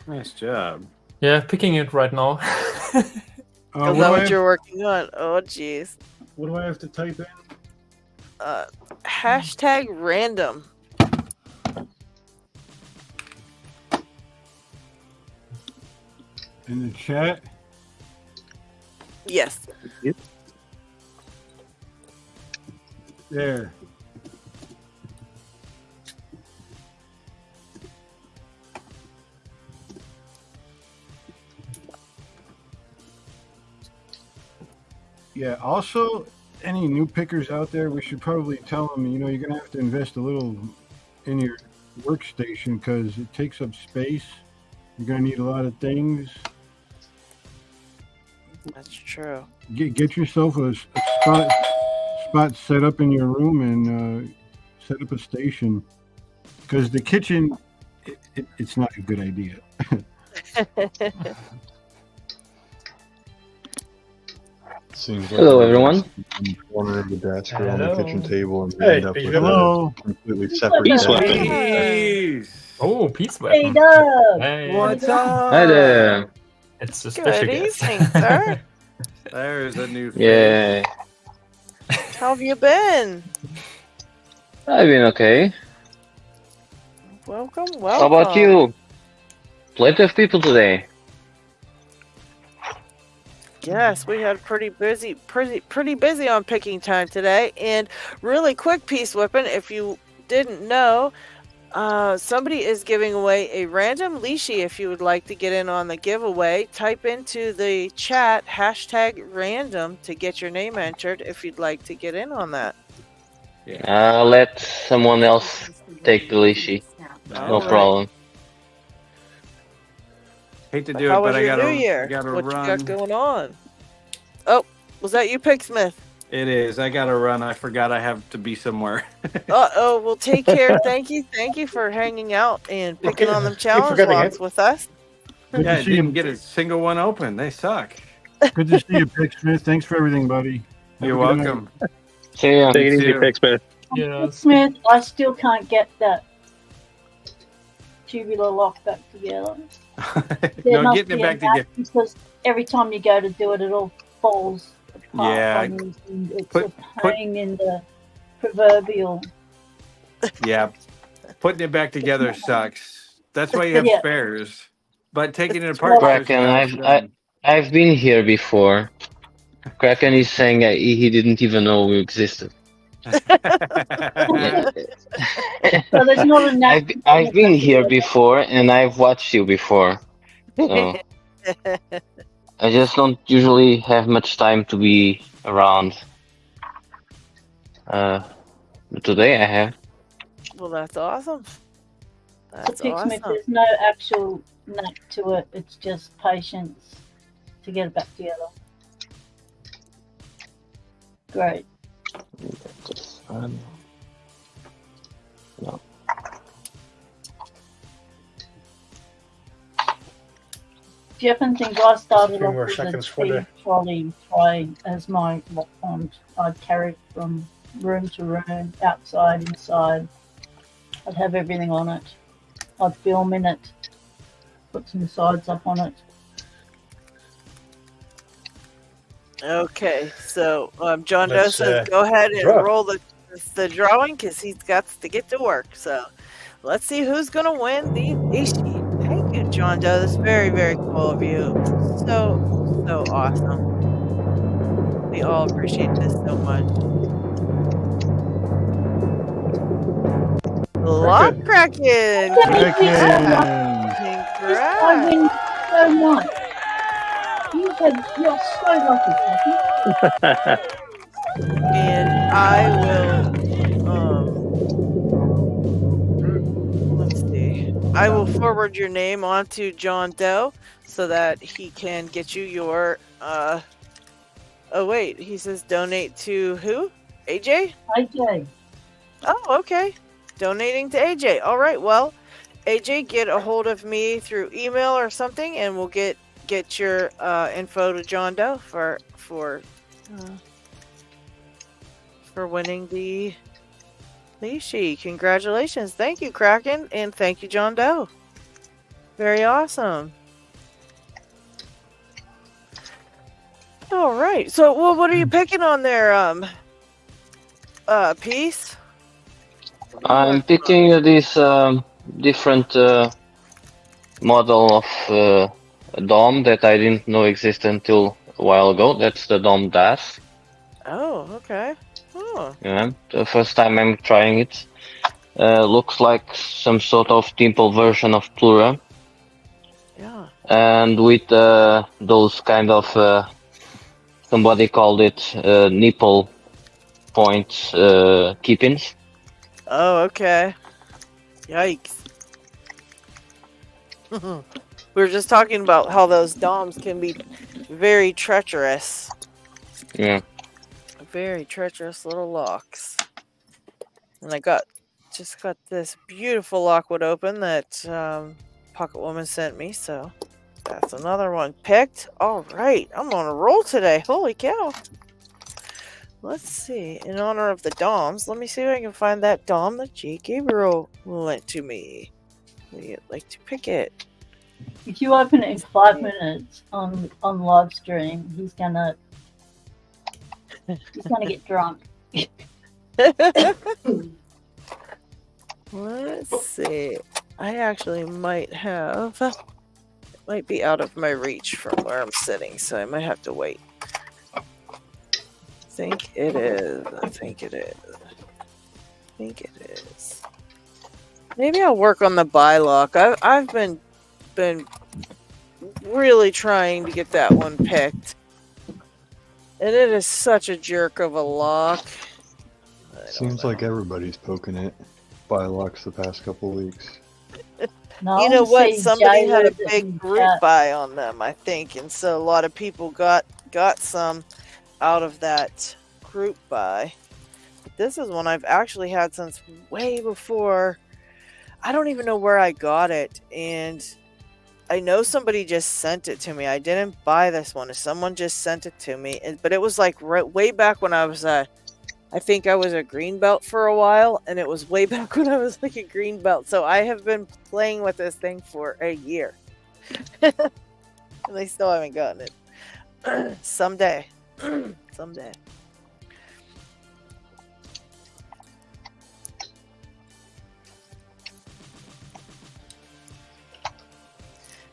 Nice job. Yeah, picking it right now. Is that what you're working on? Oh, jeez. What do I have to type in? Hashtag random. In the chat? Yes. There. Yeah, also, any new pickers out there, we should probably tell them, you're going to have to invest a little in your workstation because it takes up space. You're going to need a lot of things. That's true. Get yourself a spot set up in your room and set up a station because the kitchen, it's not a good idea. Seems like hello, everyone. In the corner of the desk or on the kitchen table and Hey, end up with hello. a completely separate Peace desk. weapon. Peace. Oh, peace Hey, weapon. Doug. Hey, What's up? Hi there. it's a special Good guest. evening, sir. There's a new face. Yeah, How have you been? I've been okay. Welcome. How about you? Plenty of people today. Yes, we had pretty busy on picking time today. And really quick, Peace Whippin', if you didn't know, somebody is giving away a random leashy. If you would like to get in on the giveaway, type into the chat hashtag random to get your name entered if you'd like to get in on that. I'll let someone else take the leashy. No Alright. problem. Hate to do How it, was but I your gotta, New Year? I gotta What run. you got going on? Oh, was that you, Picksmith? It is. I gotta run. I forgot I have to be somewhere. Uh-oh, well, take care. Thank you for hanging out and picking on them challenge forgetting locks it. with us. Good Yeah, to I see you. didn't get a single one open. They suck. Good to see you, Pick Smith. Thanks for everything, buddy. Have You're a good night. welcome. See ya. Take it easy, too. Pick Smith. Yeah. Smith, I still can't get that tubular lock back together. There No, must getting it be back an app together. because every time you go to do it, it all falls apart. Yeah. on you, and it's Put- a pain in the proverbial. Yeah, putting it back together sucks. That's why you have Yeah. spares. But taking it apart, Well, shows you Kraken, how it's done. I've been here before. Kraken is saying he didn't even know we existed. Yeah. So there's not a I've been here before and I've watched you before. So I just don't usually have much time to be around. But today I have. Well, that's awesome. So That's Picksmith, awesome. there's no actual knack to it. It's just patience to get it back together. Great. No. Jeff and things I started Few off more with seconds a for the- tea trolley tray as my lock pond. I'd carry it from room to room, outside, inside. I'd have everything on it. I'd film in it, put some sides up on it. Okay, so John Doe Let's, says go ahead and draw. roll the drawing because he's got to get to work. So let's see who's gonna win the Ishi. Thank you, John Doe. That's very, very cool of you. So awesome. We all appreciate this so much. Lock Kraken! Kraken! Congrats! I win so much. You're so lucky, Kathy. And I will let's see. I will forward your name on to John Doe so that he can get you your oh wait, he says donate to who? AJ? AJ. Oh, okay. Donating to AJ. All right. Well, AJ, get a hold of me through email or something, and we'll get your info to John Doe for winning the Lishi. Congratulations. Thank you, Kraken, and thank you, John Doe. Very awesome. All right. So, well, what are you picking on there, Peace? I'm picking this different model of DOM that I didn't know existed until a while ago. That's the DOM DAS. Oh, okay. Oh. Yeah, the first time I'm trying it. Looks like some sort of dimple version of Plura. Yeah. And with those kind of, somebody called it nipple point keepings. Oh, okay. Yikes. We were just talking about how those DOMs can be very treacherous. Yeah. Very treacherous little locks. And I just got this beautiful lockwood open that Pocket Woman sent me, so that's another one picked. All right, I'm on a roll today. Holy cow. Let's see. In honor of the DOMs, let me see if I can find that DOM that G. Gabriel lent to me. We'd like to pick it. If you open it in 5 minutes on live stream, he's gonna get drunk. Let's see. I actually might have. It might be out of my reach from where I'm sitting, so I might have to wait. I think it is. Maybe I'll work on the buy lock. I've been really trying to get that one picked. And it is such a jerk of a lock. Seems like everybody's poking it. Buy locks the past couple weeks. No, You know I what? see Somebody had a Jayla big and group Kat. buy on them, I think, and so a lot of people got some out of that group buy. This is one I've actually had since way before. I don't even know where I got it, and I know somebody just sent it to me. I didn't buy this one. Someone just sent it to me, but it was like way back when I was I think I was a green belt for a while, and it was way back when I was like a green belt. So I have been playing with this thing for a year, and I still haven't gotten it. Someday, someday.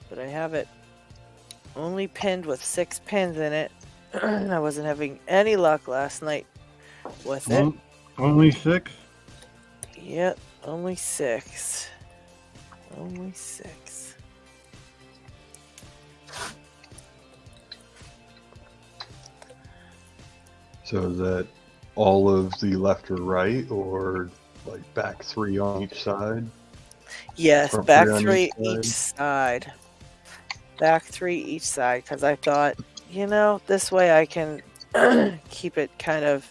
But I have it only pinned with 6 pins in it. I wasn't having any luck last night with it. Only 6? Yep, only 6. Only 6. So is that all of the left or right, or like back 3 on each side? Yes, Front back 3 on 3 each side. Back 3 each side, because I thought, this way I can keep it kind of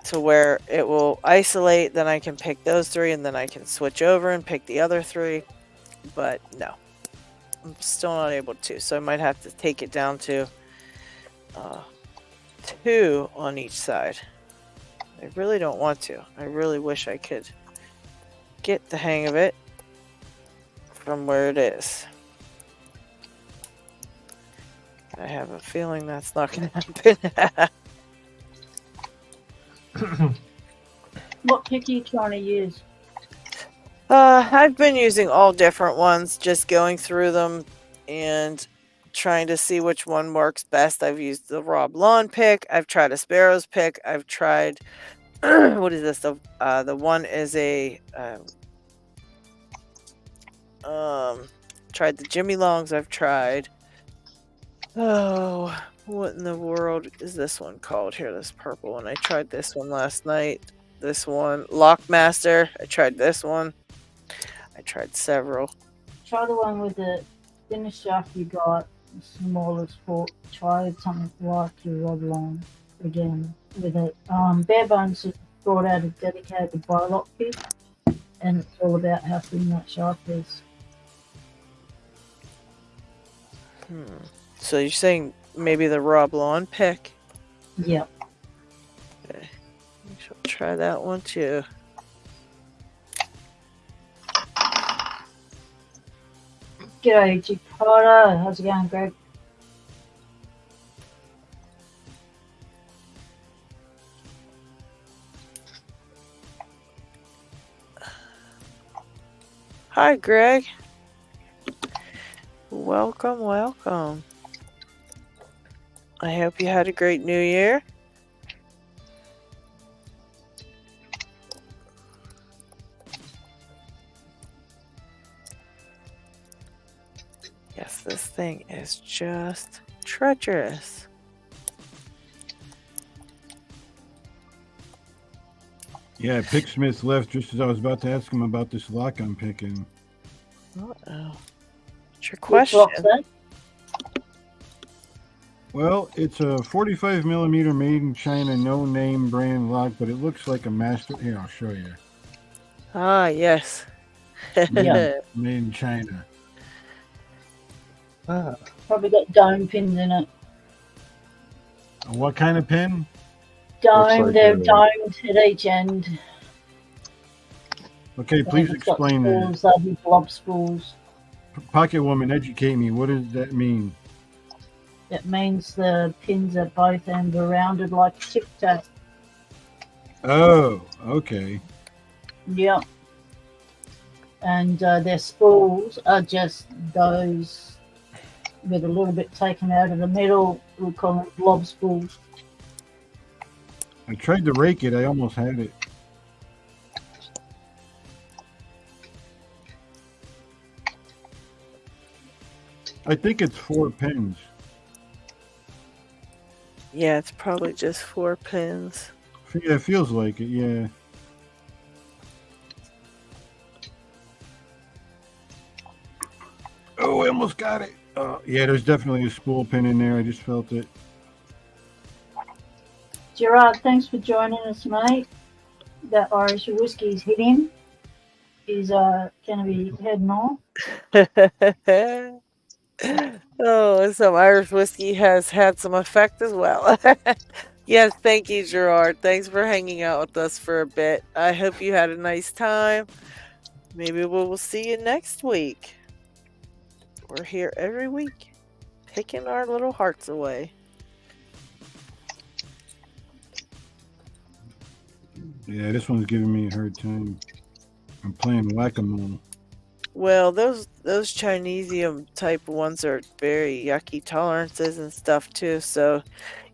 to where it will isolate, then I can pick those 3, and then I can switch over and pick the other 3. But no, I'm still not able to, so I might have to take it down to 2 on each side. I really don't want to. I really wish I could get the hang of it from where it is. I have a feeling that's not going to happen. What pick are you trying to use? I've been using all different ones, just going through them and trying to see which one works best. I've used the Rob Lawn pick. I've tried a Sparrow's pick. I've tried what is this? The one is a tried the Jimmy Longs. I've tried. Oh, what in the world is this one called? Here, this purple one. I tried this one last night. This one, Lockmaster. I tried this one. I tried several. Try the one with the thinnest shaft you got, the smallest fork. Try something like your Rod Long again with it. Bare Bones has brought out a dedicated Lock pick, and it's all about how thin that shaft is. So you're saying maybe the Rob Lawn pick? Yep. Okay. I shall try that one too. G'day, G Potter. How's it going, Greg? Hi, Greg. Welcome, welcome. I hope you had a great New Year. Yes, this thing is just treacherous. Yeah, Picksmith left just as I was about to ask him about this lock I'm picking. Uh-oh. What's your question? Well, it's a 45 millimeter made in China, no name brand lock, but it looks like a master. Here, I'll show you. Ah, yes. Yeah. Made in China. Probably got dome pins in it. What kind of pin? Dome, like they're a- domed at each end. Okay, please And it's got explain that. spools, they'll be blob spools. Pocket Woman, educate me. What does that mean? It means the pins at both ends are rounded like Tic Tac. Oh, okay. Yep. And their spools are just those with a little bit taken out of the middle. We'll call them blob spools. I tried to rake it. I almost had it. I think it's 4 pins. Yeah, it's probably just 4 pins. Yeah, it feels like it, yeah. Oh, I almost got it. Yeah, there's definitely a spool pin in there. I just felt it. Gerard, thanks for joining us, mate. That Irish whiskey's hit him. is going to be heading on. Oh, some Irish whiskey has had some effect as well. Yes, thank you, Gerard. Thanks for hanging out with us for a bit. I hope you had a nice time. Maybe we'll see you next week. We're here every week, picking our little hearts away. Yeah, this one's giving me a hard time. I'm playing whack-a-mole. Well, those Chinesium type ones are very yucky tolerances and stuff too, so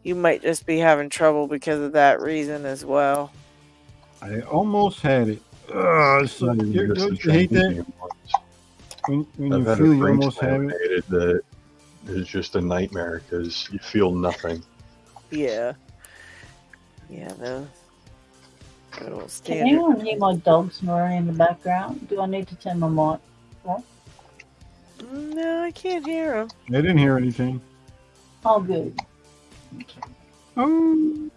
you might just be having trouble because of that reason as well. I almost had it. So Not even just don't the you hate that? Chinesium ones. When I've you had feel a you Frank's almost have it? marinated that is just a nightmare because you feel nothing. Yeah. Yeah, those good old Can standard. anyone hear my dog snoring in the background? Do I need to turn my mic on? No, I can't hear them. I didn't hear anything. Oh, good. Oh.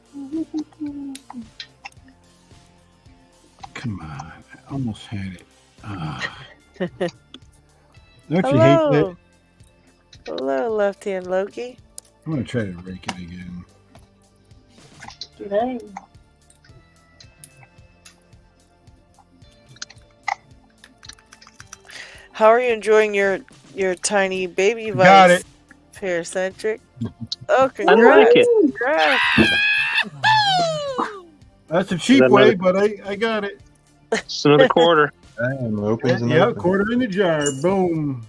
Come on. I almost had it. Don't you hate that? Hello. Hello, left-hand Loki. I'm going to try to rake it again. Today. How are you enjoying your tiny baby vice? Got it. Paracentric. Oh, I congrats! like it. Congrats! That's a cheap that way, another- but I got it. It's another quarter. Damn, opens and Yeah, opens. quarter in the jar. Boom.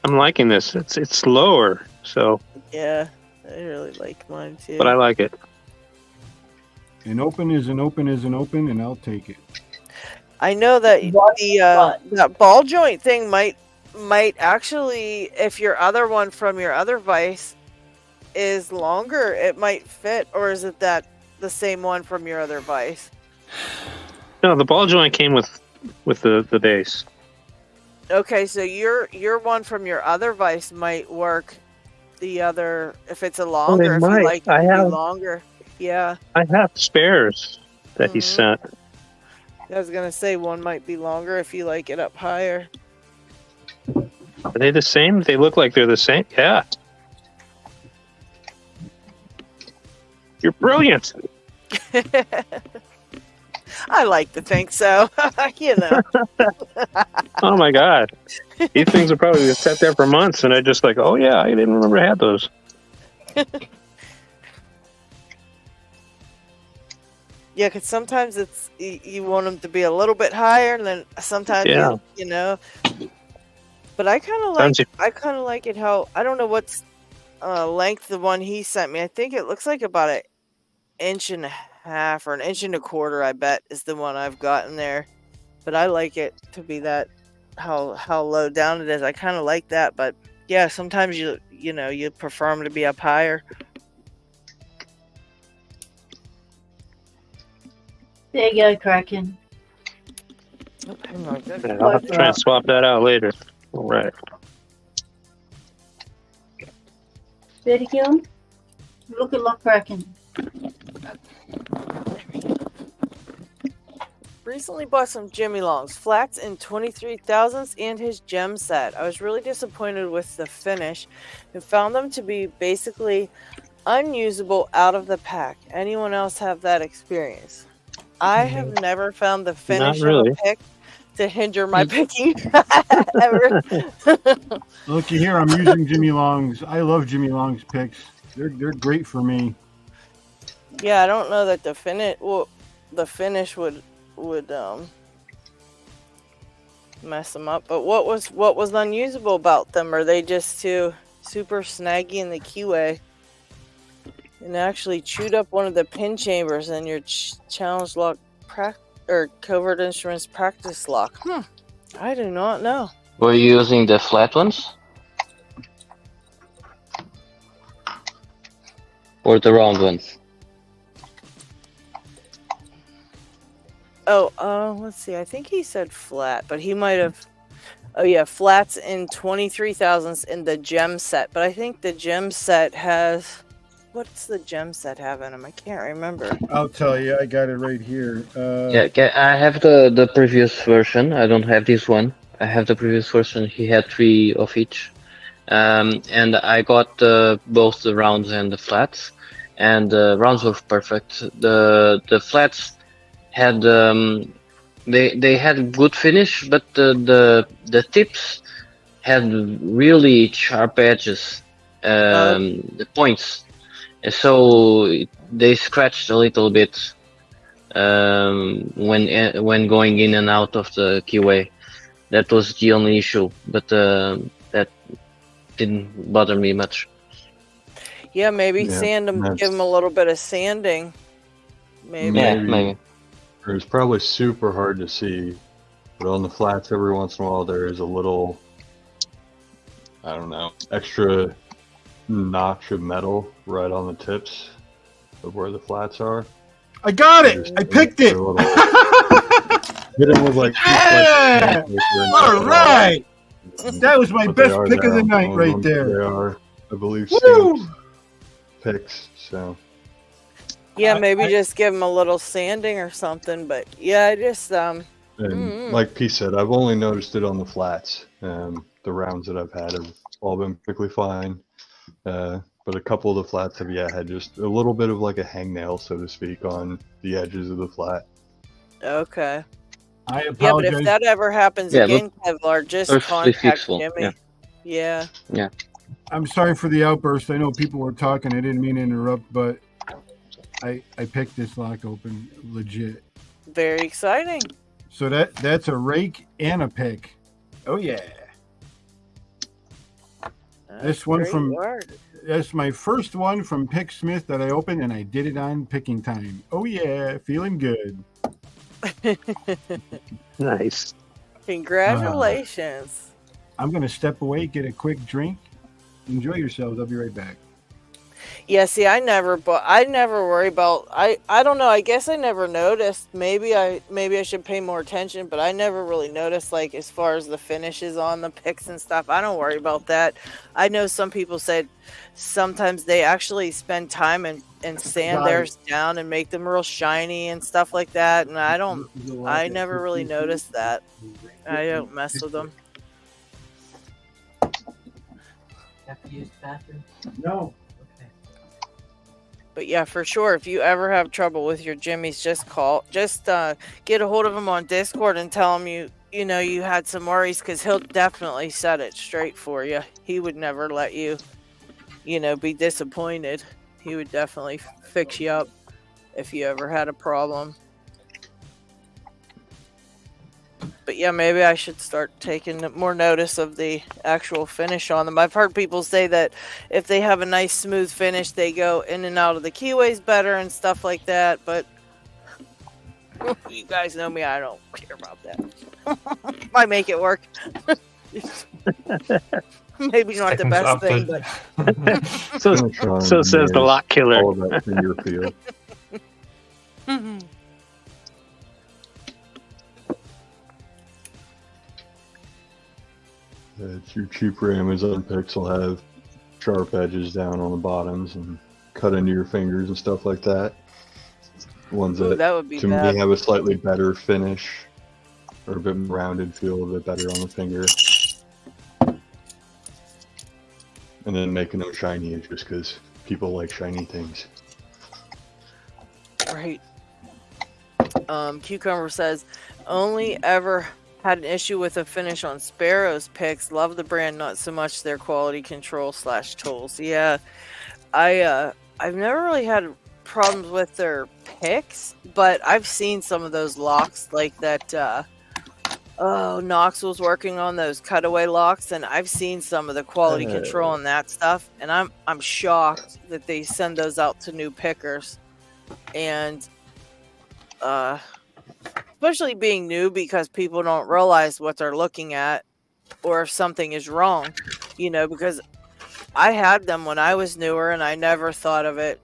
I'm liking this. It's slower, so Yeah, I really like mine too. but I like it. An open is an open is an open, and I'll take it. I know that What? that ball joint thing might actually, if your other one from your other vice is longer, it might fit, or is it that the same one from your other vice? No, the ball joint came with the base. Okay, so your one from your other vice might work. The other, if it's a longer, if might. you like it I to be have- longer. Yeah, I have spares that he Mhm. sent. I was gonna say one might be longer if you like it up higher. Are they the same? They look like they're the same. Yeah. You're brilliant. I like to think so. You know. Oh my god. These things are probably sat there for months, and I just like, oh yeah, I didn't remember I had those. Yeah, because sometimes it's you want them to be a little bit higher, and then sometimes Yeah. you know. But I kind of like it how I don't know what's length the one he sent me. I think it looks like about an inch and a half or an inch and a quarter. I bet is the one I've gotten there. But I like it to be that how low down it is. I kind of like that. But yeah, sometimes you prefer them to be up higher. There you go, Kraken. Oh, hang on, good. Yeah, I'll have to try and swap that out later. All right. Ready, Gil? Look at Lock Kraken. Recently bought some Jimmy Longs, flats in 23 thousandths and his gem set. I was really disappointed with the finish and found them to be basically unusable out of the pack. Anyone else have that experience? I have never found the finish really. of a pick to hinder my picking ever. Look, you hear I'm using Jimmy Long's. I love Jimmy Long's picks. They're great for me. Yeah, I don't know that the finish would mess them up. But what was unusable about them? Are they just too super snaggy in the keyway? And actually chewed up one of the pin chambers in your challenge lock or covert instruments practice lock. I do not know. Were you using the flat ones? Or the round ones? Oh, let's see. I think he said flat, but he might have. Oh yeah, flats in 23 thousandths in the gem set. But I think the gem set has. what's the gem set have in them? I can't remember. I'll tell you. I got it right here. Yeah, I have the previous version. I don't have this one. I have the previous version. He had 3 of each. And I got both the rounds and the flats, and the rounds were perfect. The flats had they had good finish, but the tips had really sharp edges, the points, and so they scratched a little bit when going in and out of the keyway. That was the only issue, but that didn't bother me much. Yeah, maybe Yeah, sand them, that's- give them a little bit of sanding. Maybe. Yeah, maybe. It's probably super hard to see, but on the flats, every once in a while, there is a little, I don't know, extra notch of metal right on the tips of where the flats are. I got it. I picked it. Hit them with like. Yeah! All right. That was my best pick of the night right there. They are, I believe, Woo! stamped picks. So Yeah, maybe just give them a little sanding or something. But yeah, I just and like P said, I've only noticed it on the flats. The rounds that I've had have all been perfectly fine. But a couple of the flats have had just a little bit of like a hangnail, so to speak, on the edges of the flat. okay. I Yeah, but apologize. if that ever happens Yeah, again, Kevlar, just perfectly contact fixable, Jimmy. Yeah. I'm sorry for the outburst. I know people were talking. I didn't mean to interrupt, but I picked this lock open legit. Very exciting. So that's a rake and a pick. Oh yeah. This one Great from word. that's my first one from Pick Smith that I opened, and I did it on picking time. Oh yeah, feeling good. Nice. Congratulations. I'm gonna step away, get a quick drink. Enjoy yourselves. I'll be right back. Yeah, see, I never worry about. I don't know. I guess I never noticed. Maybe I should pay more attention, but I never really noticed, like, as far as the finishes on the picks and stuff. I don't worry about that. I know some people said sometimes they actually spend time and sand theirs down and make them real shiny and stuff like that. And I never really noticed that. I don't mess with them. Have to use the bathroom? No. But yeah, for sure, if you ever have trouble with your Jimmys, just get a hold of him on Discord and tell him you had some worries, because he'll definitely set it straight for you. He would never let you, be disappointed. He would definitely fix you up if you ever had a problem. But yeah, maybe I should start taking more notice of the actual finish on them. I've heard people say that if they have a nice smooth finish, they go in and out of the keyways better and stuff like that. But you guys know me, I don't care about that. I make it work. Maybe not the best thing, but so says the lock killer. All of that in your field. Your cheaper Amazon picks will have sharp edges down on the bottoms and cut into your fingers and stuff like that. Ones that would be to bad. me have a slightly better finish or a bit more rounded feel, a bit better on the finger. And then making them shiny is just because people like shiny things. Right. Cucumber says, only ever had an issue with a finish on Sparrow's picks. Love the brand, not so much their quality control / tools. Yeah, I've never really had problems with their picks, but I've seen some of those locks like that. Knox was working on those cutaway locks, and I've seen some of the quality control on that stuff, and I'm shocked that they send those out to new pickers, and especially being new, because people don't realize what they're looking at or if something is wrong, because I had them when I was newer and I never thought of it,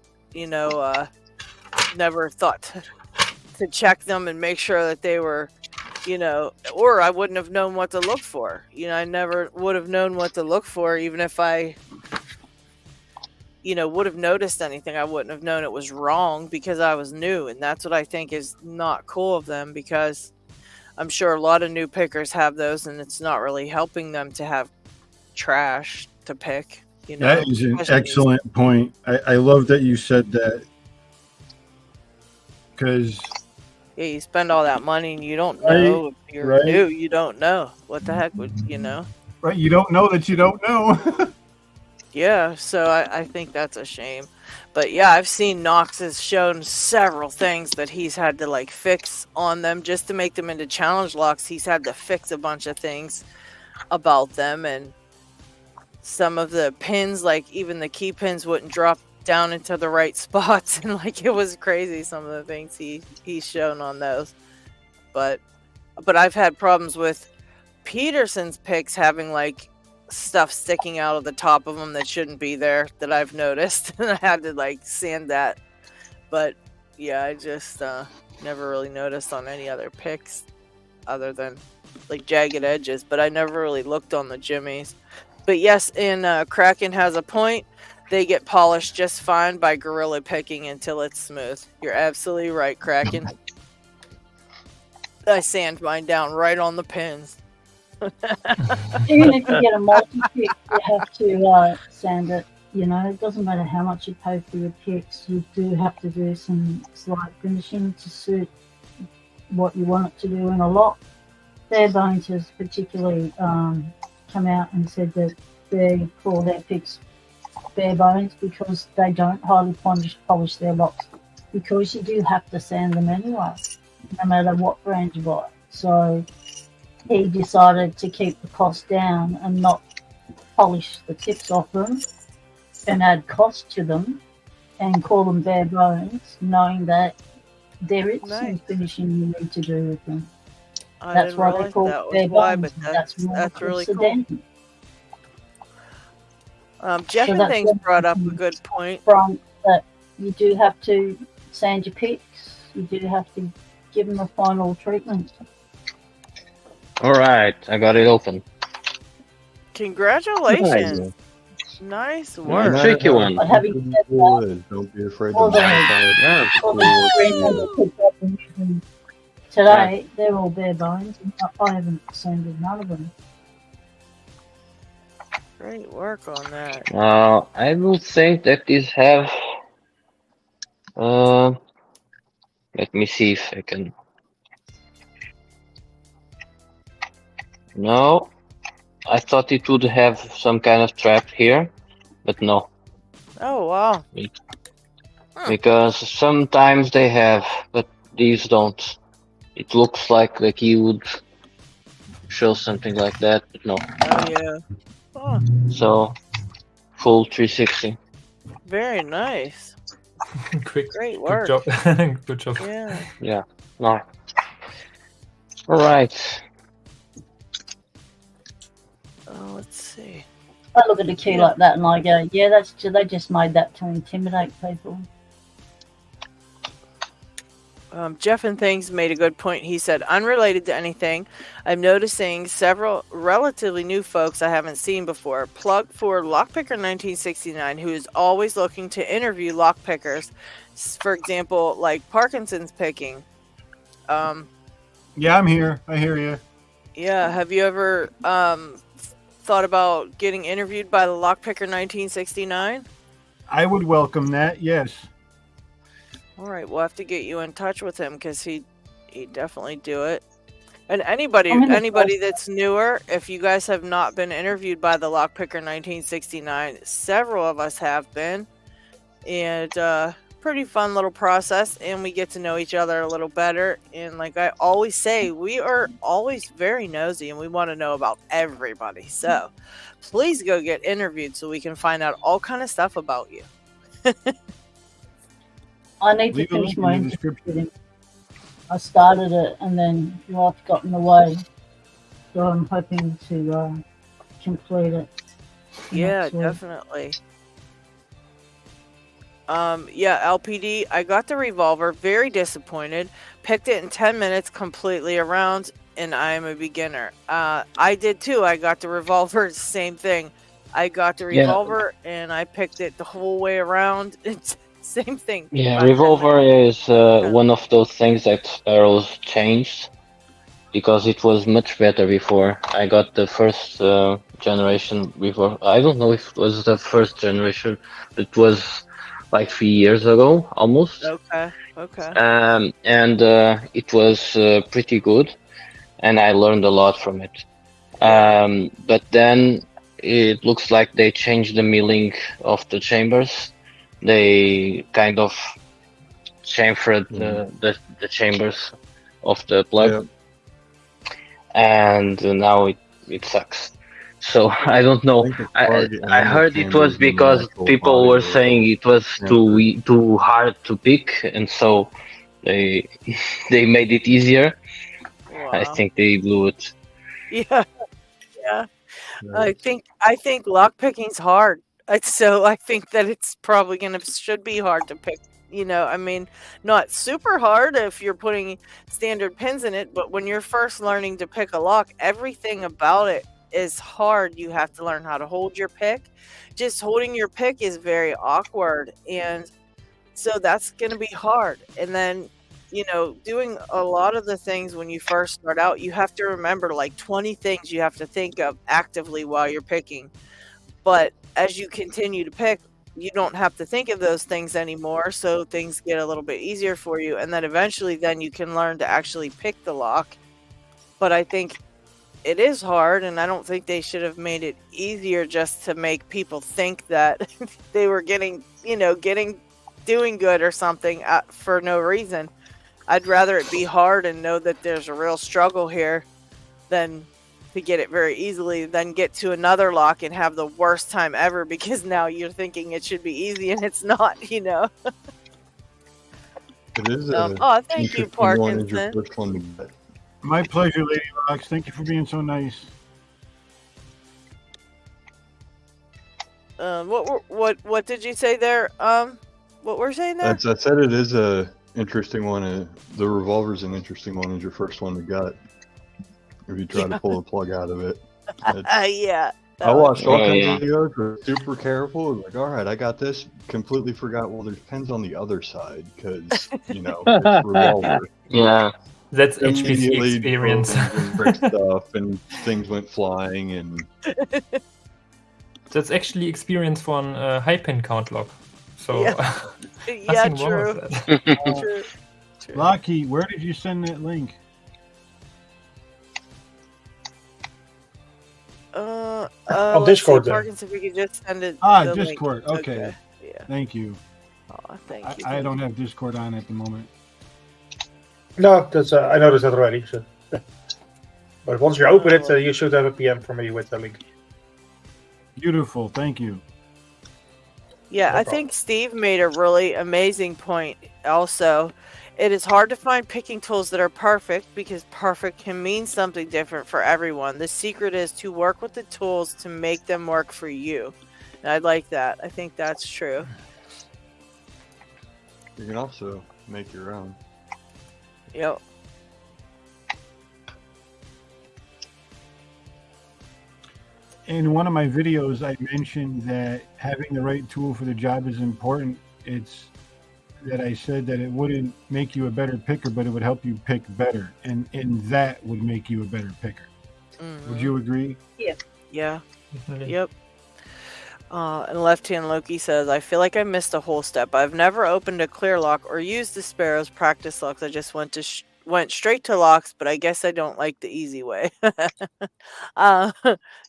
never thought to check them and make sure that they were, or I wouldn't have known what to look for. I never would have known what to look for, even if I would have noticed anything. I wouldn't have known it was wrong because I was new, and that's what I think is not cool of them, because I'm sure a lot of new pickers have those, and it's not really helping them to have trash to pick. That is an especially excellent point. I love that you said that, because yeah, you spend all that money and you don't know. If you're new, you don't know what the heck would right, you don't know that you don't know. Yeah, so I think that's a shame. But yeah, I've seen Knox has shown several things that he's had to like fix on them just to make them into challenge locks. He's had to fix a bunch of things about them, and some of the pins, like even the key pins, wouldn't drop down into the right spots, and like it was crazy some of the things he's shown on those. But I've had problems with Peterson's picks having like stuff sticking out of the top of them that shouldn't be there, that I've noticed, and I had to like sand that. But yeah, I just never really noticed on any other picks other than like jagged edges, but I never really looked on the jimmies. But yes, and Kraken has a point. They get polished just fine by gorilla picking until it's smooth. You're absolutely right, Kraken. I sand mine down right on the pins. Even if you get a multi-pick, you have to sand it. It doesn't matter how much you pay for your picks. You do have to do some slight finishing to suit what you want it to do in a lock. Barebones has particularly come out and said that they call their picks barebones because they don't highly polish their locks, because you do have to sand them anyway, no matter what brand you buy. So he decided to keep the cost down and not polish the tips off them and add cost to them and call them bare bones, knowing that there is some finishing you need to do with them. That's why they call it bare bones. That's really cool. Jeff and Things brought up a good point. From that, you do have to sand your picks. You do have to give them a final treatment. All right, I got it open. Congratulations! Nice work. Tricky one. But having said that, don't be afraid all to today, they're all bare bones. I haven't sanded none of them. Great work on that. I will think that these have. Let me see if I can. No, I thought it would have some kind of trap here, but no. Oh wow. Because sometimes they have, but these don't. It looks like the key would show something like that, but no. Oh yeah. Oh. So, full 360. Very nice. Great work. Good job. Good job. Yeah. Yeah. No. All right. Let's see. I look at a key like that and I go, yeah, they just made that to intimidate people. Jeff and Things made a good point. He said, unrelated to anything, I'm noticing several relatively new folks I haven't seen before. Plug for Lockpicker 1969, who is always looking to interview lockpickers. For example, like Parkinson's picking. Yeah, I'm here. I hear you. Yeah, have you ever thought about getting interviewed by the Lockpicker 1969? I would welcome that, yes. All right, we'll have to get you in touch with him because he'd definitely do it. And anybody that's newer, if you guys have not been interviewed by the Lockpicker 1969, several of us have been, and pretty fun little process, and we get to know each other a little better. And like I always say, we are always very nosy, and we want to know about everybody. So please go get interviewed so we can find out all kind of stuff about you. I need to finish my interview. I started it and then life got in the way. So I'm hoping to complete it. Yeah, definitely. Yeah, LPD, I got the revolver, very disappointed. Picked it in 10 minutes completely around, and I am a beginner. I did too. I got the revolver, same thing. I got the Yeah. revolver and I picked it the whole way around. It's same thing. Yeah, Last time revolver is Okay. one of those things that Sparrows changed because it was much better before. I got the first generation revolver. I don't know if it was the first generation. It was like 3 years ago, almost. Okay. Okay. And it was pretty good, and I learned a lot from it. But then it looks like they changed the milling of the chambers. They kind of chamfered the chambers of the plug, and now it sucks. So I don't know. I heard it was because people were saying it was too hard to pick, and so they they made it easier. I think they blew it. Yeah. Yeah. I think lockpicking's hard. So I think that it's probably should be hard to pick. You know, I mean, not super hard if you're putting standard pins in it, but when you're first learning to pick a lock, everything about it is hard. You have to learn how to hold your pick. Just holding your pick is very awkward, and so that's going to be hard. And then, you know, doing a lot of the things when you first start out, you have to remember like 20 things you have to think of actively while you're picking. But as you continue to pick, you don't have to think of those things anymore, so things get a little bit easier for you, and then eventually then you can learn to actually pick the lock. But I think it is hard, and I don't think they should have made it easier just to make people think that they were doing good or something for no reason. I'd rather it be hard and know that there's a real struggle here than to get it very easily, then get to another lock and have the worst time ever because now you're thinking it should be easy and it's not, you know. It is. Thank you, Parkinson. My pleasure, LadyLocks. Thank you for being so nice. What did you say there? What we're saying there? I said it is a interesting one. The revolver's an interesting one. Is your first one we got. If you try to pull the plug out of it. Yeah. I watched all kinds of videos. Were super careful. Like, all right, I got this. Completely forgot. Well, there's pins on the other side because it's revolver. Yeah, that's HPC experience. And brick stuff and things went flying and. That's actually experience from high pin count lock. So yeah, true. True. LockHeat, where did you send that link? On Discord. Parkinson, if we could just send it. Discord. Link. Okay. Yeah. Thank you. Thank you. I don't have Discord on at the moment. No, that's I noticed that already. So. But once you open it, you should have a PM for me with the link. Beautiful. Thank you. Yeah, I think Steve made a really amazing point also. It is hard to find picking tools that are perfect because perfect can mean something different for everyone. The secret is to work with the tools to make them work for you. And I like that. I think that's true. You can also make your own. Yep. In one of my videos, I mentioned that having the right tool for the job is important. It's that I said that it wouldn't make you a better picker, but it would help you pick better, and that would make you a better picker. Would you agree? Yeah. Yeah. Yep. And Left Hand Loki says, I feel like I missed a whole step. I've never opened a clear lock or used the Sparrow's practice locks. I just went straight to locks, but I guess I don't like the easy way.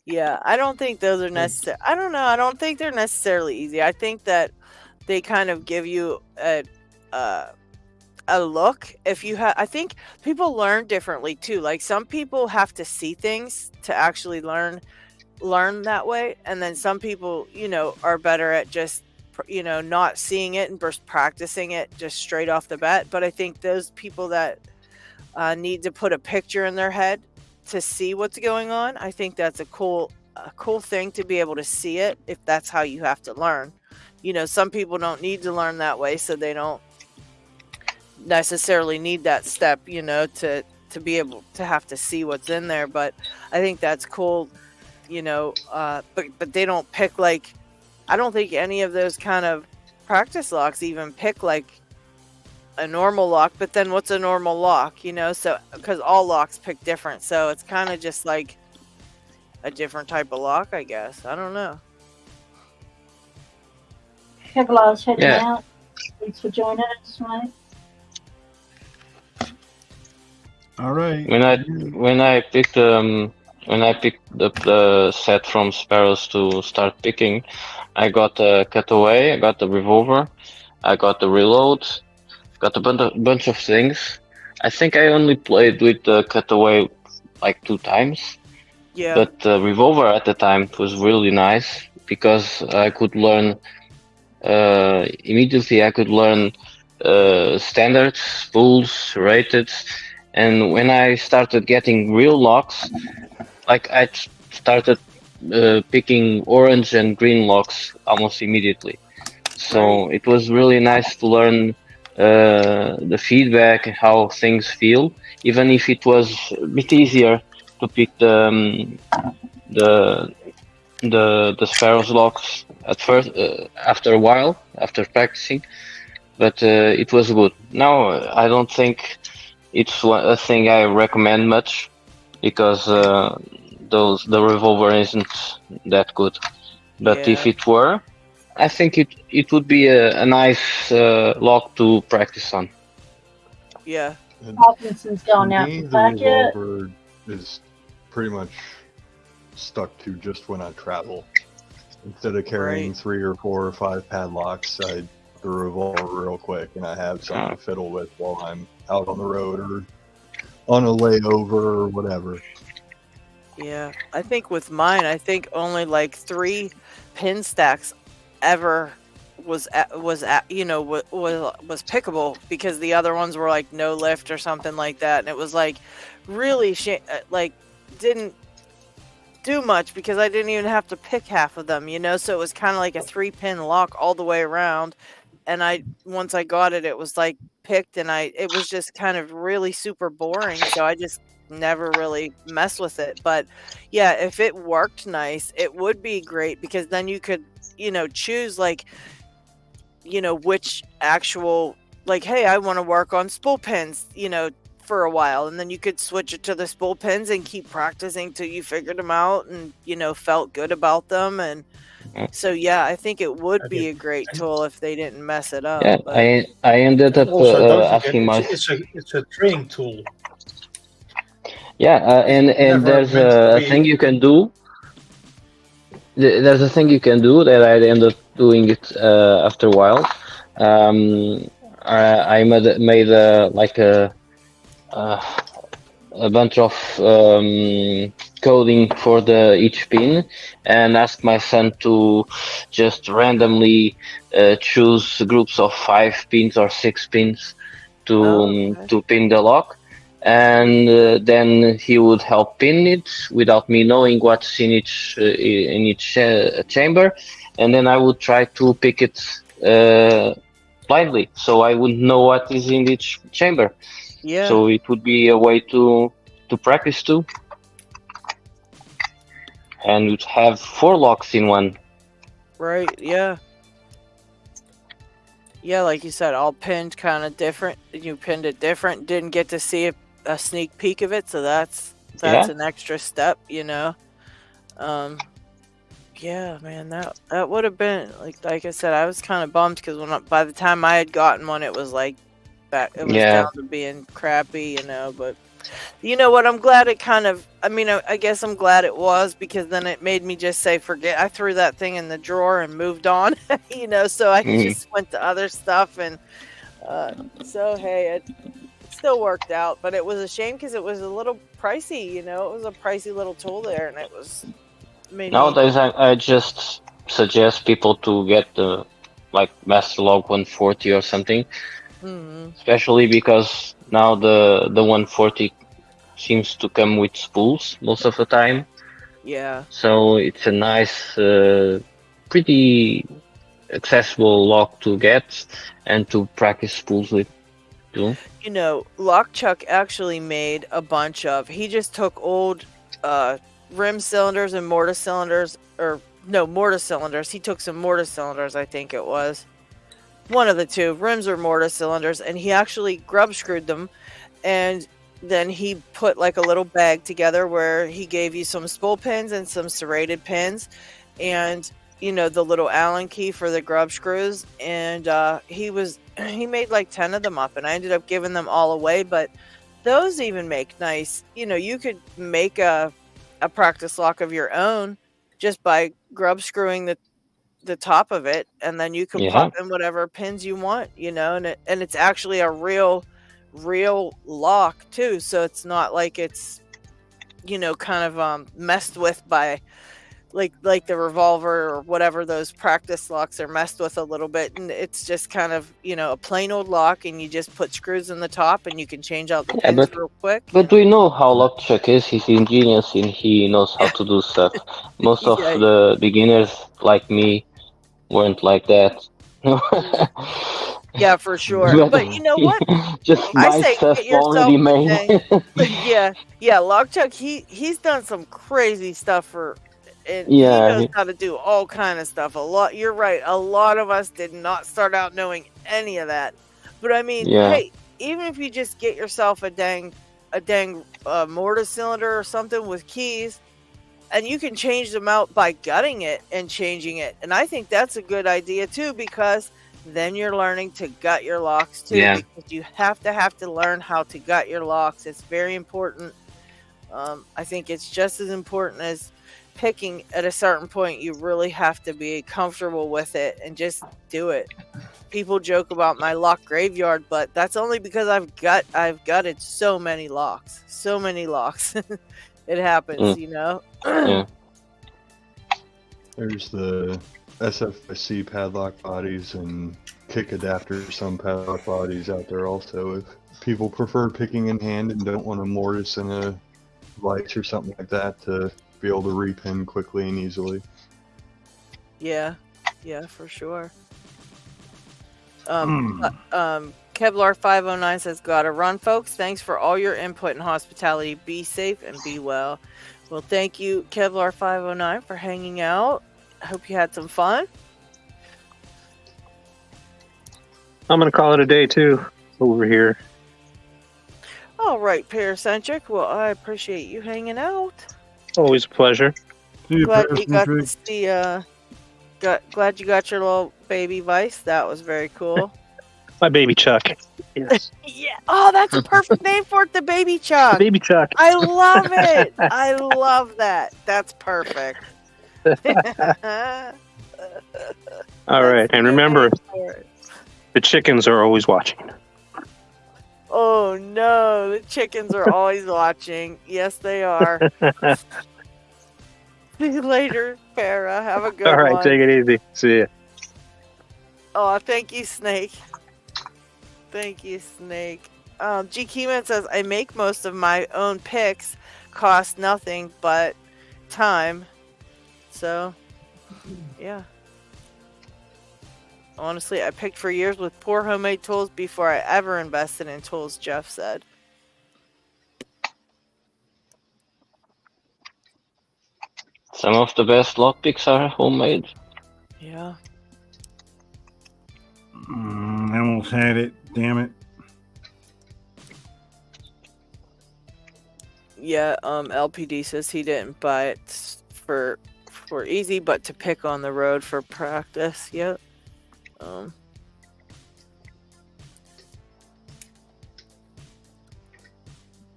Yeah, I don't think those are necessary. I don't know. I don't think they're necessarily easy. I think that they kind of give you a look. I think people learn differently too. Like some people have to see things to actually learn that way, and then some people, are better at just not seeing it and just practicing it just straight off the bat. But I think those people that need to put a picture in their head to see what's going on, I think that's a cool thing to be able to see it if that's how you have to learn. Some people don't need to learn that way, so they don't necessarily need that step, to be able to have to see what's in there. But I think that's cool you know, but they don't pick like, I don't think any of those kind of practice locks even pick like a normal lock. But then what's a normal lock, you know? So because all locks pick different, so it's kind of just like a different type of lock, I guess. I don't know. Kevlar's heading Yeah. out. Thanks for joining us, mate. All right. When I picked up the set from Sparrows to start picking, I got a cutaway, I got the revolver, I got the reload, got a bunch of things. I think I only played with the cutaway like 2 times, Yeah. but the revolver at the time was really nice because I could learn immediately. I could learn standards, spools, rated. And when I started getting real locks, like I started picking orange and green locks almost immediately. So it was really nice to learn the feedback, how things feel, even if it was a bit easier to pick the Sparrows locks at first, after a while, after practicing. But it was good. Now I don't think it's a thing I recommend much because the revolver isn't that good. But if it were, I think it would be a nice lock to practice on. Yeah. Parkinson's going For out me, to the budget. revolver is pretty much stuck to just when I travel. Instead of carrying 3 or 4 or 5 padlocks, I the revolver real quick, and I have something to fiddle with while I'm out on the road or on a layover or whatever. Yeah, I think with mine, I think only like 3 pin stacks ever was pickable, because the other ones were like no lift or something like that, and it was like really like didn't do much because I didn't even have to pick half of them, you know. So it was kind of like a 3-pin lock all the way around, and once I got it, it was like picked, and it was just kind of really super boring, so I just never really mess with it. But yeah, if it worked nice, it would be great, because then you could, you know, choose like, you know, which actual, like, hey, I want to work on spool pins, you know, for a while, and then you could switch it to the spool pins and keep practicing till you figured them out and, you know, felt good about them. And so yeah, I think it would be a great tool if they didn't mess it up. Yeah, but I ended up Also, don't forget, asking my it's a training tool. yeah, and Never there's meant to a be- thing you can do. There's a thing you can do that I ended up doing it after a while. I made like a bunch of coding for each pin, and asked my son to just randomly choose groups of 5 pins or 6 pins to pin the lock, and then he would help pin it without me knowing what's in each chamber, and then I would try to pick it blindly, so I wouldn't know what is in each chamber. Yeah. So it would be a way to practice too, and you'd have 4 locks in one. Right, yeah. Yeah, like you said, all pinned kind of different. You pinned it different. Didn't get to see a sneak peek of it, so that's Yeah. an extra step, you know. Yeah, man, that would have been like I said, I was kind of bummed because by the time I had gotten one, it was like it was Yeah. down to being crappy, you know. But you know what? I'm glad it kind of. I mean, I guess I'm glad it was, because then it made me just say forget. I threw that thing in the drawer and moved on, you know. So I just went to other stuff, and so hey, it still worked out. But it was a shame because it was a little pricey, you know. It was a pricey little tool there, and it was. Nowadays, I just suggest people to get the like Master Log 140 or something, especially because now the 140 seems to come with spools most of the time. Yeah. So it's a nice, pretty accessible lock to get and to practice spools with too. You know, LockChuck actually made a bunch of. He just took old rim cylinders and mortise cylinders, or no, mortise cylinders. He took some mortise cylinders, I think it was. One of the two, rims or mortise cylinders, and he actually grub screwed them, and then he put like a little bag together where he gave you some spool pins and some serrated pins, and you know, the little Allen key for the grub screws, and he made like 10 of them up, and I ended up giving them all away. But those even make nice, you know, you could make a practice lock of your own just by grub screwing the top of it, and then you can pop in whatever pins you want, you know, and it's actually a real lock too, so it's not like it's, you know, kind of messed with by like the revolver or whatever those practice locks are messed with a little bit, and it's just kind of, you know, a plain old lock, and you just put screws in the top and you can change out the pins real quick. But we know how Lockchuck is. He's ingenious and he knows how to do stuff. Most of the beginners like me weren't like that. Yeah, for sure. But you know what? Just I say stuff get yourself already a made. dang. Yeah, Lockchuck, he's done some crazy stuff and he Yeah. knows how to do all kind of stuff. You're right. A lot of us did not start out knowing any of that. But I mean, hey, even if you just get yourself a dang mortise cylinder or something with keys, and you can change them out by gutting it and changing it. And I think that's a good idea too, because then you're learning to gut your locks too. Yeah. Because you have to learn how to gut your locks. It's very important. I think it's just as important as picking. At a certain point, you really have to be comfortable with it and just do it. People joke about my lock graveyard, but that's only because I've gutted so many locks. It happens, you know. There's the SFC padlock bodies and kick adapter, some padlock bodies out there also. If people prefer picking in hand and don't want a mortise and a vise or something like that to be able to repin quickly and easily. Yeah, for sure. Kevlar 509 says, "Gotta run, folks. Thanks for all your input and hospitality. Be safe and be well." Well, thank you, Kevlar 509, for hanging out. I hope you had some fun. I'm gonna call it a day too over here. All right, Paracentric. Well, I appreciate you hanging out. Always a pleasure. Glad you got to see. Glad you got your little baby Vice. That was very cool. My baby Chuck. Yes. Yeah. Oh, that's a perfect name for it. The baby Chuck. Baby Chuck. I love it. I love that. That's perfect. All right, and remember, the chickens are always watching. Oh no, the chickens are always watching. Yes, they are. See you later, Farah. Have a good one. All right, take it easy. See ya. Oh, thank you, Snake. Thank you, Snake. G. Keyman says, "I make most of my own picks. Cost nothing but time." So, yeah. Honestly, I picked for years with poor homemade tools before I ever invested in tools, Jeff said. Some of the best lockpicks are homemade. Yeah. I almost had it. Damn it. Yeah, LPD says he didn't buy it for easy, but to pick on the road for practice. Yep. Let's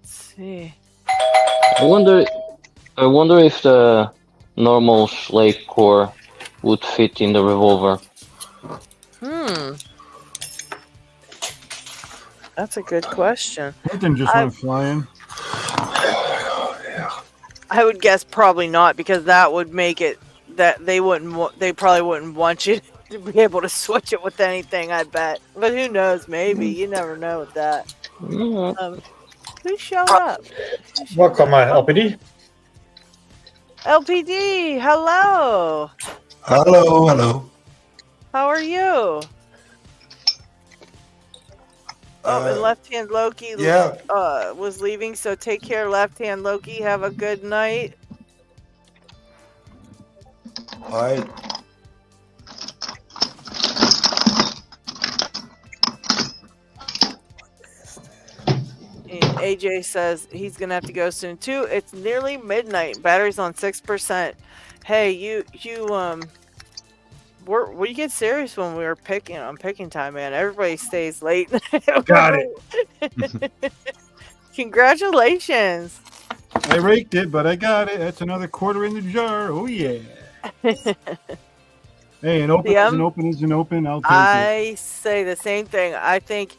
see. I wonder if the normal Schlage core would fit in the revolver. That's a good question. Something just went flying. I would guess probably not, because that would make it that they probably wouldn't want you to be able to switch it with anything, I bet. But who knows? Maybe. You never know with that. Who showed up? Welcome, LPD. LPD, hello. Hello. How are you? And Left Hand Loki was leaving, so take care, Left Hand Loki. Have a good night. All right. And AJ says he's gonna have to go soon too. It's nearly midnight. Battery's on 6%. Hey, we get serious when we were picking on picking time, man. Everybody stays late. Got it. Congratulations. I raked it, but I got it. That's another quarter in the jar. Oh yeah. Hey, an open is an open is an open. I'll take it. I say the same thing. I think,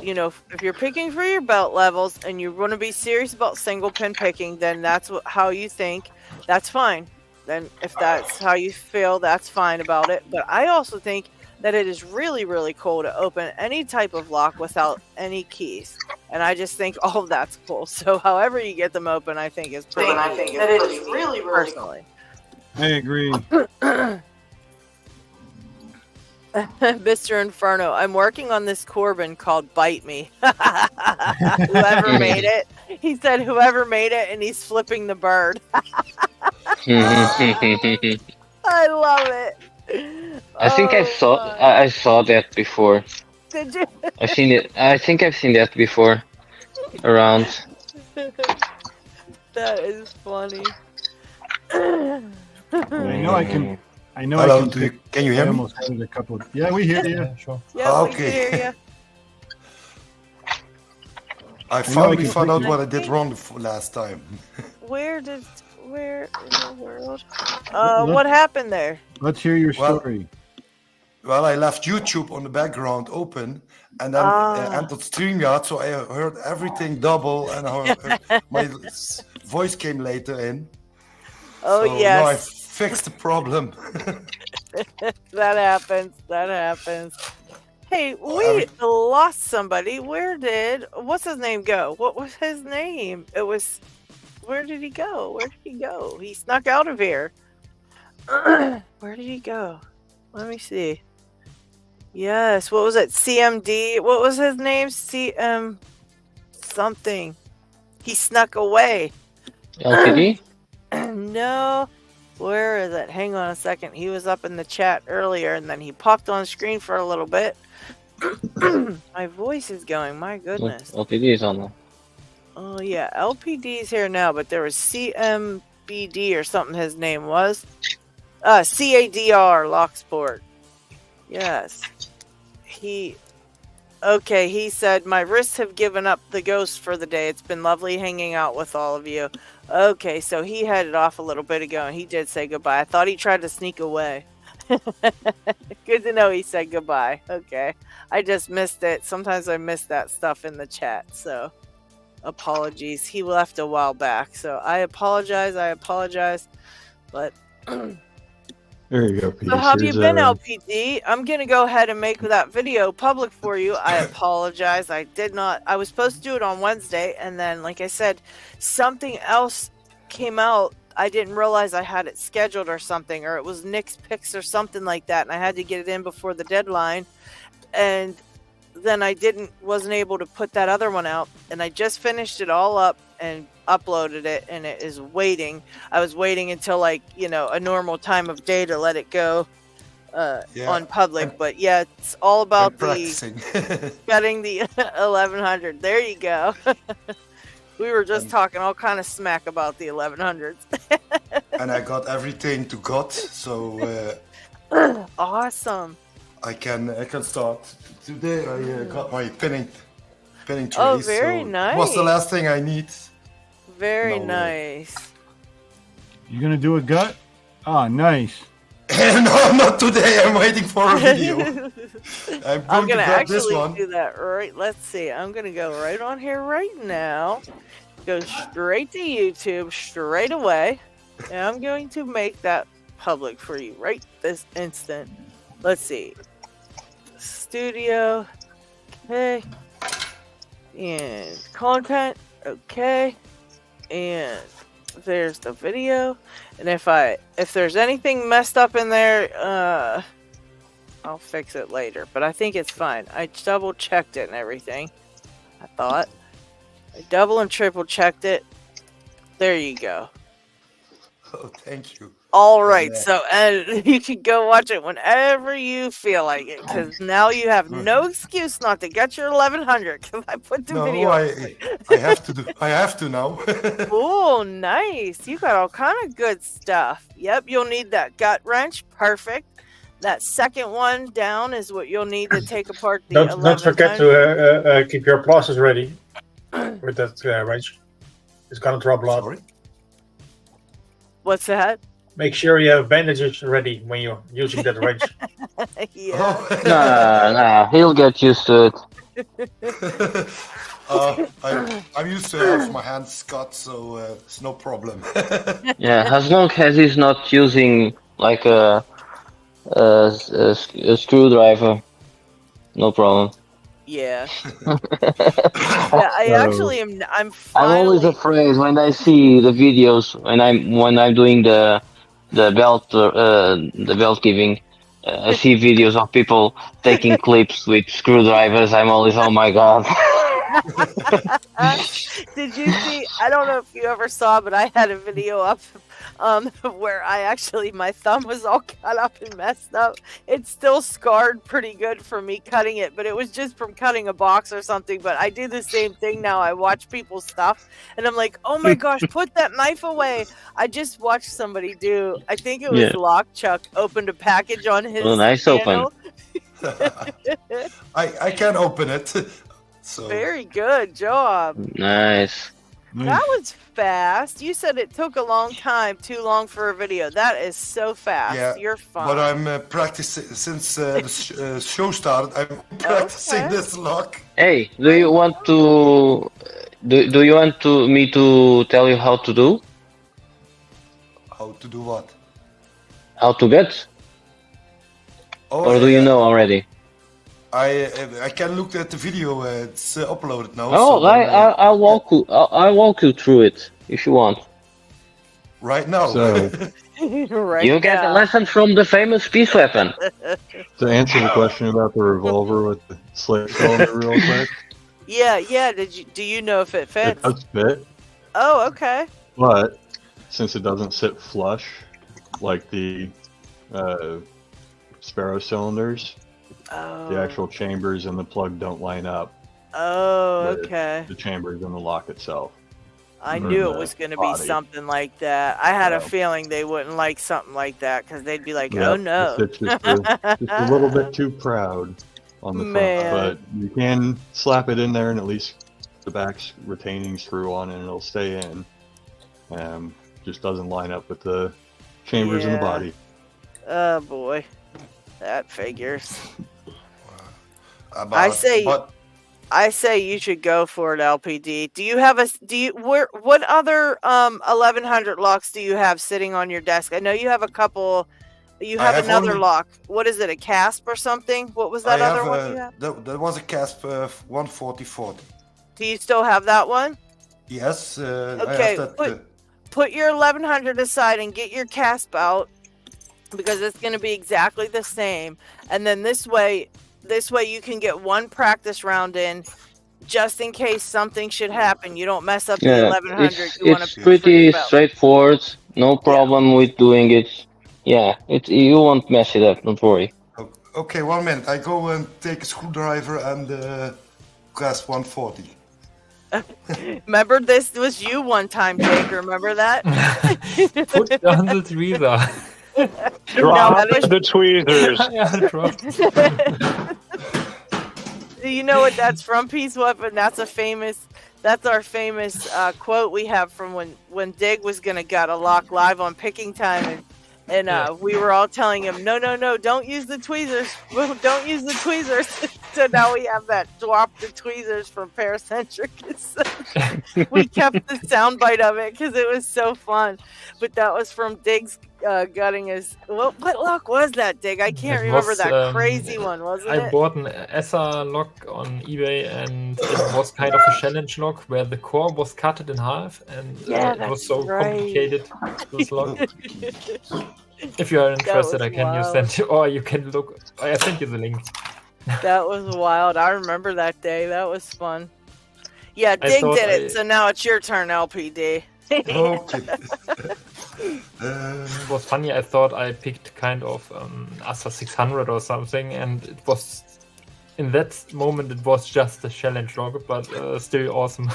you know, if you're picking for your belt levels and you want to be serious about single pin picking, then that's how you think. That's fine. Then if that's how you feel, that's fine about it. But I also think that it is really, really cool to open any type of lock without any keys. And I just think all of that's cool. So however you get them open, I think is pretty neat. That it is really, really personally. I agree. Mr. Inferno, I'm working on this Corbin called Bite Me. Whoever made it. He said whoever made it, and he's flipping the bird. I love it. I think I saw that before. Did you? I've seen it. I think I've seen that before around. That is funny. I know I can. I know Hello, I can. can you hear me? Almost added a couple. Yeah, we hear you. Yeah, sure. Yeah, Okay. we can hear I finally found out what I did wrong last time. Where in the world? What happened there? Let's hear your story. Well, I left YouTube on the background open and then entered StreamYard, so I heard everything double and my voice came later in. Oh, so yes. now I fixed the problem. That happens. That happens. Hey, we lost somebody. What's his name go? What was his name? Where did he go? Where did he go? He snuck out of here. Where did he go? Let me see. Yes, what was it? CMD. What was his name? CM something. He snuck away. LTD? No. Where is it? Hang on a second. He was up in the chat earlier and then he popped on screen for a little bit. My voice is going. My goodness. LTD is on there. Oh, yeah. LPD is here now, but there was CMBD or something his name was. CADR, Locksport. Yes. He said, my wrists have given up the ghost for the day. It's been lovely hanging out with all of you. Okay, so he headed off a little bit ago, and he did say goodbye. I thought he tried to sneak away. Good to know he said goodbye. Okay. I just missed it. Sometimes I miss that stuff in the chat, so apologies. He left a while back, so I apologize. But there you go, Pete. So how have you been, LPD? I'm going to go ahead and make that video public for you. I apologize. I was supposed to do it on Wednesday, and then, like I said, something else came out. I didn't realize I had it scheduled or something, or it was Nick's picks or something like that, and I had to get it in before the deadline. And then I wasn't able to put that other one out, and I just finished it all up and uploaded it, and it is waiting. I was waiting until a normal time of day to let it go on public, but yeah, it's all about getting the 1100. There you go. We were just talking all kind of smack about the 1100s. And I got everything to God, so awesome. I can start today. I got my pinning trays. Oh, very nice. What's the last thing I need? Very nice. You gonna do a gut? Ah, nice. No, not today. I'm waiting for a video. I'm gonna actually do that right. Let's see. I'm gonna go right on here right now. Go straight to YouTube straight away, and I'm going to make that public for you right this instant. Let's see. Studio. Okay. And content. Okay. And there's the video. And if there's anything messed up in there, I'll fix it later. But I think it's fine. I double checked it and everything. I thought. I double and triple checked it. There you go. Oh, thank you. All right, Yeah. so and you can go watch it whenever you feel like it, because now you have no excuse not to get your 1100. Because I put the No, video. I have to do. I have to now. Oh, nice! You got all kind of good stuff. Yep, you'll need that gut wrench. Perfect. That second one down is what you'll need to take apart the Don't forget to keep your plasters ready with that wrench. It's gonna draw blood. Sorry? What's that? Make sure you have bandages ready when you're using that wrench. Yeah. Nah, he'll get used to it. I'm used to have my hands cut, so it's no problem. Yeah, as long as he's not using like a screwdriver, no problem. Yeah. Yeah, I actually am. I'm I'm always afraid when I see the videos when I'm doing the belt giving. I see videos of people taking clips with screwdrivers. I'm always, oh my god. Did you see? I don't know if you ever saw, but I had a video up where I actually, my thumb was all cut up and messed up. It's still scarred pretty good from me cutting it, but it was just from cutting a box or something. But I do the same thing now. I watch people's stuff and I'm like, oh my gosh, put that knife away. I just watched somebody do, I think it was LockChuck, opened a package on his nice channel. open. I can open it. So Very good job. Nice. That was fast. You said it took a long time, too long for a video. That is so fast. yeah, You're fine. but I'm practicing since the show started. I'm practicing this lock. Hey, do you want me to tell you how to do? How to do what? How to get? Oh, Or do you know already? I can look at the video. It's uploaded now. Oh, so I'll walk you through it if you want. Right now. So, Right you get a now. lesson from the famous peace weapon. to answer the question about the revolver with the slip cylinder real quick, Yeah. Do you know if it it fits? does fit, Oh, okay. but since it doesn't sit flush like the Sparrow cylinders, the actual chambers and the plug don't line up. Oh, with okay. The chambers and the lock itself. I Or knew it the was going to be body. something like that. I had a So- feeling they wouldn't like something like that because they'd be like, Yep, oh no. It's just a little bit too proud on the Man. front, but you can slap it in there and at least the back's retaining screw on and it'll stay in. Just doesn't line up with the chambers in the Yeah. body. Oh boy. That figures. About- I say but I say you should go for it, LPD. Do you have what other 1100 locks do you have sitting on your desk? I know you have a couple. You I have have another only- look. What is it? A CASP or something? What was that I other have, one you have? That was a CASP 140. Do you still have that one? Yes. I Okay, have that. put your 1100 aside and get your CASP out because it's going to be exactly the same. And then this way you can get one practice round in just in case something should happen. You don't mess up the Yeah, 1100. You want it's to pretty straightforward. No problem with doing it. Yeah, you won't mess it up. Don't worry. Okay, 1 minute. I go and take a screwdriver and CASP 140. Remember, this was you one time, Jake. Remember that? Put down the tweezer. Drop push- the tweezers. Yeah, drop. Do you know what that's from, Peace Weapon? That's our famous quote we have from when Dig was gonna gut a lock live on Picking Time, and we were all telling him, no, don't use the tweezers, don't use the tweezers. So now we have that drop the tweezers from Paracentric. We kept the soundbite of it because it was so fun. But that was from Dig's gutting his. What lock was that, Dig? I can't It remember was, that crazy one, wasn't I it? bought an ESSA lock on eBay, and it was kind of a challenge lock where the core was cut in half, and Yeah, it was that's so right. complicated. This lock. If you are interested, was I can use wild. that, or you can look. I sent you the link. That was wild. I remember that day. That was fun. Yeah, I Dig thought did it. I- So now it's your turn, LPD. Okay. It was funny. I thought I picked kind of Asa 600 or something, and it was in that moment it was just a challenge log, but still awesome.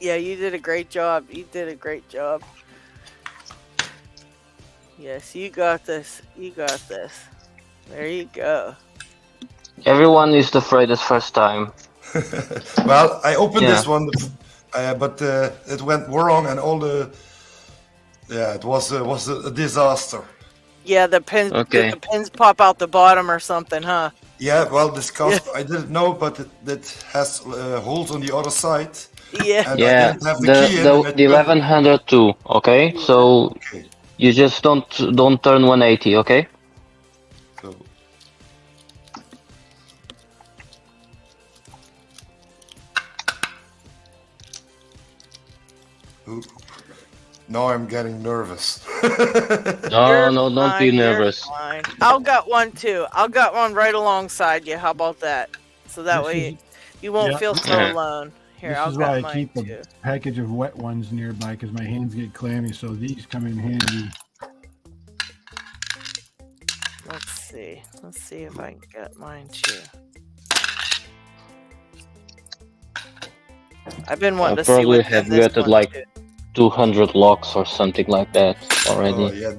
Yeah, you did a great job. You did a great job. Yes, you got this. You got this. There you go. Everyone is afraid his first time. Well, I opened this one, but it went wrong, and all the it was a disaster. Yeah, the pins. Okay. The pins pop out the bottom or something, huh? Yeah, well, this cost I didn't know, but it has holes on the other side. Yeah. And Yeah, I didn't have the key in. the 1102. Okay, so you just don't turn 180. Okay. So. Now I'm getting nervous. No, don't be nervous. I'll got one too. I'll got one right alongside you. How about that? So that This way is- you won't Yeah. feel so alone. Here, This I'll is got why I mine keep too. a package of wet ones nearby because my hands get clammy. So these come in handy. Let's see. Let's see if I can get mine too. I've been I wanting to see probably what have this gotten one like too. 200 locks or something like that already. Oh, yeah.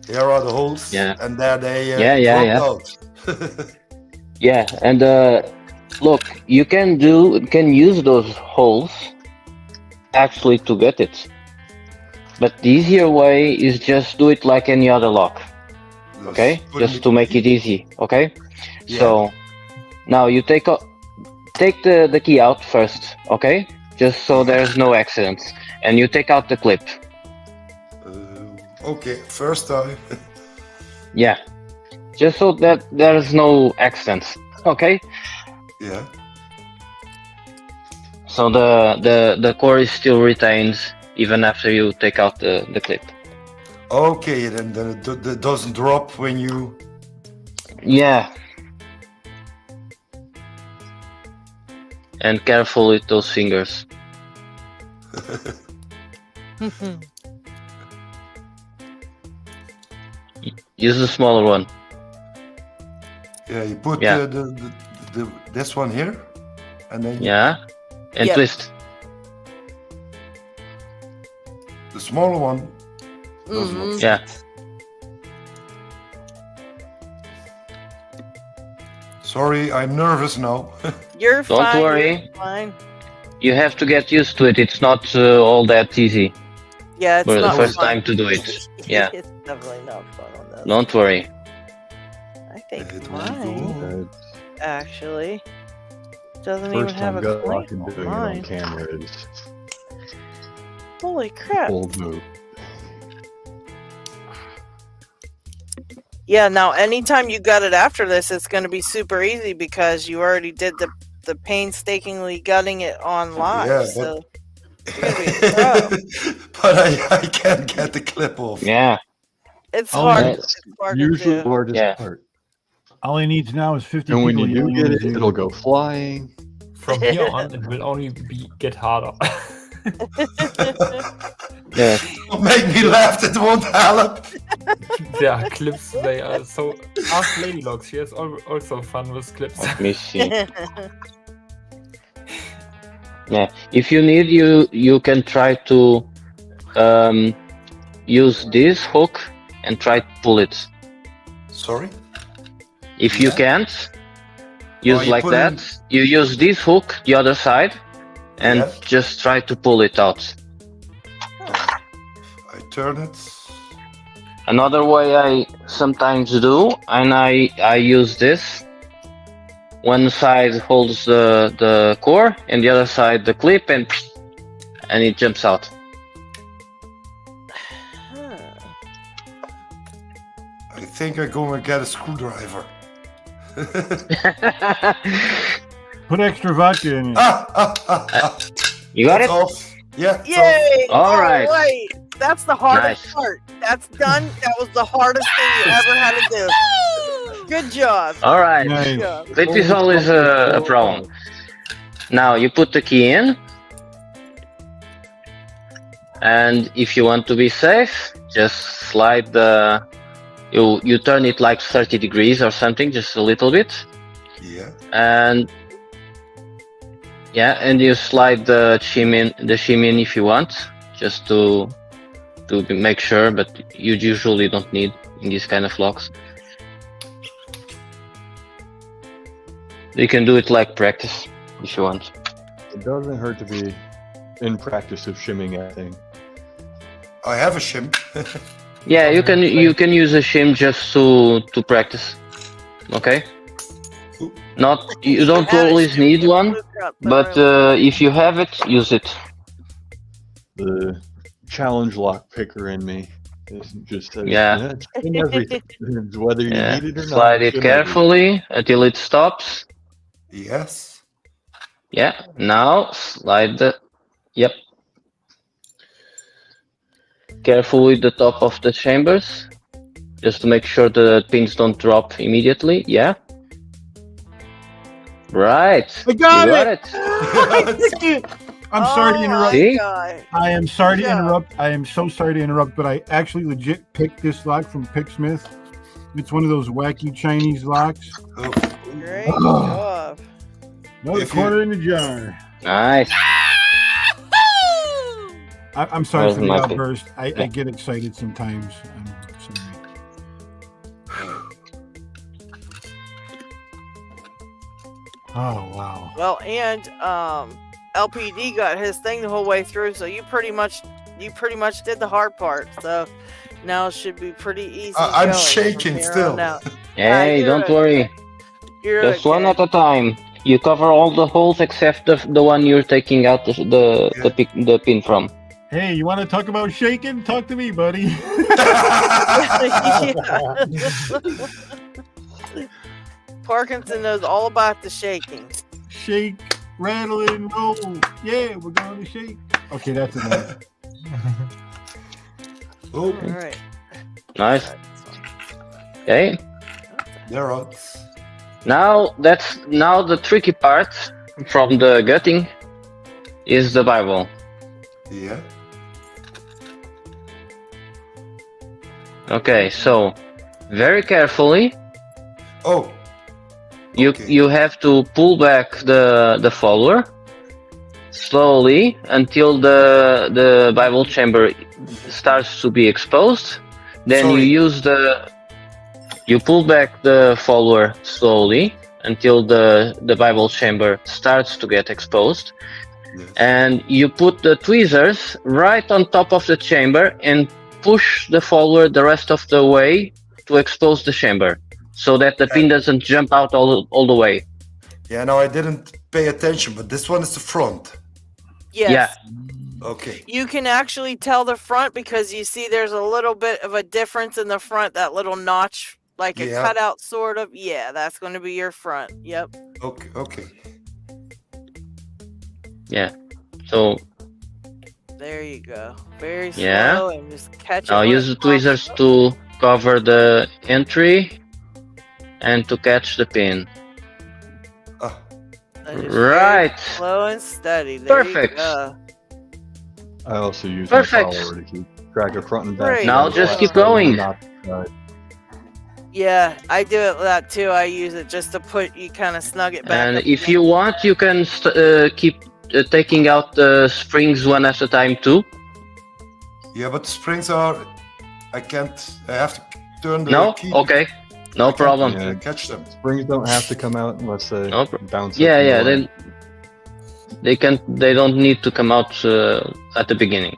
Here are the holes. Yeah. And there they Yeah. dropped out. Yeah, and look, you can use those holes actually to get it. But the easier way is just do it like any other lock. Okay? Just to make it easy, okay? Yeah. So now you take the key out first, okay? Just so there's no accidents. And you take out the clip. Okay, first time. Yeah. Just so that there's no accidents, okay? Yeah. So the core is still retained even after you take out the clip. Okay, then it doesn't drop when you... Yeah. And careful with those fingers. Use the smaller one. Yeah, you put this one here, and then and twist. The smaller one does not. Yeah. Sorry, I'm nervous now. You're Don't fine. worry. You're fine. You have to get used to it. It's not all that easy. Yeah, it's For the not first fun. time to do it. Yeah. It's definitely not fun on this. Don't worry. I think mine actually doesn't First even have time a gut clamp locking on doing it mine. on camera is Holy crap! bold move. Yeah, now anytime you got it after this, it's going to be super easy because you already did the painstakingly gutting it on live. Yeah, so but I can't get the clip off. Yeah. it's Oh, hard. yeah. It's hard Usually to the do. hardest part. All he needs now is 50 And when people you do yelling get in it, his ear. it'll go flying. From here on, it will only get harder. Yeah. Don't make me laugh, it won't help. There are clips. They are so. Ask LadyLocks. She has also fun with clips. Let me see. Yeah. If you need, you can try to use this hook and try to pull it. Sorry? If you can't use you like put that, you use this hook, the other side, and Yeah. just try to pull it out. I turn it. Another way I sometimes do, and I use this. One side holds the core, and the other side the clip, and it jumps out. I think I'm going to get a screwdriver. Put extra vodka in it. You got it? Off. Yeah. it's Yay! All right. Wait, that's the hardest Nice. part. That's done. That was the hardest thing you ever had to do. Good job. All right. Nice. Good job. That is always a problem. Now you put the key in, And if you want to be safe, just slide you turn it like 30 degrees or something, just a little bit. Yeah. And you slide the shim in if you want, just to make sure, but you usually don't need in these kind of locks. You can do it like practice if you want. It doesn't hurt to be in practice of shimming anything. I have a shim. Yeah, you can use a shim just to practice. Okay. You don't always need one, but if you have it, use it. The challenge lock picker in me just says, shim everything, whether you need it or not. Slide it carefully until it stops. Yes. Yeah. Now slide the. Yep. Careful with the top of the chambers, just to make sure the pins don't drop immediately. Yeah. Right. I got it. I'm sorry to interrupt. See? I am sorry to interrupt. I am so sorry to interrupt, but I actually legit picked this lock from Picksmith. It's one of those wacky Chinese locks. Great job. Another quarter in the jar. Nice. I'm sorry for the Might be. outburst. I get excited sometimes. I'm sorry. Oh wow. Well, and LPD got his thing the whole way through, so you pretty much did the hard part. So now it should be pretty easy. I'm going shaking from here still. on out. Hey, don't worry. You're Just one okay. at a time. You cover all the holes except the one you're taking out the pin from. Hey, you want to talk about shaking? Talk to me, buddy. Parkinson knows all about the shaking. Shake, rattle, and roll. Yeah, we're going to shake. Okay, that's enough. Oh, All right. Nice. Okay. they're out. Now the tricky part from the gutting is the Bible. Yeah. Okay, so very carefully. Oh. You have to pull back the follower slowly until the Bible chamber starts to be exposed. Then you pull back the follower slowly until the Bible chamber starts to get exposed. Yes. And you put the tweezers right on top of the chamber and push the follower the rest of the way to expose the chamber, so that the pin doesn't jump out all the way. Yeah, no, I didn't pay attention, but this one is the front. Yes. Yeah. Okay. You can actually tell the front because you see there's a little bit of a difference in the front, that little notch, like a cutout sort of. Yeah, that's going to be your front. Yep. Okay. Okay. Yeah. So there you go. Very slow and just catch it. Now use the tweezers to cover the entry and to catch the pin. Right. Slow and steady. There Perfect. You go. I also use my follower to keep track of front and back. Great. Now just keep going. Yeah, I do it that too. I use it just to you kind of snug it back. And if you want, you can keep taking out the springs one at a time too. Yeah, but the springs are. I can't. I have to turn the key. Okay. No problem. Yeah, catch them. Springs don't have to come out unless they bounce. Yeah. They don't need to come out at the beginning.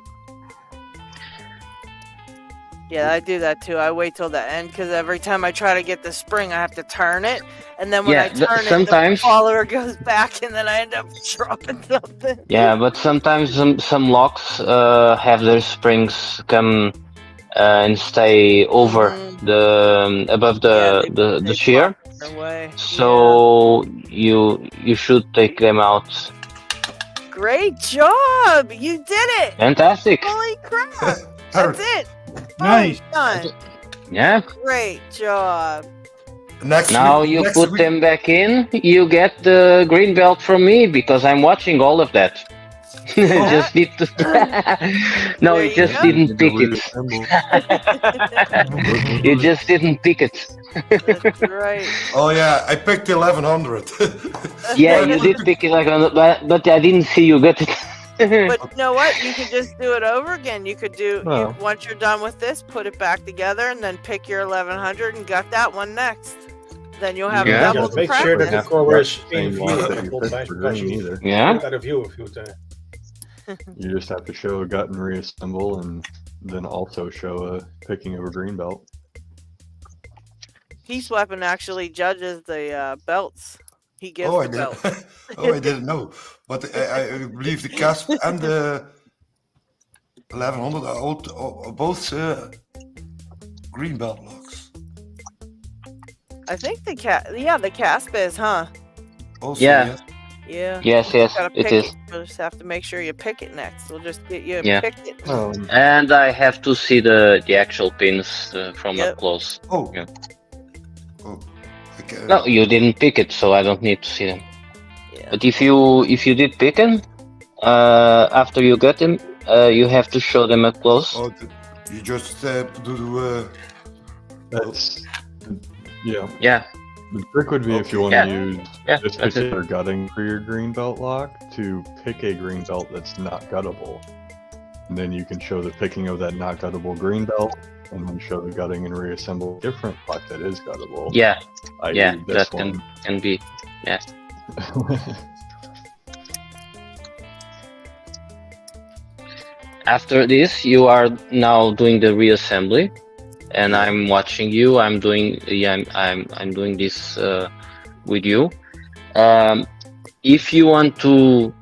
Yeah, I do that too. I wait till the end because every time I try to get the spring, I have to turn it, and then when I turn it, the follower goes back, and then I end up dropping something. Yeah, but sometimes some locks have their springs come and stay over above the shear. So you should take them out. Great job! You did it! Fantastic! Holy crap! That's it. Nice. Done. Yeah. Great job. Now you put them back in. You get the green belt from me because I'm watching all of that. Just need to. No, There you you just go. didn't pick it. You just didn't pick it. That's right. Oh yeah, I picked 1100. Yeah, you did pick it, like, but I didn't see you get it. But you know what? You could just do it over again. You could do Oh. once you're done with this, put it back together, and then pick your 1100 and gut that one next. Then you'll have Yeah. double the Make sure that the practice. core is Same in view lot a that you couple picked times for because green you either. Yeah. got a view a few times. You just have to show a gut and reassemble, and then also show a picking of a green belt. Heath's weapon actually judges the belts. He gives Oh, I the did. belts. Oh, I didn't know. But I believe the CASP and the 1100 are both green belt locks. I think the CASP is, huh? Also, Yeah. yes. Yeah. Yes, You yes, gotta it pick is. it. You'll just have to make sure you pick it next. We'll just get you Yeah. picked it. And I have to see the actual pins from Yep. up close. Oh. Yeah. Oh. Okay. No, you didn't pick it, so I don't need to see them. Yeah. But if you did pick them, after you get them, you have to show them up close. Oh, you just do. That's yeah. Yeah. The trick would be if you want Yeah. to use Yeah, this that's it. particular gutting for your green belt lock to pick a green belt that's not guttable. And then you can show the picking of that not guttable green belt, and then show the gutting and reassemble a different lock that is guttable. Yeah. i.e. Yeah, this that one. can be. Yeah. After this, you are now doing the reassembly, and I'm watching you. I'm doing I'm doing this with you. If you want to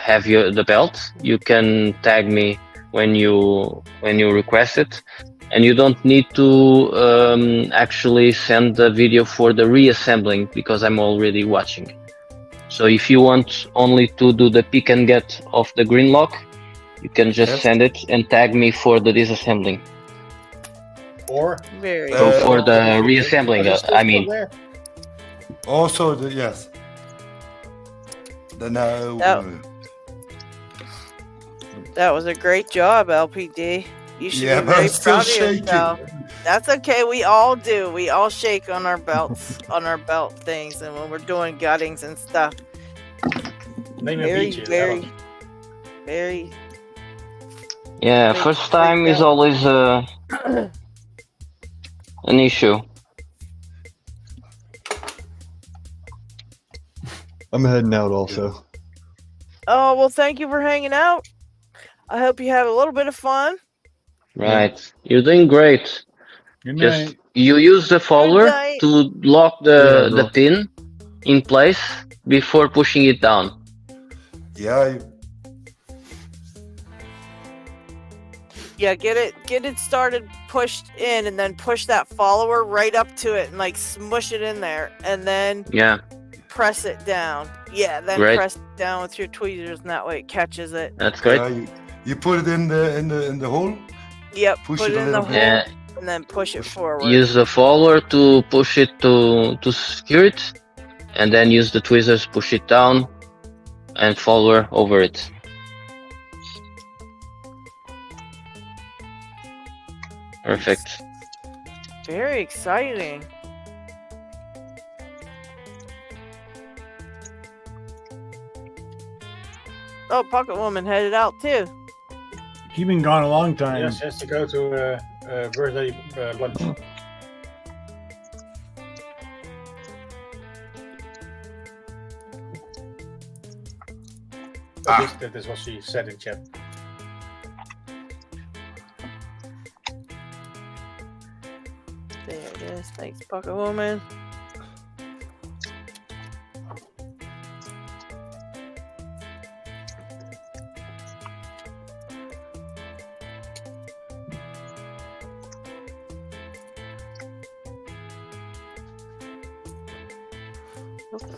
have the belt, you can tag me when you request it, and you don't need to actually send the video for the reassembling because I'm already watching. So if you want only to do the pick and get of the green lock, you can just Yes. send it and tag me for the disassembling. Or Very So good. for the reassembling, I mean. Also, yes. Then That was a great job, LPD. You should Yeah, be but very I'm still proud of shaking. yourself. That's okay. We all do. We all shake on our belts, on our belt things, and when we're doing guttings and stuff. Name Very, beat you. very, very. Yeah, Great- first great time is belt. always an issue. I'm heading out also. Oh, well, thank you for hanging out. I hope you had a little bit of fun. Right. You're doing great. Good Just night. you use the follower night. to lock Yeah, the bro. pin in place before pushing it down. Yeah, Yeah, get it started, pushed in, and then push that follower right up to it and like smush it in there, and then Yeah, press it down. Yeah, then Great. press it down with your tweezers, and that way it catches it. that's great. you put it in the hole. Yep, Push put it it a in the little hole, bit. Yeah, and then push it forward. use the follower to push it to secure it, and then use the tweezers, push it down, and follower over it. Perfect. Very exciting. Oh, Pocket Woman headed out too. He's been gone a long time. Yes, has to go to birthday lunch. That is what she said in chat. There it is. Thanks, Pocket Woman.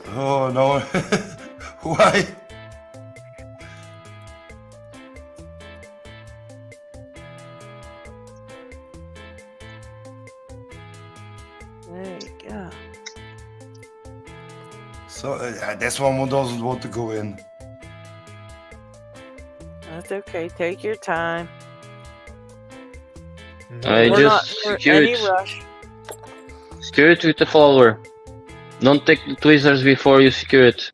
Oh no! Why? There you go. So this one doesn't want to go in. It's okay. Take your time. I We're just not in secure any it. rush. Secure it with the follower. Don't take the tweezers before you secure it.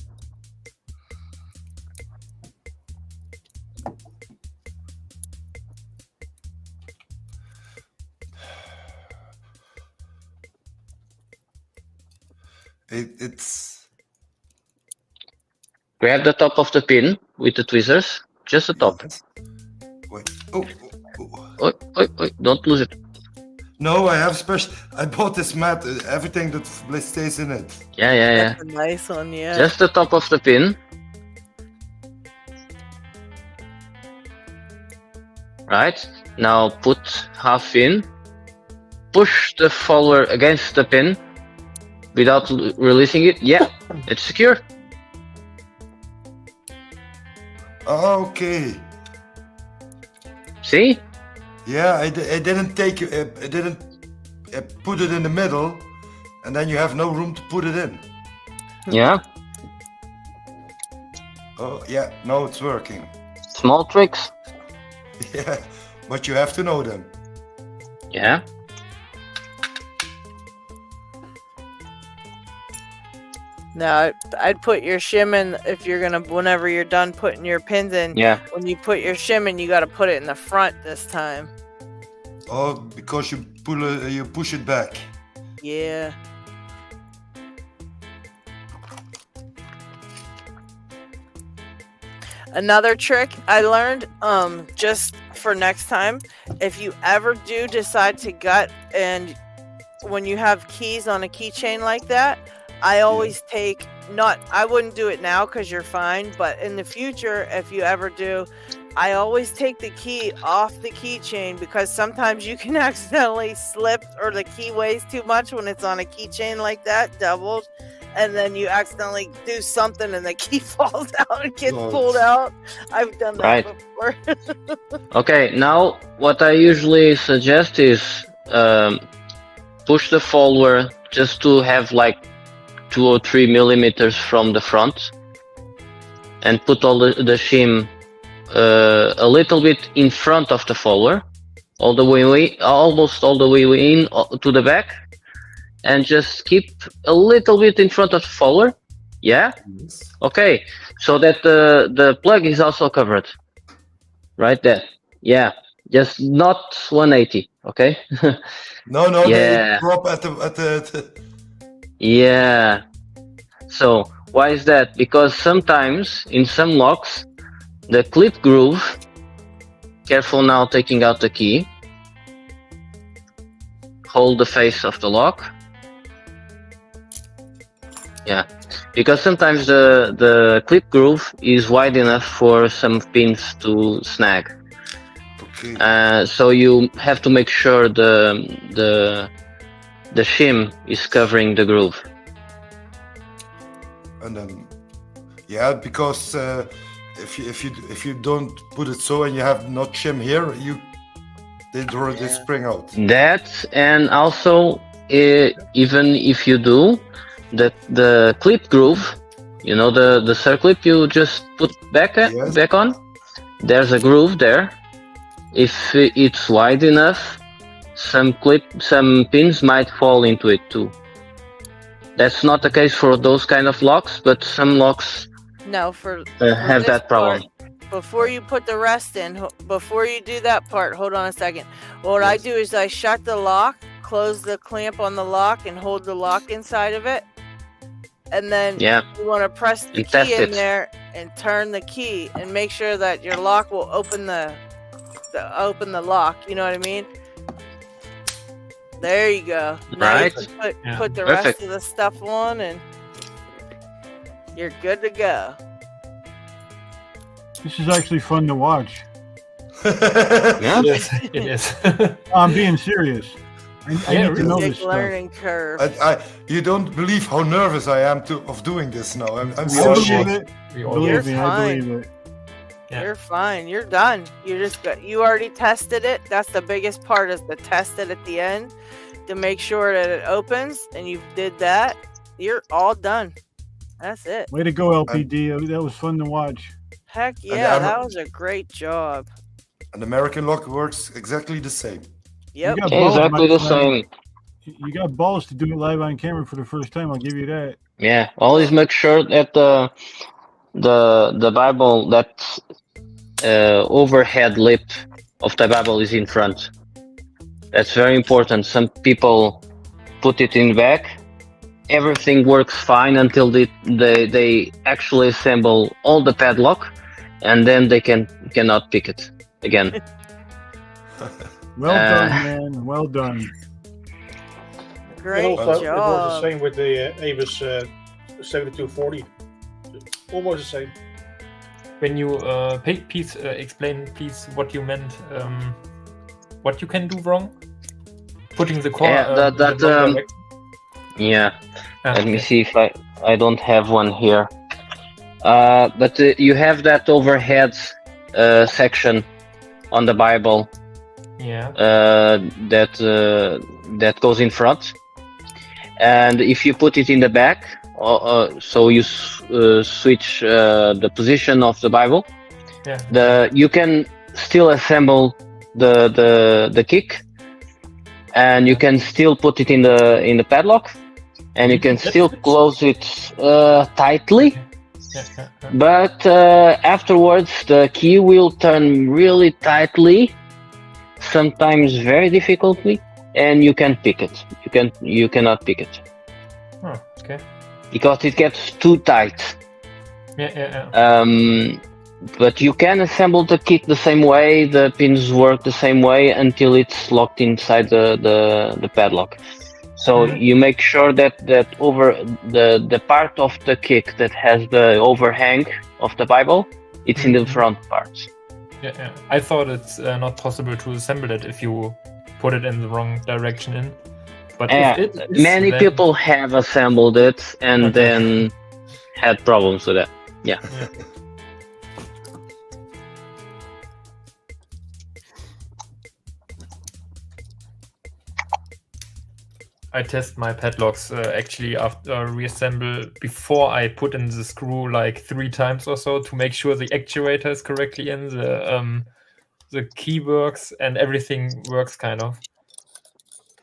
It's Grab the top of the pin with the tweezers. Just the top. wait. Oh, Oi, don't lose it. no, I have special. I bought this mat. Everything that stays in it. Yeah. That's a nice one, yeah. Just the top of the pin. Right. Now put half in. Push the follower against the pin without releasing it. Yeah, it's secure. Okay. See? Yeah, I didn't take. I didn't put it in the middle, and then you have no room to put it in. Yeah. Oh yeah, no, it's working. Small tricks. Yeah, but you have to know them. Yeah. No, I'd put your shim in if you're gonna. Whenever you're done putting your pins in, Yeah. When you put your shim in, you got to put it in the front this time. Oh, because you push it back. Yeah. Another trick I learned, just for next time, if you ever do decide to gut, and when you have keys on a keychain like that, I always take, I wouldn't do it now because you're fine, but in the future, if you ever do, I always take the key off the keychain because sometimes you can accidentally slip or the key weighs too much when it's on a keychain like that, doubled, and then you accidentally do something and the key falls out and gets pulled out. I've done that before. Okay, now what I usually suggest is push the follower just to have like 2 or 3 millimeters from the front and put all the shim a little bit in front of the follower, almost all the way in to the back, and just keep a little bit in front of the follower. Yeah. Okay, so that the plug is also covered right there. Yeah, just not 180. Okay. No, Yeah. they drop at the. Yeah. So why is that? Because sometimes in some locks the clip groove, careful now taking out the key, hold the face of the lock. Yeah, because sometimes the clip groove is wide enough for some pins to snag. Okay. So you have to make sure the shim is covering the groove. And then, yeah, because if you don't put it so and you have not shim here, they draw the spring out. That, and also even if you do the clip groove, you know, the circlip you just put back on, there's a groove there. If it's wide enough, some pins might fall into it too. That's not the case for those kind of locks, but some locks for have this that problem. part, before you put the rest in, before you do that part, hold on a second. What I do is I shut the lock, close the clamp on the lock, and hold the lock inside of it. And then you want to press the key in there and turn the key and make sure that your lock will open the lock. You know what I mean? There you go. Now you can put the rest of the stuff on and you're good to go. This is actually fun to watch. Yeah, it is. I'm being serious. I need to know this Big learning curve. You don't believe how nervous I am of doing this now. I'm so believe shocked. it. I believe it. Yeah. You're fine. You're done. You already tested it. That's the biggest part, is to test it at the end to make sure that it opens, and you did that. You're all done. That's it. Way to go, LPD. That was fun to watch. Heck And yeah, the that was a great job. An American lock works exactly the same. Yep. You got balls, Exactly my the friend. same. You got balls to do it live on camera for the first time. I'll give you that. Yeah, always make sure that the Bible, that overhead lip of the Bible is in front. That's very important. Some people put it in back. Everything works fine until they actually assemble all the padlock, and then they cannot pick it again. Well done, man. Well done. Great It was the job. same with the Avis 7240. Almost the same. When you pick, please explain, please, what you meant. What you can do wrong? Putting the core. Yeah, in the wrong direction? Yeah. Ah, Let me okay. see if I don't have one here. But you have that overhead section on the Bible. Yeah. That goes in front, and if you put it in the back, so you switch the position of the Bible, Yeah. you can still assemble the kick, and you can still put it in the padlock, and you can still close it tightly. But afterwards, the key will turn really tightly, sometimes very difficultly, and you can pick it. You cannot pick it Oh, okay. because it gets too tight. Yeah. But you can assemble the kit the same way. The pins work the same way until it's locked inside the padlock. So you make sure that over the part of the kick that has the overhang of the Bible, it's in the front part. Yeah. I thought it's not possible to assemble it if you put it in the wrong direction in. But if it is, many then... people have assembled it and then had problems with it. Yeah. I test my padlocks actually after reassemble before I put in the screw like 3 times or so to make sure the actuator is correctly in, the key works and everything works kind of.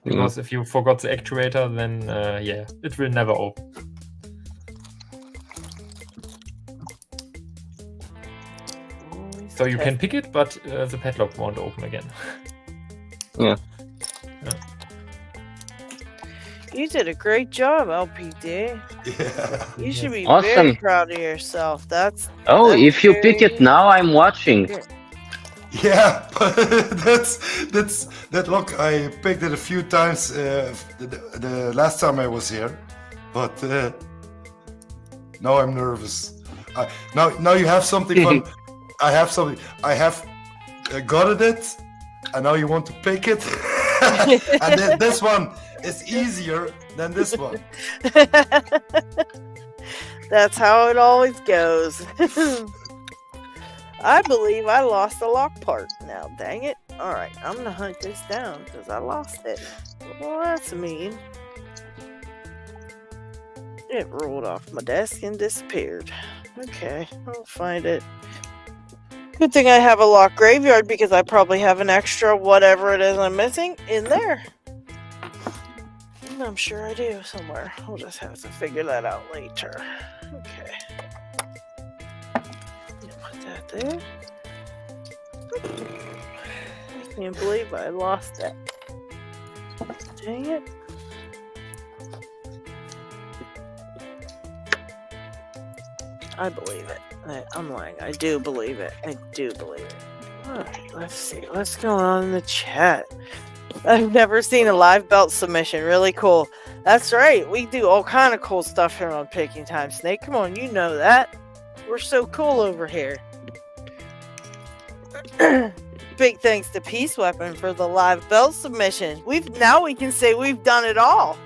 Because if you forgot the actuator, then yeah, it will never open. So you can pick it, but the padlock won't open again. Yeah. You did a great job, LPD. Yeah. You should be Awesome. very proud of yourself. That's If you pick it now, I'm watching. Yeah, that lock. I picked it a few times the last time I was here, but now I'm nervous. Now you have something fun. I have something. I have got it, and now you want to pick it, and then this one is easier than this one. That's how it always goes. I believe I lost the lock part now. Dang it. Alright, I'm gonna hunt this down because I lost it. Well, that's mean. It rolled off my desk and disappeared. Okay, I'll find it. Good thing I have a lock graveyard because I probably have an extra whatever it is I'm missing in there. I'm sure I do somewhere. I'll just have to figure that out later. Okay. Put that there. I can't believe I lost it. Dang it. I believe it. I'm lying. I do believe it. I do believe it. Alright, let's see. What's going on in the chat? I've never seen a live belt submission. Really cool. That's right. We do all kind of cool stuff here on Picking Time, Snake. Come on, you know that. We're so cool over here. Big thanks to Peace Weapon for the live belt submission. Now we can say we've done it all.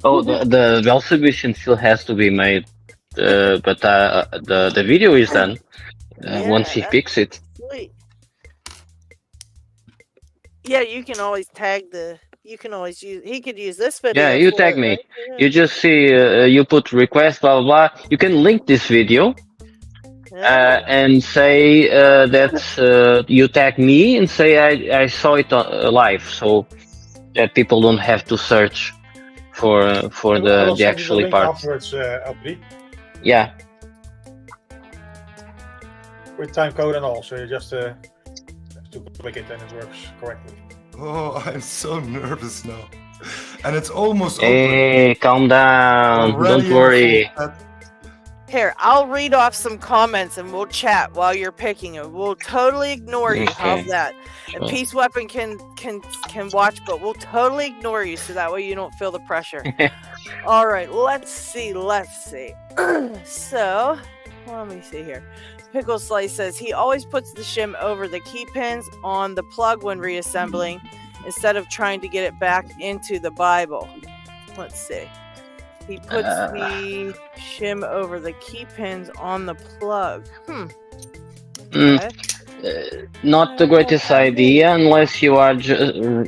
Oh, the belt submission still has to be made, but the video is done once he picks it. Sweet. Yeah, you can always tag the you can always use. He could use this video. Yeah, you for tag it, me. right? Yeah. You just see, you put request, blah, blah, blah. You can link this video and say that you tag me and say I saw it live, so that people don't have to search for I will the send you the actually link part. afterwards, LP, Yeah. with time code and all. So you just have to click it and it works correctly. Oh, I'm so nervous now. And it's almost Hey, calm down. Already Don't in the worry. full set. Here, I'll read off some comments and we'll chat while you're picking it. We'll totally ignore you. How's Okay. that? And Sure. Peace Weapon can watch, but we'll totally ignore you so that way you don't feel the pressure. All right, let's see. So, let me see here. Pickle Slice says he always puts the shim over the key pins on the plug when reassembling instead of trying to get it back into the Bible. Let's see. He puts the shim over the key pins on the plug. Not the greatest idea unless you are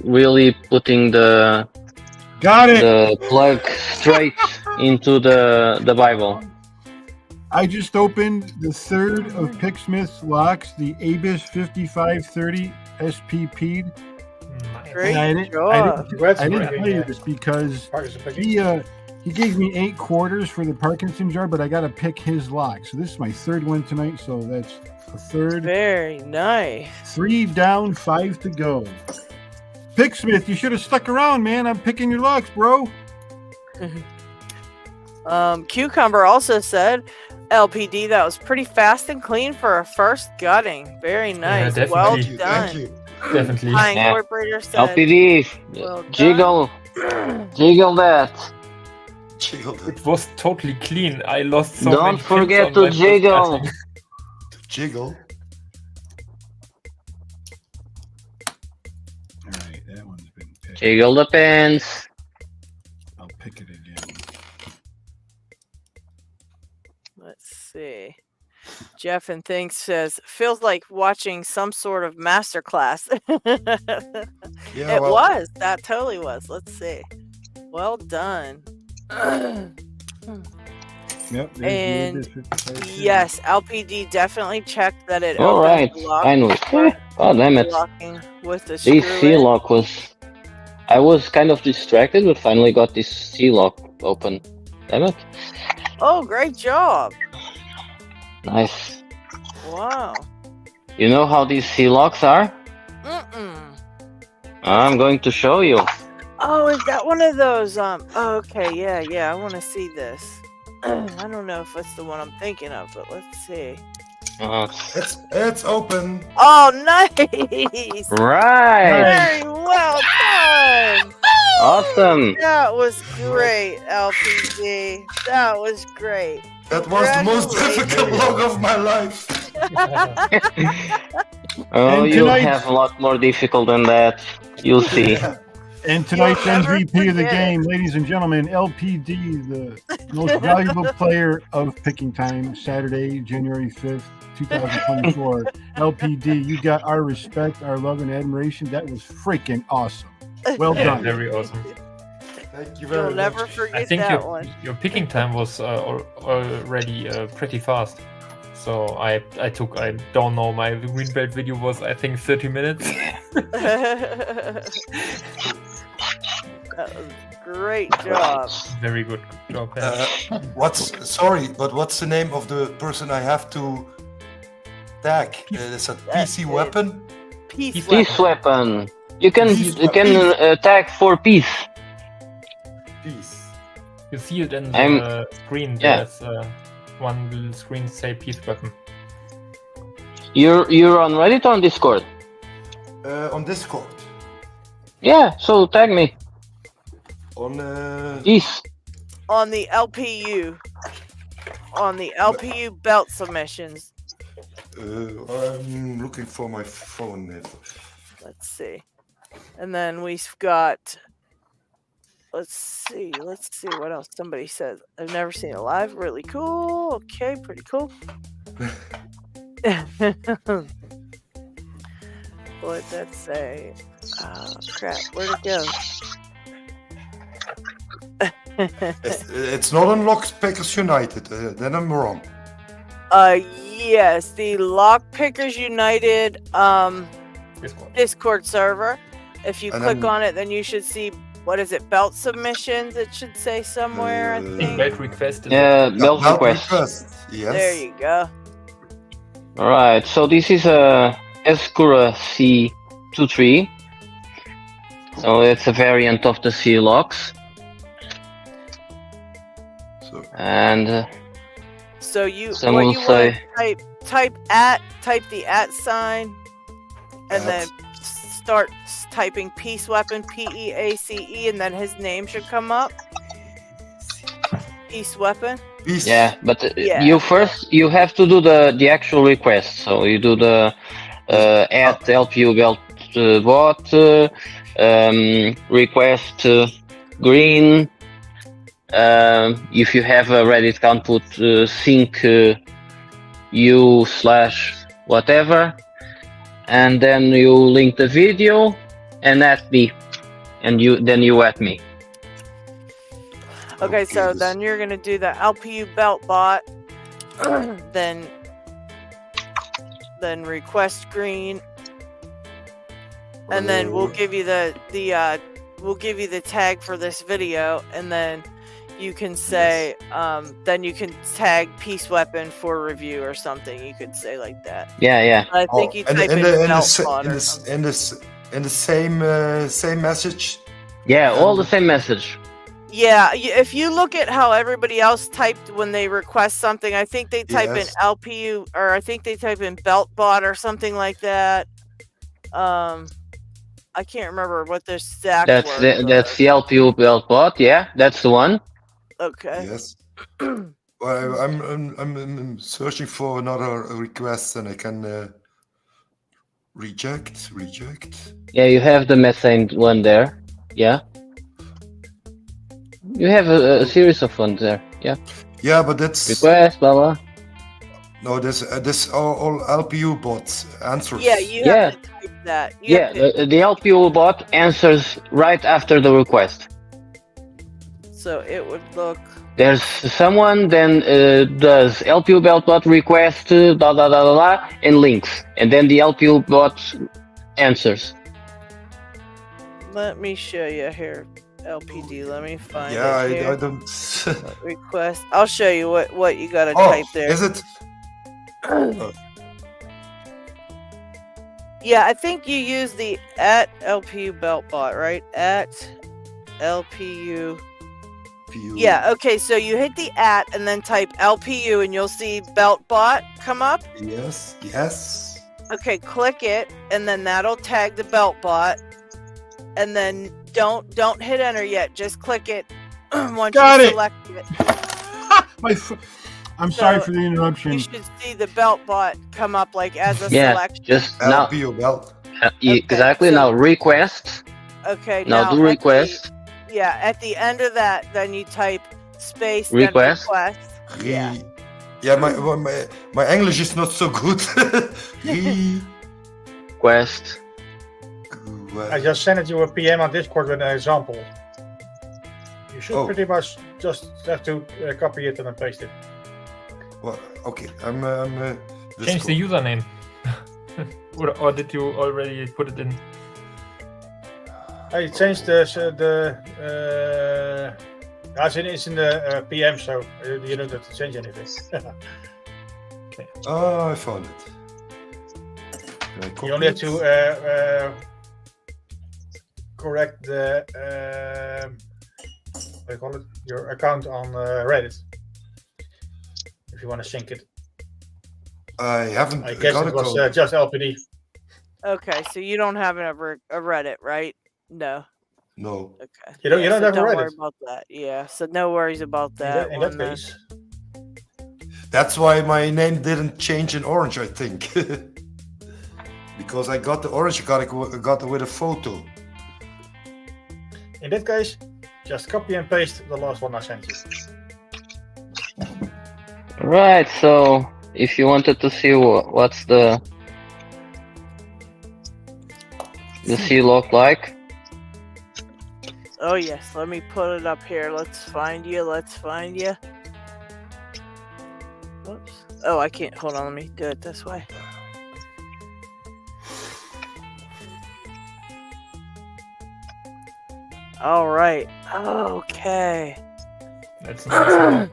really putting the plug straight into the Bible. I just opened the third of Picksmith's locks, the Abus 5530 SPP. Great I didn't Congrats for play bringing, this because Parkinson he gave me 8 quarters for the Parkinson jar, but I got to pick his lock. So this is my third one tonight. So that's a third. Very nice. 3 down, 5 to go. Picksmith, you should have stuck around, man. I'm picking your locks, bro. Cucumber also said, LPD, that was pretty fast and clean for a first gutting. Very nice. definitely. Well Thank you, done. Thank you. Definitely. Pie Yeah. Incorporator said, LPD, well done. jiggle that. It was totally clean. I lost so Don't many forget pins to on my first jiggle. cutting. Jiggle. All right, that one's been picked. Jiggle the pins. I'll pick it again. Let's see. Jeff and Things says, feels like watching some sort of masterclass. Yeah, It well- was. That totally was. Let's see. Well done. Yep. there's the And Abus 5530. yes, LPD definitely checked that it All opens right, the lock finally. Oh, damn it. locking with the This screw C in. lock was. I was kind of distracted, but finally got this C lock open. Damn it. Oh, great job. Nice. Wow. You know how these C locks are? I'm going to show you. Oh, is that one of those? Oh, okay, yeah. I want to see this. I don't know if it's the one I'm thinking of, but let's see. It's open. Oh, nice! Right. Very well done. Awesome. That was great, LPD. That was great. That was the most difficult log of my life. Oh, And you'll tonight- have a lot more difficult than that. You'll see. And tonight's You'll never MVP of the forget game, ladies and gentlemen, LPD, the most valuable player of Picking Time, Saturday, January 5th, 2024. LPD, you got our respect, our love, and admiration. That was freaking awesome. Well Yeah, done. very awesome. Thank you very You'll much. never I forget think that one. your picking time was already pretty fast. So I don't know, my green belt video was I think 30 minutes. That was great job. Very good job. What's the name of the person I have to tag? It's a PC weapon. Peace weapon. You can tag for peace. Peace. You see it in I'm- the screen. yeah. There's one little screen say peace weapon. You're on Reddit or on Discord? On Discord. Yeah, so tag me. On Peace. On the LPU. On the LPU belt submissions. I'm looking for my phone. Let's see. And then we've got. Let's see what else somebody says. I've never seen it live. Really cool. Okay, pretty cool. what did that say? Oh crap, where'd it go? It's not on Lockpickers United. Then I'm wrong. Yes, the Lockpickers United Discord server. If you And click then- on it, then you should see, what is it, belt submissions? It should say somewhere, I think. Belt request. Yeah, belt request. Yes. There you go. All right, so this is a Escura C23. So it's a variant of the LadyLocks. And So you, some what will you want say- to type the @ sign, and then start typing Peace Weapon, PEACE, and then his name should come up. Peace Weapon. yeah, but Yeah. you have to do the actual request. So you do the add LPU belt bot request green. If you have a Reddit account, put sync u/whatever, and then you link the video and add me, and then you add me. Okay, so then you're gonna do the LPU belt bot, then request green, and then we'll give you the tag for this video, and then you can say then you can tag Peace Weapon for review or something. You could say like that. Yeah. I think you type in belt bot or something. In the same message. Yeah, all the same message. Yeah, if you look at how everybody else typed when they request something, I think they type Yes. in LPU, or I think they type in belt bot or something like that. I can't remember what the exact That's word that's the LPU belt bot. Yeah, that's the one. Okay. Yes. Well, I'm searching for another request, and I can reject. Yeah, you have the methane one there. Yeah. You have a series of ones there. Yeah. Yeah, but that's Request, blah blah. no. This all LPU bots answers. Yeah, you Yeah. have to type that. You Yeah, have to- the LPU bot answers right after the request. so it would look. There's someone then does LPU belt bot request blah blah blah blah and links, and then the LPU bot answers. Let me show you here. LPD. Let me find Yeah, it here. I don't. Request. I'll show you what you gotta Oh, type there. is it? Yeah, I think you use the @LPU belt bot, right? @LPU. Yeah, okay, so you hit the @ and then type LPU and you'll see belt bot come up. Yes. Okay, click it and then that'll tag the belt bot. And then don't hit enter yet, just click it once Got you it. select it. I'm sorry So, for the interruption. You should see the belt bot come up like as a Yeah, selection. just now. LPU belt. Exactly. so- Now request. Okay, Now do at the- request. at the end of that, then you type space Request. then request. Yeah. Yeah, my English is not so good. Request. I just sent you a PM on Discord with an example. You should pretty much just have to copy it and then paste it. Well, okay. I'm Change the username. or did you already put it in? I changed it's in the PM, so you don't have to change anything. Oh, I found it. You only have to correct the what do you call it? Your account on Reddit if you want to sync it. I haven't. I guess got it a was code. just LPD. Okay, so you don't have a Reddit, right? No. No. Okay. You don't have a don't worry Reddit? about that. Yeah, so no worries about that. In one that then. case, That's why my name didn't change in orange, I think. Because I got the orange, got it with a photo. in that case, just copy and paste the last one I sent you. Right. So if you wanted to see what's the the sea lock like? Oh yes, let me put it up here. Let's find you. Oops. Oh, I can't. Hold on, let me do it this way. All right. Okay. That's nice.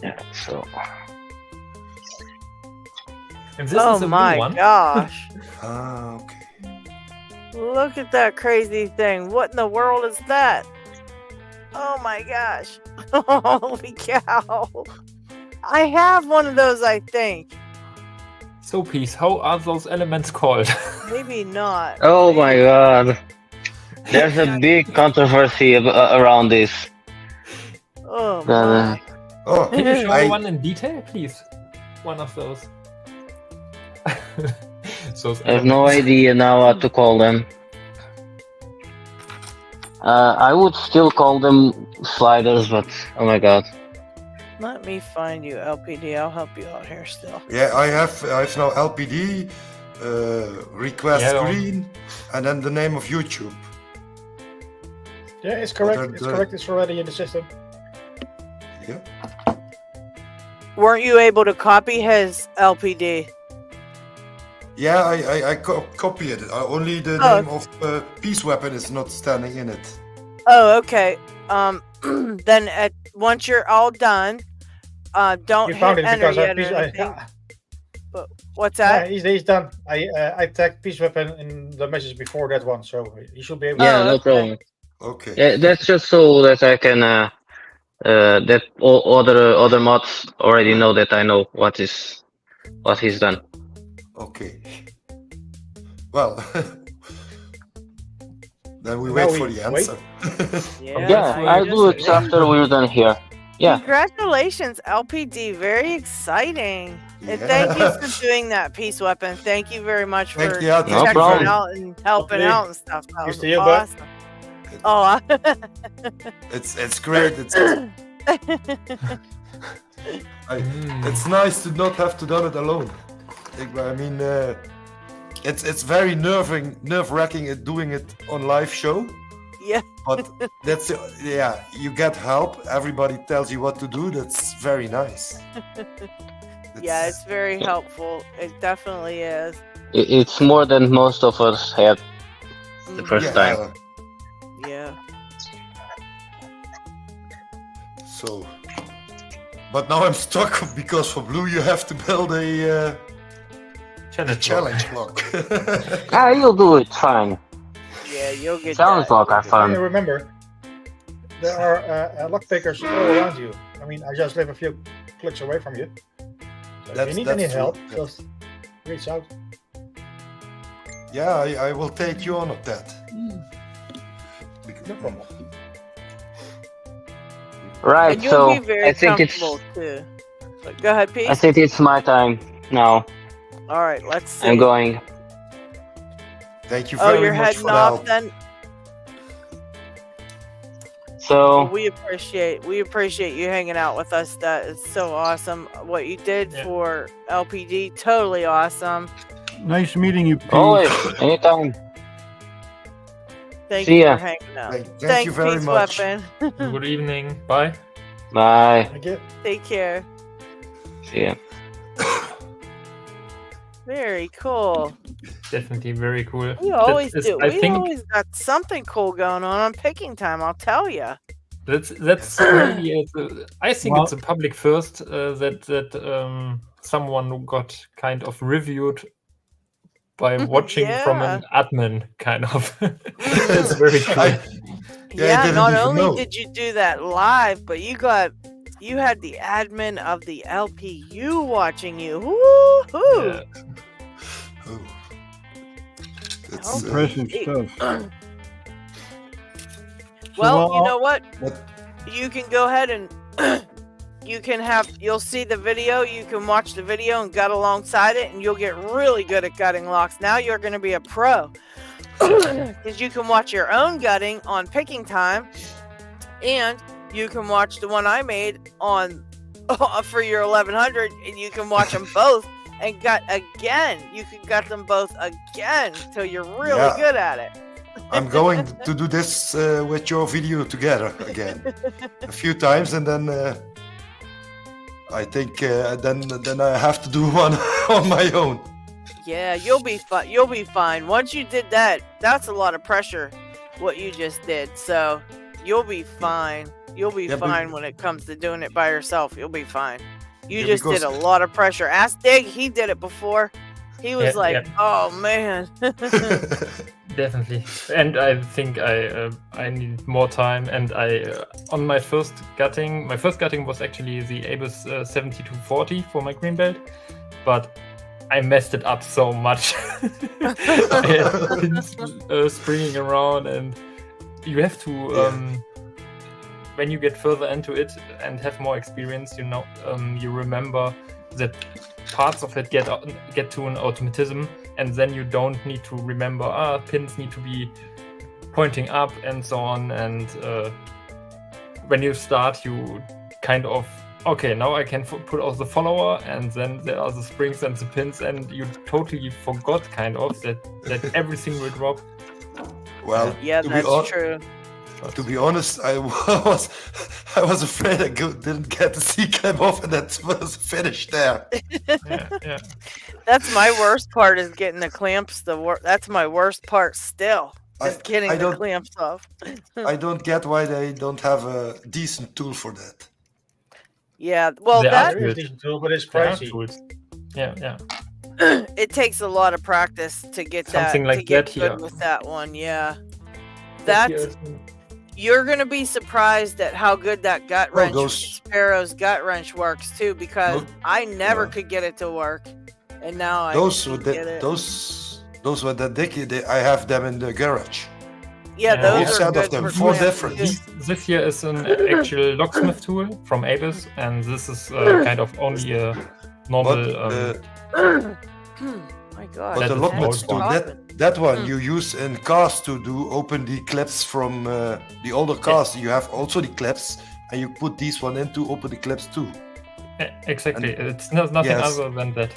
Yeah, so. And this Oh is a my blue one. gosh. Okay. Look at that crazy thing. What in the world is that? Oh my gosh. Holy cow. I have one of those, I think. So, Peace, how are those elements called? Maybe not. Oh my god. There's a big controversy around this. Oh my. Oh, Can you show one in detail, please? One of those. I have no idea now what to call them. I would still call them sliders, but oh my god. Let me find you, LPD. I'll help you out here still. Yeah, I have now LPD, request screen, and then the name of YouTube. Yeah, it's correct. Other It's than- correct. It's already in the system. Yeah. Weren't you able to copy his LPD? Yeah, I copy it. Only the Oh. name of Peace Weapon is not standing in it. Oh, okay. Then once you're all done, don't You hit found it enter because yet or I anything. But what's that? Yeah, he's done. I tagged Peace Weapon in the message before that one, so he should be able. Yeah, Oh, no okay. problem. Okay. Yeah, that's just so that I can that all other mods already know that I know what he's done. Okay. Well, then we Now wait we for the wait. answer. Yeah, I'll do it after we're done here. Yeah. Congratulations, LPD. Very exciting. And thank you for doing that, Peace Weapon. Thank you very much for Thank you. Yeah, No checking problem. out and helping out and stuff. That was Used to you, bud. awesome. Oh, It's great. It's nice to not have to do it alone. I mean, it's very nerve-wracking doing it on live show. yeah. But that's you get help. Everybody tells you what to do. That's very nice. Yeah, it's very helpful. It definitely is. It's more than most of us had the first time. Yeah. So, but now I'm stuck because for Blue you have to build a challenge block. You'll do it fine. Yeah, you'll get Challenge that. block are fun. And remember, there are lockpickers all around you. I mean, I just live a few clicks away from you. So if you need any that's true. help, Yeah. just reach out. Yeah, I will take you on at that. No problem. Right, And you'll so be very I think it's comfortable too. But go ahead, Pete. I think it's my time now. All right, let's see. I'm going. Thank you Oh, very you're much heading for the off help. then. So We appreciate you hanging out with us. That is so awesome. What you did for LPD, totally awesome. Nice meeting you, Pete. always, anytime. Thank See you ya. for hanging out. Thank Thanks, you very Peace much. Weapon. Good evening. Bye. Bye. Thank you. Take care. See ya. Very cool. Definitely very cool. We always That is- do. I We think always got something cool going on picking time. I'll tell you. that's really I think Well- it's a public first that someone got kind of reviewed by watching from an admin, kind of. That's very cool. I didn't not even only know. did you do that live, but you had the admin of the LPU watching you. Woo-hoo! Yeah. Oh. It's, Impressive stuff. Well, So, you know what? What? You can go ahead and you'll see the video, you can watch the video and gut alongside it, and you'll get really good at gutting locks. Now you're going to be a pro. Because you can watch your own gutting on picking time, and you can watch the one I made on for your 1100, and you can watch them both and gut again. You can gut them both again till you're really Yeah. good at it. I'm going to do this with your video together again a few times, and then I think then I have to do one on my own. Yeah, you'll be fine. You'll be fine. Once you did that, that's a lot of pressure. What you just did, so you'll be fine. You'll be Yeah, but- fine when it comes to doing it by yourself. You'll be fine. You Yeah, just did because- a lot of pressure. Ask Dig. He did it before. He was Yeah, like, yeah. "Oh man." Definitely, and I think I need more time. And on my first gutting was actually the Abus 7240 for my green belt, but I messed it up so much. I had pins springing around, and you have to when you get further into it and have more experience, you remember that parts of it get to an automatism, and then you don't need to remember pins need to be pointing up and so on. And when you start, you kind of now I can put out the follower, and then there are the springs and the pins, and you totally forgot kind of that everything will drop. Well, Yeah, to be that's true. To be honest, I was afraid I didn't get the C-clamp off, and that was finished there. Yeah. That's my worst part, is getting the clamps. That's my worst part still. Just getting I the don't- clamps off. I don't get why they don't have a decent tool for that. Yeah, well, There that are There is a decent tool, but it's There are pricey. tools. Yeah. it takes a lot of practice to get Something that like to get that good here. with that one. Yeah, That that's here is- you're gonna be surprised at how good that gut wrench, those- Sparrow's gut wrench works too. Because Look- I never yeah. could get it to work, and now I Those can with get the, it. those with the dicky, I have them in the garage. Yeah, Yeah, those whole are set of good them, for 4 clamps, different. too. This here is an actual locksmith tool from Abus, and this is kind of only a normal. My God, But That the is lockmets old do one. that one you use in cars to open the clips from the older cars. You have also the clips, and you put these one in to open the clips too. Exactly, And- it's nothing yes. other than that.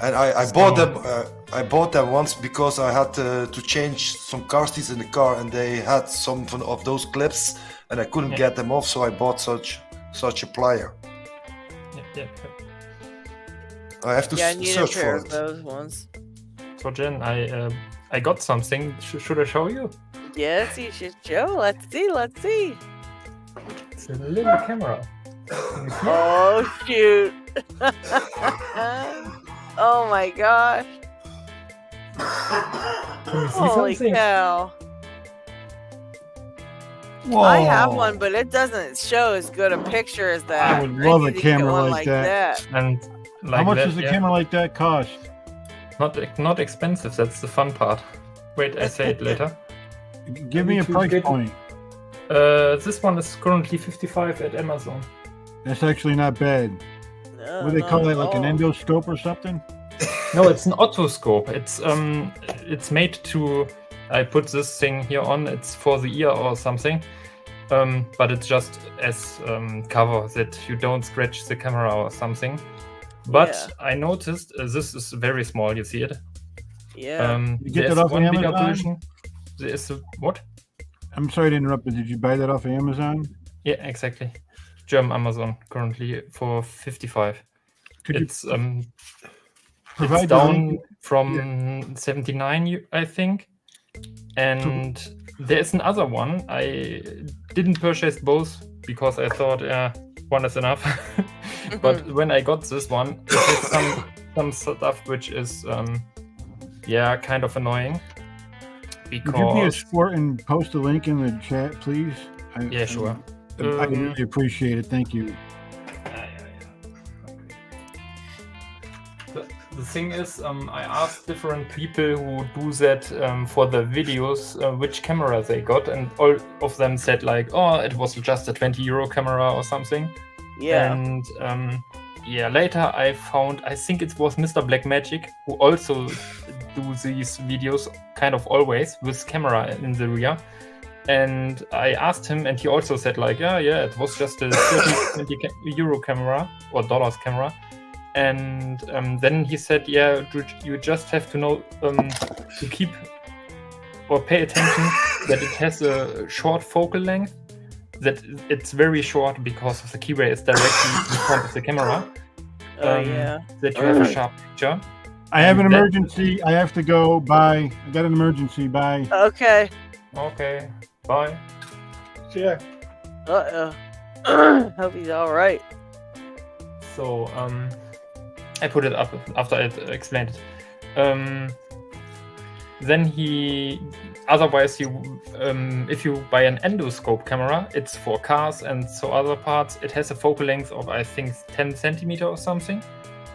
And I bought them. I bought them once because I had to change some car seats in the car, and they had some of those clips, and I couldn't get them off, so I bought such a plier. Yeah. I have to Yeah, I need a search pair for of it. those ones. So Jen, I got something. Should I show you? Yes, you should show. Let's see. It's a little camera. Oh shoot! Oh my gosh! Can you see Holy something? cow! Whoa. I have one, but it doesn't show as good a picture as that. I would love a need to get camera one like that. And like How much that, does a yeah. camera like that cost? Not expensive. That's the fun part. Wait, I say it later. Give me a price point. This one is currently 55 at Amazon. That's actually not bad. No, What do they not call at it? Like an all. endoscope or something? No, it's an otoscope. It's made to. I put this thing here on. It's for the ear or something. But it's just as cover that you don't scratch the camera or something. But Yeah. I noticed this is very small. You see it? Yeah. You get there's that off one bigger Amazon? version. There is what? I'm sorry to interrupt, but did you buy that off of Amazon? Yeah, exactly. German Amazon currently for 55. Could you It's provide it's the down link? from 79, I think. And there's another one. I didn't purchase both because I thought one is enough. But when I got this one, it has some stuff which is kind of annoying. Would you be a Because sport and post a link in the chat, please? Yeah, sure. I really appreciate it. Thank you. The thing is, I asked different people who do that for the videos which camera they got, and all of them said like, "Oh, it was just a €20 camera or something." Yeah. And later I found, I think it was Mr. Blackmagic, who also do these videos kind of always with camera in the rear. And I asked him, and he also said like, yeah, it was just a €30, €20 camera or dollars camera. And then he said, yeah, you just have to know to keep or pay attention that it has a short focal length, that it's very short because of the keyway is directly in front of the camera. That you have a sharp picture. I have an emergency. I have to go. Bye. I got an emergency. Bye. Okay. Okay. Bye. See ya. Hope he's all right. So I put it up after I explained it. Then otherwise if you buy an endoscope camera, it's for cars and so other parts. It has a focal length of I think 10 centimeter or something.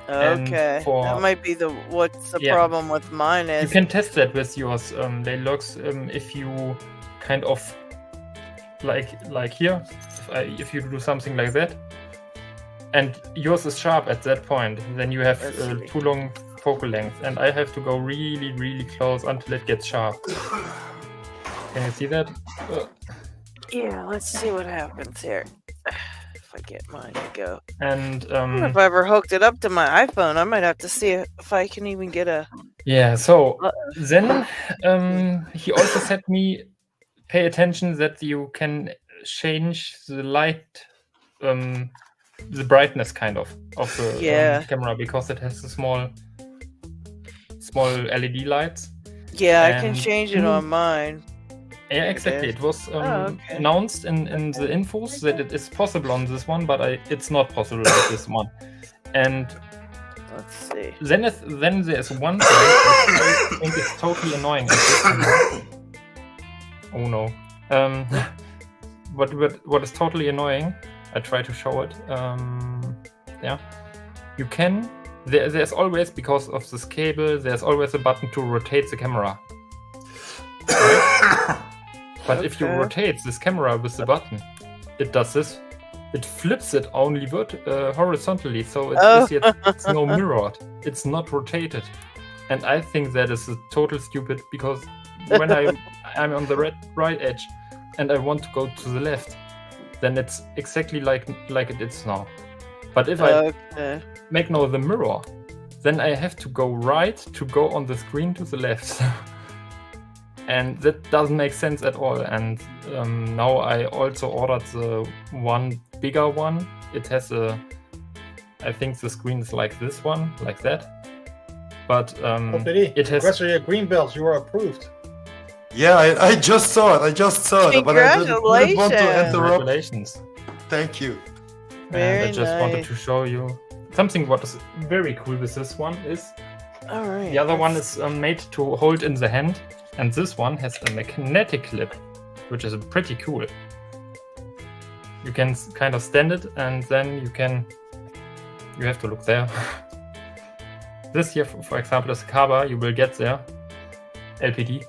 Okay, that might be what's the problem with mine is. You can test that with yours, LadyLocks, if you kind of like here, if you do something like that, and yours is sharp at that point, then you have too long focal length, and I have to go really, really close until it gets sharp. Can you see that? Yeah, let's see what happens here. If I get mine to go. And I don't know if I ever hooked it up to my iPhone. I might have to see if I can even get a. Yeah. So then he also said me pay attention that you can change the light, the brightness kind of the camera, because it has the small LED lights. Yeah, I can change it on mine. Yeah, exactly. It was announced in the infos that it is possible on this one, but it's not possible with this one. And let's see. Then there's one thing I think is totally annoying. Oh no. What is totally annoying? I try to show it. Yeah, you can. There's always, because of this cable, there's always a button to rotate the camera. Right? But if you rotate this camera with the button, it does this. It flips it only horizontally, so it's no mirrored. It's not rotated. And I think that is total stupid, because when I'm on the right edge and I want to go to the left, then it's exactly like it is now. But if I make now the mirror, then I have to go right to go on the screen to the left. And that doesn't make sense at all. And now I also ordered the one bigger one. It has I think the screen is like this one, like that. But it has. Congrats on your green belts. You are approved. Yeah, I just saw it. But I didn't want to interrupt. Congratulations. Thank you. And I just wanted to show you something. What is very cool with this one is the other one is made to hold in the hand. And this one has a magnetic clip, which is pretty cool. You can kind of stand it, and then you have to look there. This here, for example, is a Kaba. You will get there. LPD.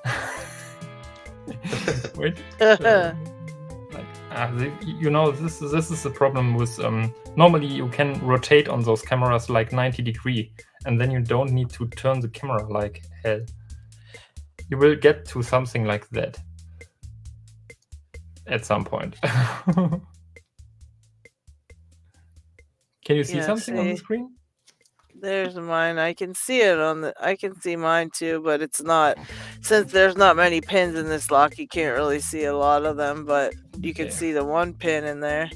Wait. This is the problem with. Normally, you can rotate on those cameras like 90 degrees, and then you don't need to turn the camera like hell. You will get to something like that at some point. Can you see something on the screen? There's mine. I can see it I can see mine too, but it's not. Since there's not many pins in this lock, you can't really see a lot of them. But you can see the one pin in there.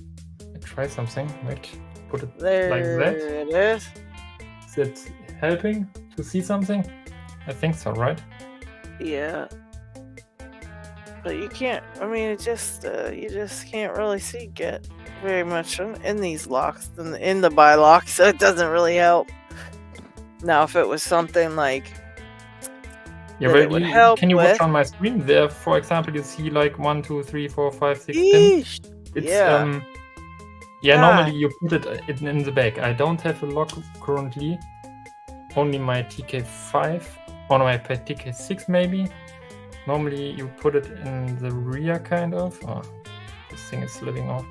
Try something. Wait, put it there, like that. There it is. Is it helping to see something? I think so, right? Yeah, but you can't. I mean, it just you just can't really get very much in these locks in the buy lock, so it doesn't really help. Now, if it was something like it would help. Can you watch on my screen? There, for example, you see like 1, 2, 3, 4, 5, 6 pins. It's normally you put it in the back. I don't have a lock currently. Only my TK5. Or my TK6 maybe. Normally you put it in the rear kind of. Oh, this thing is slipping off.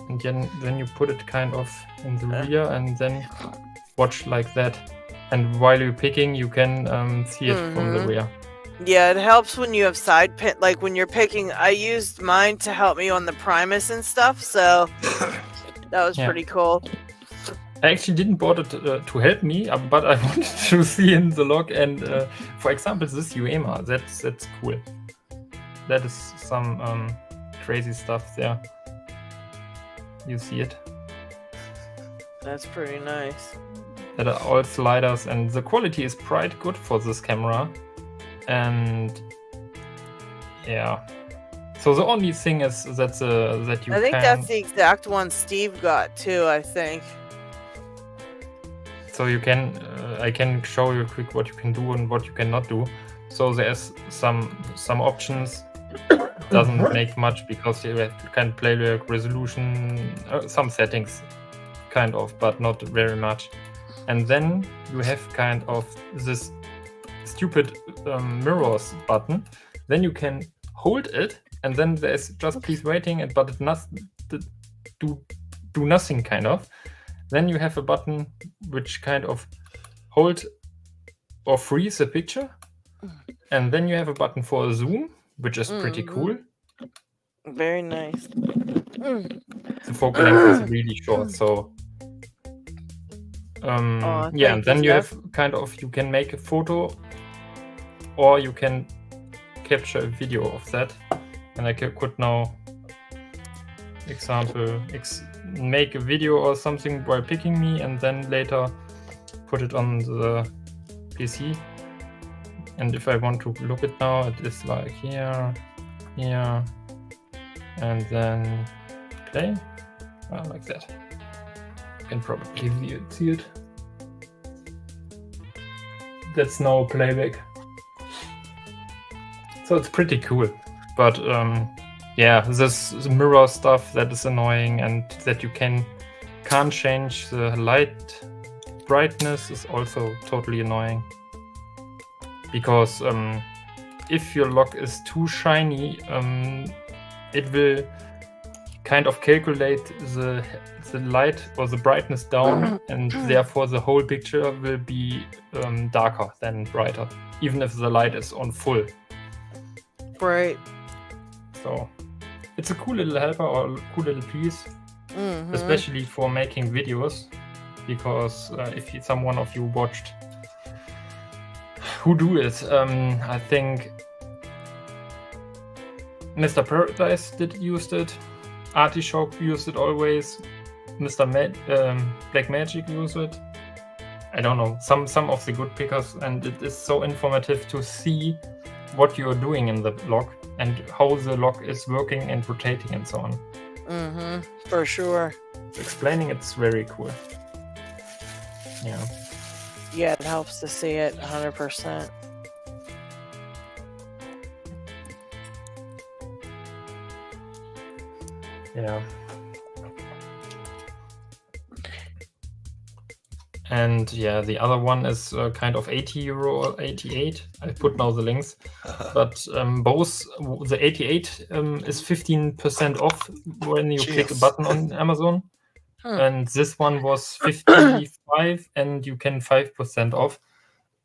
And then you put it kind of in the rear and then watch like that. And while you're picking, you can see it from the rear. Yeah, it helps when you have side pin. Like when you're picking, I used mine to help me on the Primus and stuff. So that was pretty cool. I actually didn't bought it to help me, but I wanted to see in the log. And for example, this UEMA, that's cool. That is some crazy stuff there. You see it? That's pretty nice. That are all sliders, and the quality is quite good for this camera. And yeah. So the only thing is that you I think can... that's the exact one Steve got too, I think. So you can, I can show you quick what you can do and what you cannot do. So there's some options. Doesn't make much because you have to kind of play with resolution, some settings, kind of, but not very much. And then you have kind of this stupid mirrors button. Then you can hold it, and then there's just please waiting, but it do nothing kind of. Then you have a button which kind of hold or freeze the picture. And then you have a button for a zoom, which is pretty cool. Very nice. The focal length is really short, so yeah, and then you have kind of, you can make a photo or you can capture a video of that. And I could now make a video or something while picking me, and then later put it on the PC. And if I want to look it now, it is like here, here, and then play, like that. You can probably see it. That's now playback. So it's pretty cool, but yeah, this mirror stuff that is annoying, and that you can't change the light brightness is also totally annoying. Because if your lock is too shiny, it will kind of calculate the light or the brightness down, and therefore the whole picture will be darker than brighter, even if the light is on full. Right. So it's a cool little helper or a cool little piece, especially for making videos, because if someone of you watched who do it, I think Mr. Paradise used it, Artichoke used it always, Black Magic used it. I don't know, some of the good pickers, and it is so informative to see what you're doing in the lock and how the lock is working and rotating and so on. For sure. Explaining it's very cool. Yeah. Yeah, it helps to see it 100%. Yeah. And yeah, the other one is kind of €80 or 88. I put now the links, but both the 88 is 15% off when you click a button on Amazon, and this one was 55, and you can 5% off.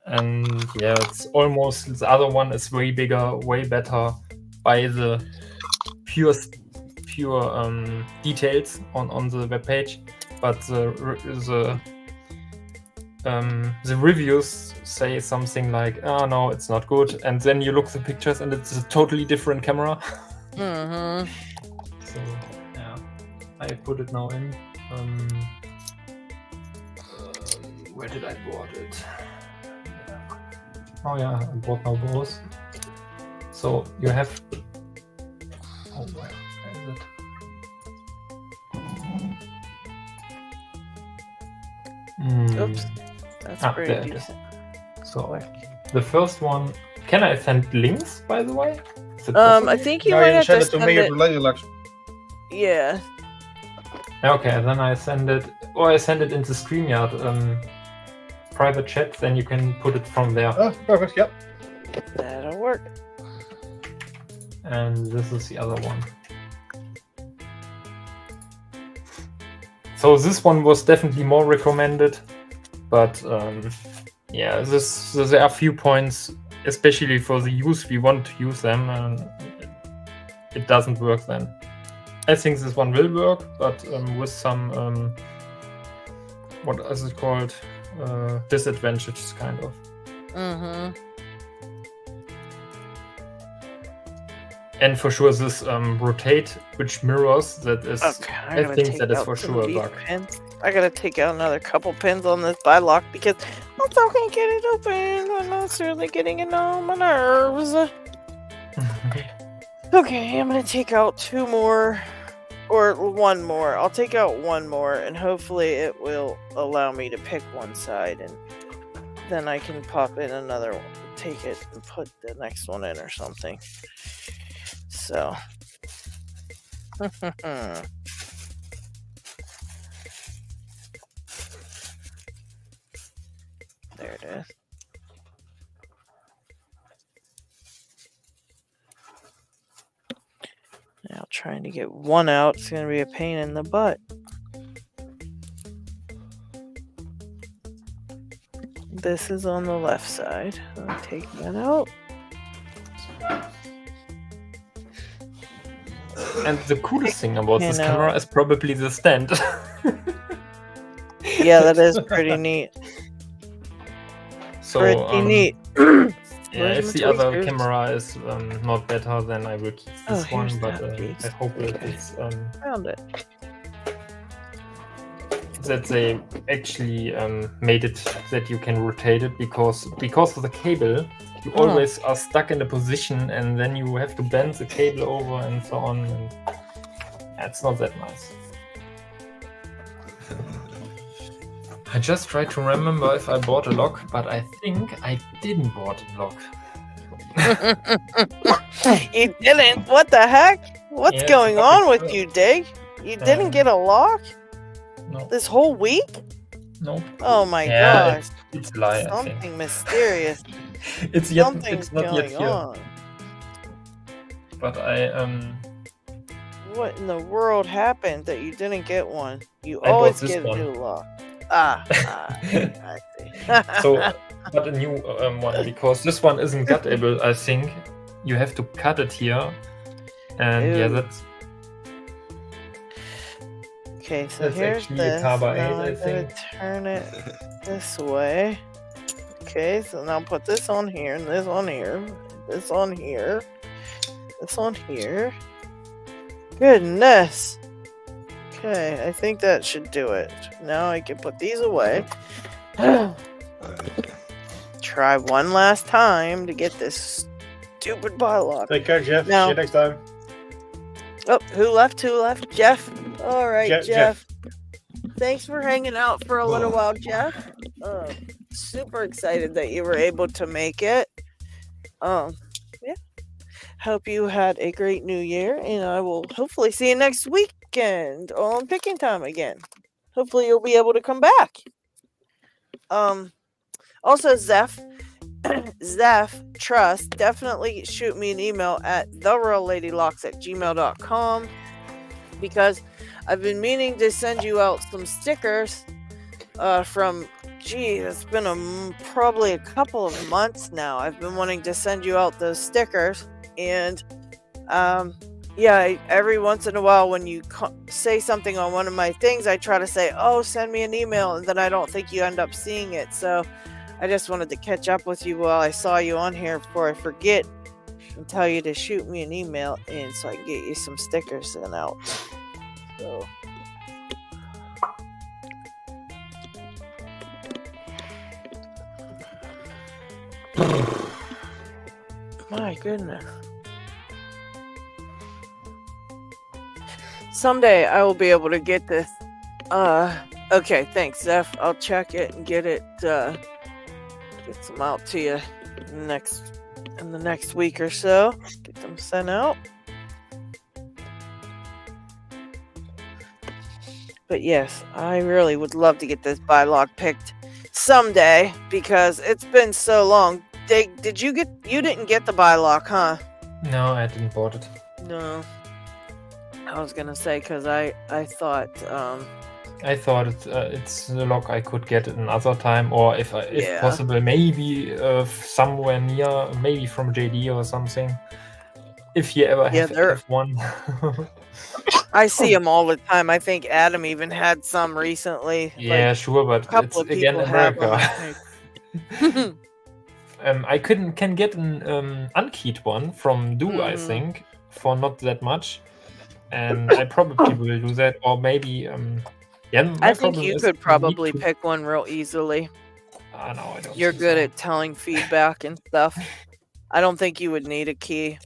And yeah, it's almost, the other one is way bigger, way better by the pure details on the webpage, but the reviews say something like, "Oh no, it's not good," and then you look at the pictures and it's a totally different camera. So yeah, I put it now in. Where did I bought it? Oh yeah, I bought now both. So you have. Oh, where is it? Oops. That's pretty decent. So the first one, can I send links, by the way? I think you might have to send it to me or LadyLocks. Yeah. Okay, then I send it, or I send it into StreamYard private chat, then you can put it from there. Oh, perfect, yep. That'll work. And this is the other one. So this one was definitely more recommended, but yeah, there are a few points, especially for the use we want to use them, and it doesn't work then. I think this one will work, but with some what is it called? Disadvantages, kind of. Mm-hmm. And for sure, this rotate, which mirrors, that is, Okay, I think that is for sure a bug. Pins. I gotta take out another couple pins on this by lock because I still can't get it open. I'm not really getting it on my nerves. Okay, I'm gonna take out 2 more, or 1 more. I'll take out 1 more, and hopefully it will allow me to pick one side, and then I can pop in another one, take it, and put the next one in or something. So. There it is. Now trying to get one out is going to be a pain in the butt. This is on the left side. I'll take that out. And the coolest thing about this camera is probably the stand. Yeah, that is pretty neat. So, pretty neat. Yeah, if the other camera is not better, then I will keep this one, but I hope it's found it. That they actually made it that you can rotate it, because of the cable, you always are stuck in a position, and then you have to bend the cable over and so on, and it's not that nice. I just tried to remember if I bought a lock, but I think I didn't bought a lock. You didn't? What the heck? What's going on with you, Dig? You didn't get a lock? No. This whole week? Nope. Oh my gosh. It's a lie, Something mysterious. It's Something's not going yet here. on. But I What in the world happened that you didn't get one? You I bought always this get a one. new lock. I see. So, but a new one, because this one isn't cuttable. I think you have to cut it here, and yeah, Ew. that's Okay, so that's here's actually this. a carbide, Now I I'm gonna think. turn it this way. Okay, so now put this on here, and this on here, this on here, this on here. Goodness. Okay, I think that should do it. Now I can put these away. Try one last time to get this stupid bylock. Take care, Jeff. Now- See you next time. Oh, who left? Who left? Jeff. All right, Jeff. Jeff. Thanks for hanging out for a little while, Jeff. Super excited that you were able to make it. Yeah. Hope you had a great new year, and I will hopefully see you next weekend on Picking Time again. Hopefully you'll be able to come back. Also, Zeph Trust, definitely shoot me an email at thereallladylocks@gmail.com, because I've been meaning to send you out some stickers from, it's been probably a couple of months now. I've been wanting to send you out those stickers, and every once in a while when you say something on one of my things, I try to say, oh, send me an email, and then I don't think you end up seeing it. So I just wanted to catch up with you while I saw you on here before I forget, and tell you to shoot me an email in so I can get you some stickers sent out. So my goodness. Someday I will be able to get this. Okay, thanks, Zeph. I'll check it and get some out to you in the next week or so. Get them sent out. But yes, I really would love to get this bylock picked someday, because it's been so long. You didn't get the bylock, huh? No, I didn't bought it. No. I was gonna say, because I thought it's the lock I could get another time, or if possible, maybe somewhere near, maybe from JD or something. If you ever have one. I see them all the time. I think Adam even had some recently. Yeah, like, sure, but a couple it's of again people have them. America. I think. I can get an unkeyed one from Do, I think, for not that much, and I probably will do that, or maybe yeah. My I think problem you is could need probably to- pick one real easily. No, I don't. You're think good so. at telling feedback and stuff. I don't think you would need a key.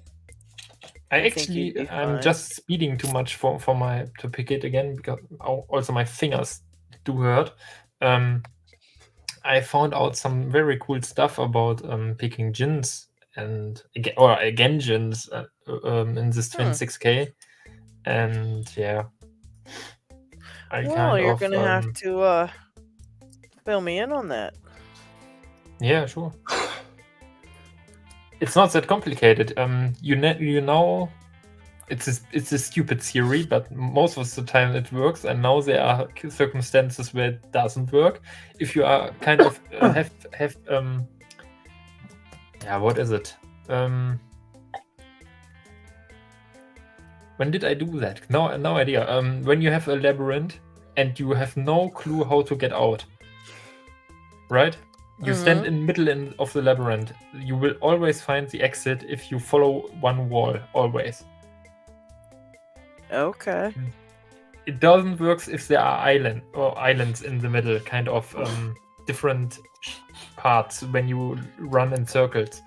I think you'd be I'm fine. just speeding too much for my to pick it again because also my fingers do hurt. I found out some very cool stuff about picking gins and again gins in this 26k, and yeah. Well, you're gonna have to fill me in on that. Yeah, sure. It's not that complicated. You know, it's a stupid theory, but most of the time it works. And now there are circumstances where it doesn't work. If you are kind of have what is it? When did I do that? No idea. When you have a labyrinth and you have no clue how to get out, right? You stand in the middle of the labyrinth. You will always find the exit if you follow one wall, always. Okay. It doesn't work if there are islands in the middle, kind of different parts when you run in circles.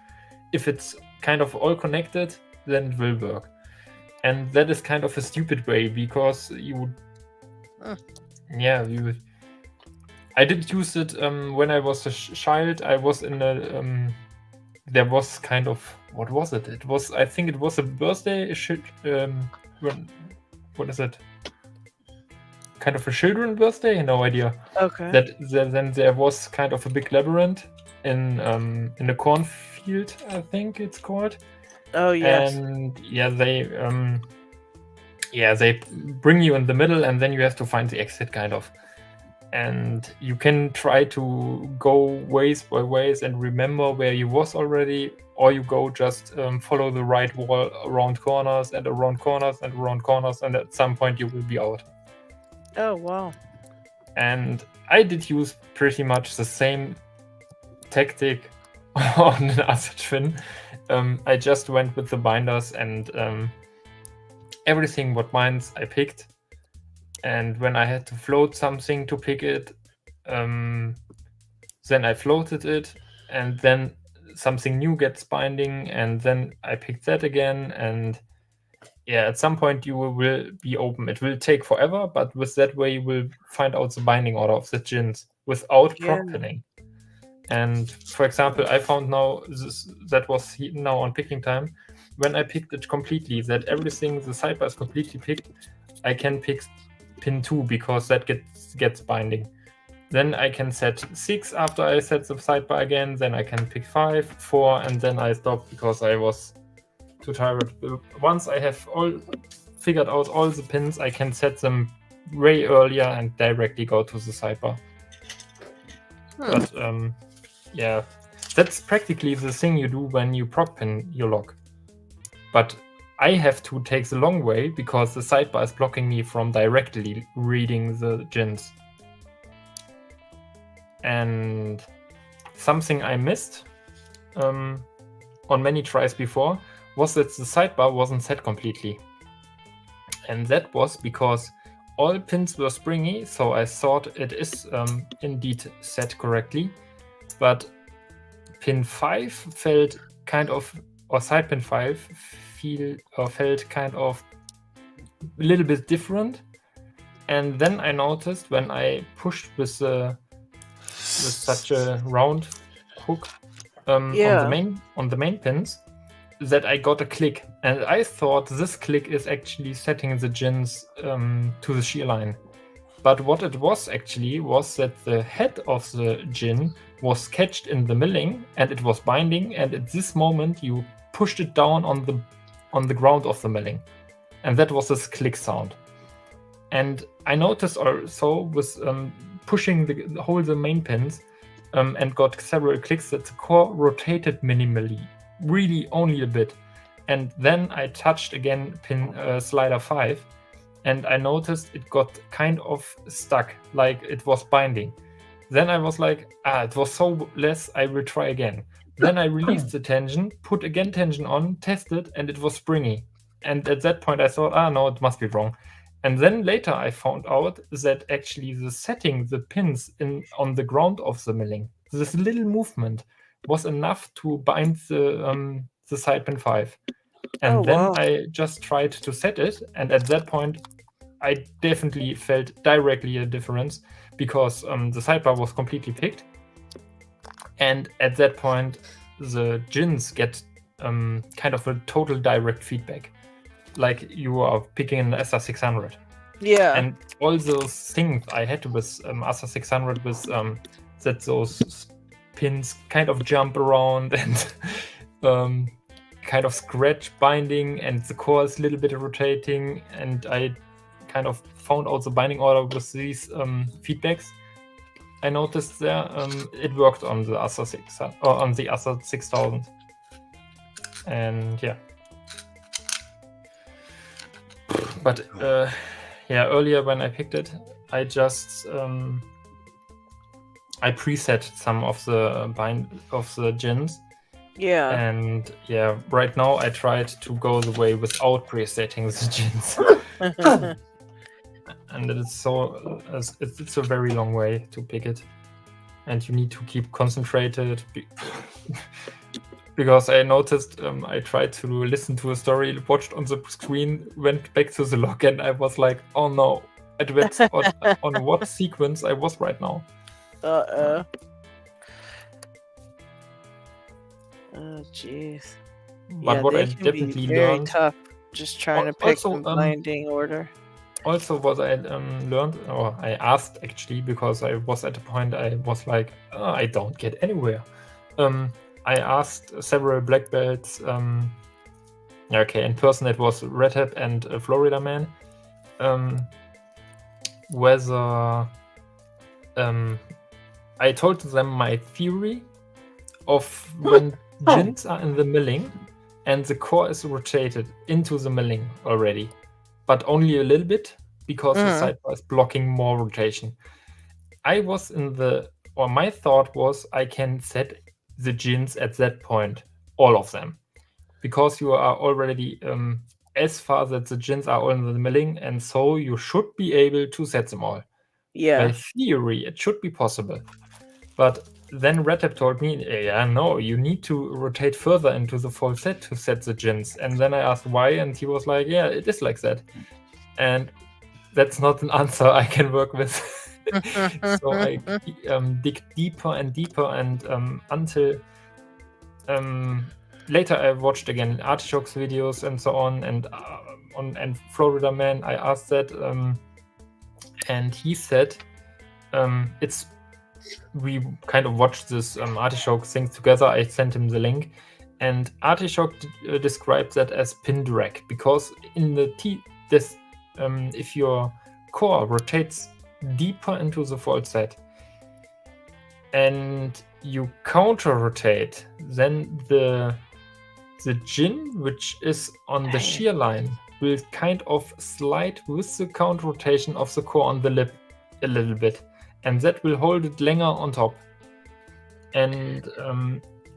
If it's kind of all connected, then it will work. And that is kind of a stupid way because you... I did use it when I was a child. I was in a... there was kind of... What was it? I think it was a birthday... what is it? Kind of a children's birthday? No idea. Okay. Then there was kind of a big labyrinth in a cornfield, I think it's called. Oh yes. And they bring you in the middle, and then you have to find the exit, kind of. And you can try to go ways by ways and remember where you was already, or you go just follow the right wall around corners and around corners and around corners, and at some point you will be out. Oh wow. And I did use pretty much the same tactic on another twin. I just went with the binders and everything what mines I picked. And when I had to float something to pick it, then I floated it, and then something new gets binding, and then I picked that again, and at some point you will be open. It will take forever, but with that way you will find out the binding order of the gins without proc pinning. And for example, I found now that was now on picking time. When I picked it completely, that everything the sidebar is completely picked, I can pick pin 2 because that gets binding. Then I can set 6 after I set the sidebar again. Then I can pick 5, 4, and then I stop because I was too tired. Once I have figured out all the pins, I can set them way earlier and directly go to the sidebar. But that's practically the thing you do when you proc pin your lock. But I have to take the long way because the sidebar is blocking me from directly reading the gins. And something I missed on many tries before was that the sidebar wasn't set completely. And that was because all pins were springy, so I thought it is indeed set correctly. But pin 5 felt kind of, or side pin 5 felt kind of a little bit different. And then I noticed when I pushed with such a round hook on the main pins that I got a click, and I thought this click is actually setting the gins to the shear line. But what it was actually was that the head of the gin was catched in the milling and it was binding, and at this moment you pushed it down on the ground of the milling, and that was this click sound. And I noticed also with pushing the main pins and got several clicks that the core rotated minimally, really only a bit. And then I touched again pin slider 5, and I noticed it got kind of stuck, like it was binding. Then I was like, it was so less, I will try again. Then I released the tension, put again tension on, tested, and it was springy. And at that point I thought, no, it must be wrong. And then later I found out that actually the setting, the pins on the ground of the milling, this little movement was enough to bind the side pin 5. And then I just tried to set it, and at that point I definitely felt directly a difference, because the sidebar was completely picked, and at that point the gins get kind of a total direct feedback, like you are picking an SR600. Yeah. And all those things I had with SR600 was that those pins kind of jump around and kind of scratch binding, and the core is a little bit rotating, and I kind of found out the binding order with these feedbacks I noticed there. It worked on the SR6 or on the SR6000, and yeah. But earlier when I picked it, I just I preset some of the gins. Yeah. And yeah, right now I tried to go the way without presetting the gins. And it's a very long way to pick it, and you need to keep concentrated. Because I noticed I tried to listen to a story, watched on the screen, went back to the log, and I was like, oh no, it depends on what sequence I was right now. Oh, jeez. But Yeah, what they I can definitely be very learned, tough just trying to pick the binding order. Also, what I learned, or I asked actually, because I was at a point I was like, I don't get anywhere. I asked several black belts. Okay, in person it was Red Hat and Florida Man. Whether I told them my theory of when gins are in the milling and the core is rotated into the milling already, but only a little bit, because the sidebar is blocking more rotation. My thought was I can set the gins at that point, all of them, because you are already as far that the gins are all in the milling, and so you should be able to set them all. Yeah. By theory, it should be possible. But then Red Hat told me, no, you need to rotate further into the full set to set the gins. And then I asked why, and he was like, yeah, it is like that. And that's not an answer I can work with. So I dig deeper and deeper, and until later I watched again Artichoke's videos and so on, and Florida Man, I asked that, and he said we kind of watched this Artichoke thing together. I sent him the link, and Artichoke described that as pin drag, because in the if your core rotates deeper into the fault set and you counter rotate, then the gin which is on the shear line will kind of slide with the counter rotation of the core on the lip a little bit, and that will hold it longer on top. And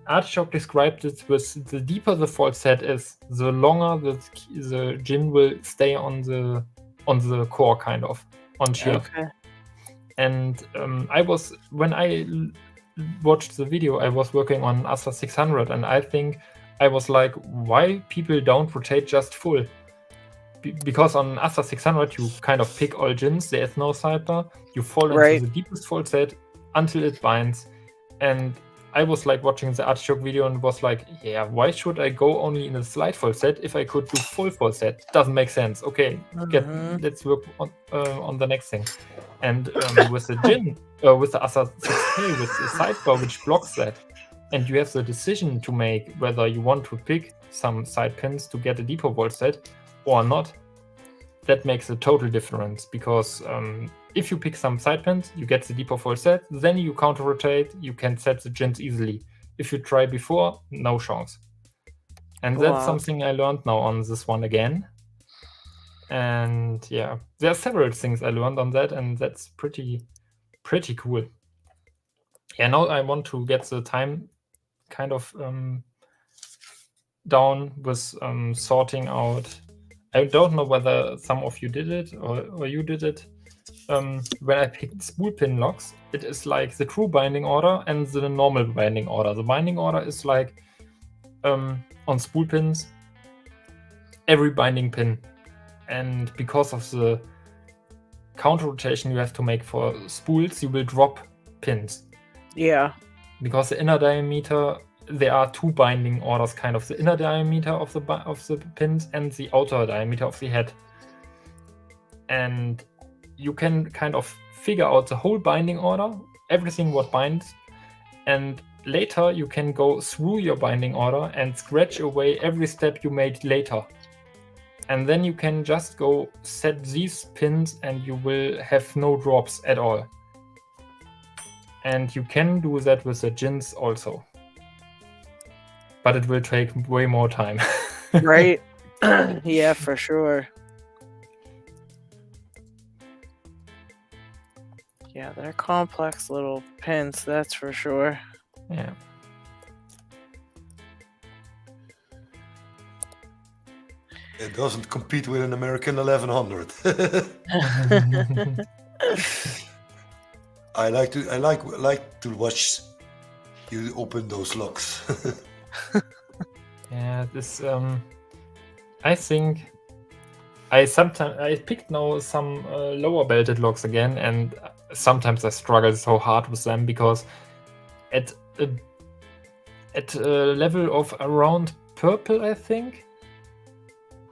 Artichoke described it with the deeper the fault set is, the longer the gin will stay on the core, kind of on shear. Okay. And when I watched the video, I was working on SR600, and I think I was like, why people don't rotate just full? Because on SR600 you kind of pick all gins, there is no sidebar, you fall into the deepest fault set until it binds. And I was like watching the Artichoke video and was like, yeah, why should I go only in a slight fault set if I could do full fault set? Doesn't make sense. Okay, let's work on the next thing. And with the gin, with the SR6K, with the sidebar which blocks that, and you have the decision to make whether you want to pick some side pins to get a deeper volt set or not, that makes a total difference. Because if you pick some side pins, you get the deeper volt set, then you counter rotate, you can set the gins easily. If you try before, no chance. And that's something I learned now on this one again. And yeah, there are several things I learned on that, and that's pretty cool. Yeah, now I want to get the time kind of down with sorting out. I don't know whether some of you did it or you did it. When I picked spool pin locks, it is like the true binding order and the normal binding order. The binding order is like on spool pins, every binding pin. And because of the counter rotation you have to make for spools, you will drop pins. Yeah. Because the inner diameter, there are two binding orders, kind of the inner diameter of the pins and the outer diameter of the head. And you can kind of figure out the whole binding order, everything what binds, and later you can go through your binding order and scratch away every step you made later. And then you can just go set these pins and you will have no drops at all. And you can do that with the gins also. But it will take way more time. Right? Yeah, for sure. Yeah, they're complex little pins, that's for sure. Yeah. It doesn't compete with an American 1100. I like to watch you open those locks. Yeah, this I think I picked now some lower belted locks again, and sometimes I struggle so hard with them because at a level of around purple, I think,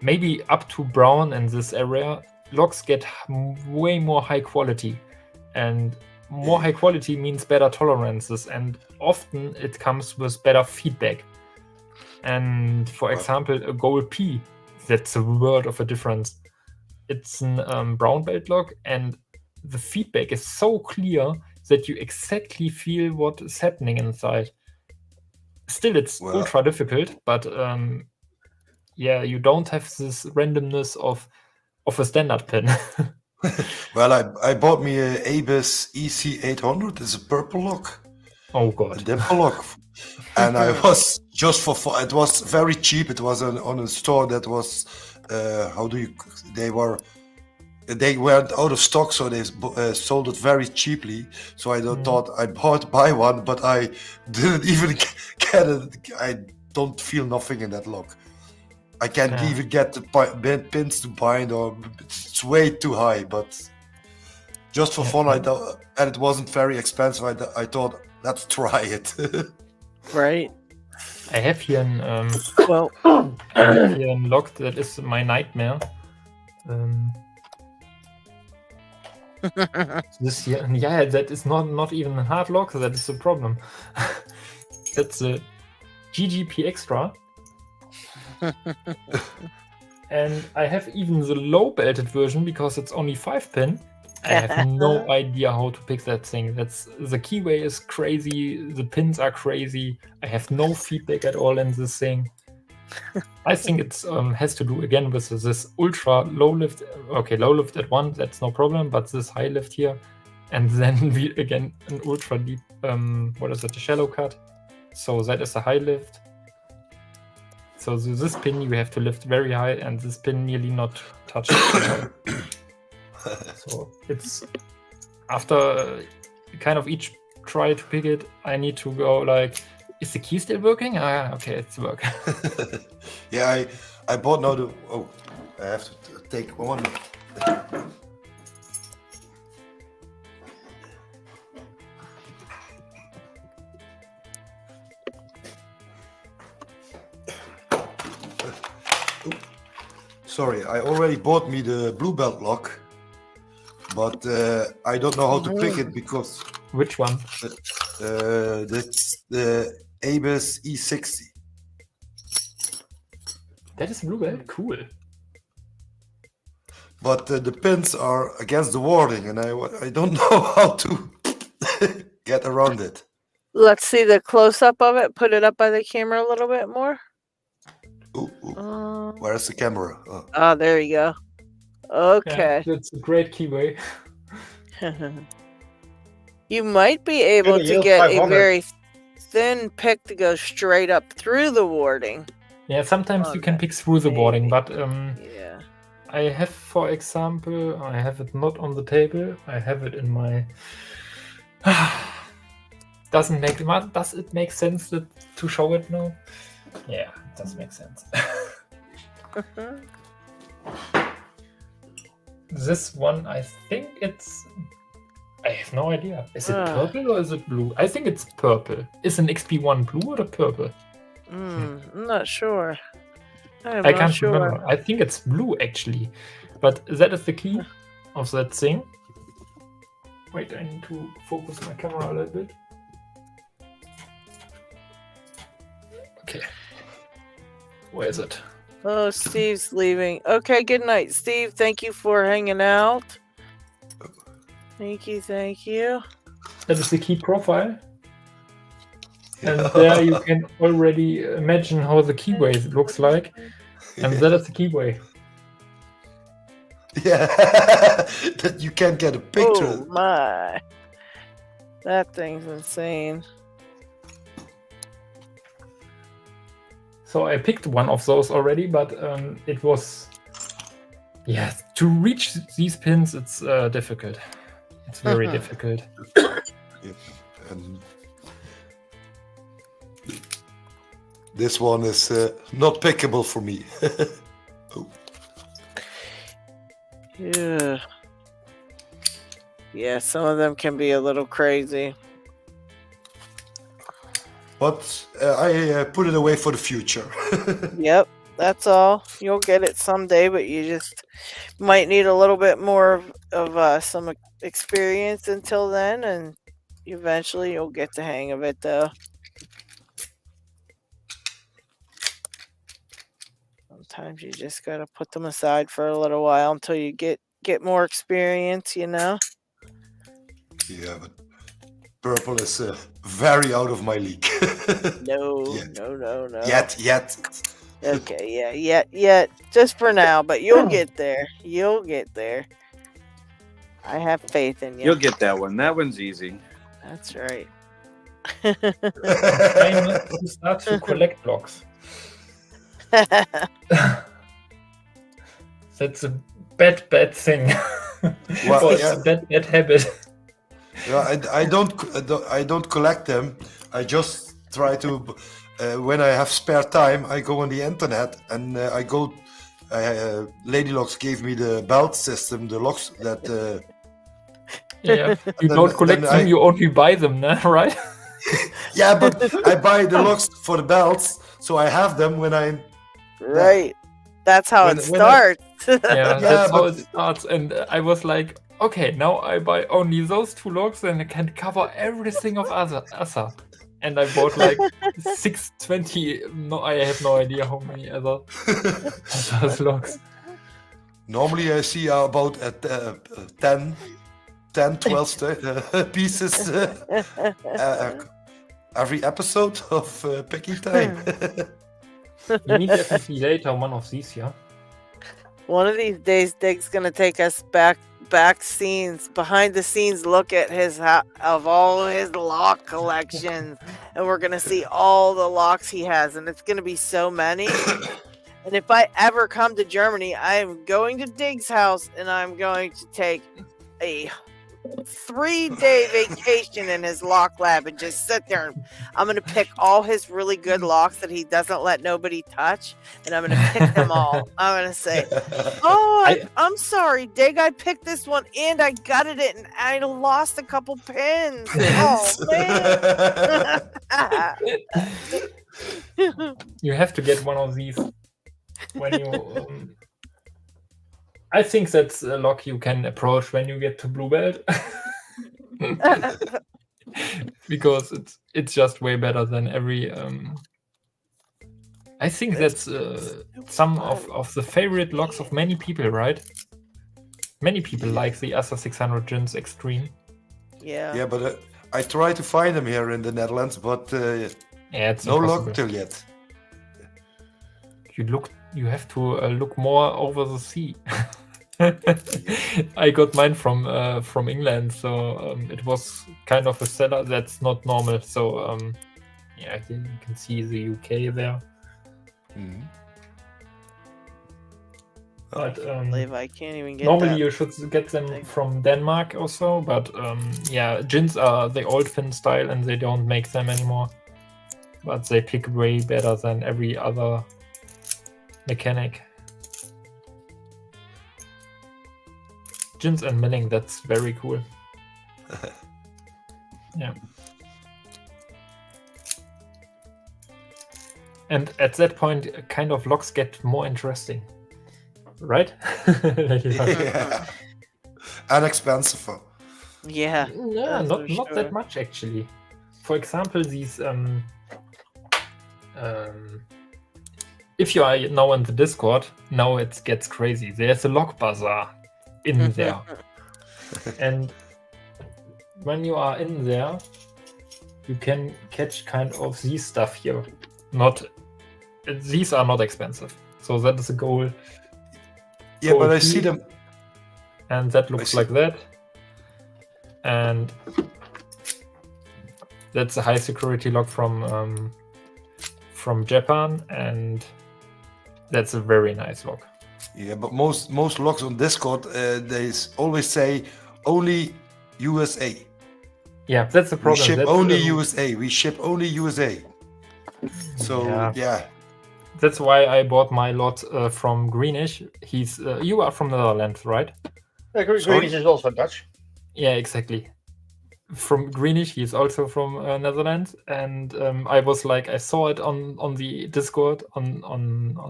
maybe up to brown in this area, locks get way more high quality, and more high quality means better tolerances, and often it comes with better feedback. And for example, a gold P, that's a world of a difference. It's an brown belt lock, and the feedback is so clear that you exactly feel what is happening inside. Still, it's ultra difficult, but yeah, you don't have this randomness of a standard pin. Well, I bought me a Abus EC800. It's a purple lock. Oh god, a dimple lock, and I was just for fun. It was very cheap. It was on a store that was they went out of stock, so they sold it very cheaply. So I thought I'd buy one, but I didn't even get it. I don't feel nothing in that lock. I can't even get the pins to bind, or it's way too high. But just for fun, and it wasn't very expensive. I thought, let's try it. Right. I have here a lock that is my nightmare. This here, yeah, that is not even a hard lock. That is the problem. That's a GGP Extra. And I have even the low belted version because it's only 5-pin. I have no idea how to pick that thing. That's the keyway is crazy. The pins are crazy. I have no feedback at all in this thing. I think it has to do again with this ultra low lift. Okay, low lift at 1, that's no problem. But this high lift here, and then we again an ultra deep. What is it? A shallow cut. So that is a high lift. So this pin you have to lift very high, and this pin nearly not touched. So it's after kind of each try to pick it, I need to go like, is the key still working? Okay, it's working. Yeah, I bought now the. Oh, I have to take one. Sorry, I already bought me the blue belt lock, but I don't know how to pick it because. Which one? That's the Abus E60. That is blue belt? Cool. But the pins are against the wording, and I don't know how to get around it. Let's see the close-up of it. Put it up by the camera a little bit more. Where's the camera? Oh, there you go. Okay. Yeah, that's a great keyway. You might be able Good, to yield get a 500. very thin pick to go straight up through the warding. Yeah, sometimes you On can that, pick through the boarding, but Yeah. I have, for example, I have it not on the table. I have it in my. Does it make sense to show it now? Yeah, it does make sense. This one, I think it's. I have no idea. Is it purple or is it blue? I think it's purple. Is an XP1 blue or purple? I'm not sure. I can't remember. I think it's blue actually, but that is the key of that thing. Wait, I need to focus my camera a little bit. Okay. Where is it? Oh, Steve's leaving. Okay, good night, Steve. Thank you for hanging out. Thank you, thank you. That is the key profile. And there you can already imagine how the keyway looks like. And that is the keyway. Yeah, that you can't get a picture. Oh my. That thing's insane. So I picked one of those already, but it was... Yeah, to reach these pins, it's difficult. It's very difficult. Yeah, and this one is not pickable for me. Oh. Yeah. Yeah, some of them can be a little crazy. But I put it away for the future. Yep, that's all. You'll get it someday, but you just might need a little bit more of some experience until then, and eventually you'll get the hang of it, though. Sometimes you just gotta put them aside for a little while until you get more experience, you know? Yeah, but purple is very out of my league. No, Yet. no. Yet. Okay, yeah, yet. Just for now, but you'll get there. You'll get there. I have faith in you. You'll get that one. That one's easy. That's right. I need to start to collect blocks. That's a bad thing. Well, It's yeah. a bad habit. Yeah, I don't collect them. I just try to. When I have spare time, I go on the internet and I go. LadyLocks gave me the belt system, the locks that. Yeah, you don't collect them, you only buy them, nah, right? Yeah, but I buy the locks for the belts, so I have them when I. Right. That's how it when I- starts. Yeah, that's how it starts. And I was like, okay, now I buy only those two logs and I can cover everything of other. And I bought like 620. No, I have no idea how many other logs. Normally, I see about 10, 12 pieces every episode of Picking Time. We need definitely later one of these, yeah? One of these days, Dig's gonna take us back scenes, behind the scenes look at of all his lock collections, and we're gonna see all the locks he has, and it's gonna be so many. And if I ever come to Germany, I am going to Dig's house, and I'm going to take a 3-day vacation in his lock lab and just sit there, and I'm going to pick all his really good locks that he doesn't let nobody touch, and I'm going to pick them all. I'm going to say, oh, I'm sorry, Dig, I picked this one and I gutted it and I lost a couple pins. Oh, man. You have to get one of these when you... I think that's a lock you can approach when you get to Blue Belt. Because it's just way better than every... I think that's some of the favorite locks of many people, right? Many people like the Asa 600 Gins Extreme. Yeah. Yeah, but I try to find them here in the Netherlands, but it's no impossible. luck till yet. You have to look more over the sea. I got mine from England, so it was kind of a seller that's not normal. So yeah, you can see the UK there. Mhm. But believe I can't even get normally that. you should get them from Denmark also. But yeah, gins are the old fin style, and they don't make them anymore. But they pick way better than every other mechanic. Gins and milling, that's very cool. Yeah. And at that point, kind of locks get more interesting. Right? Yeah. And expensive. Yeah. Yeah, that's not for that sure. much actually. For example, these if you are now in the Discord, now it gets crazy. There's a lock bazaar in there. And when you are in there, you can catch kind of these stuff here. These are not expensive. So that is a goal. Yeah, but I see them. And that looks like that. And that's a high security lock from Japan, and that's a very nice lock. Yeah, but most locks on Discord, they always say only USA. Yeah, that's the problem. We ship That's, only USA. We ship only USA. So yeah. That's why I bought my lot from Greenish. He's you are from Netherlands, right? Yeah, Greenish is also Dutch. Yeah, exactly. From Greenish, he's also from Netherlands, and I was like, I saw it on the Discord on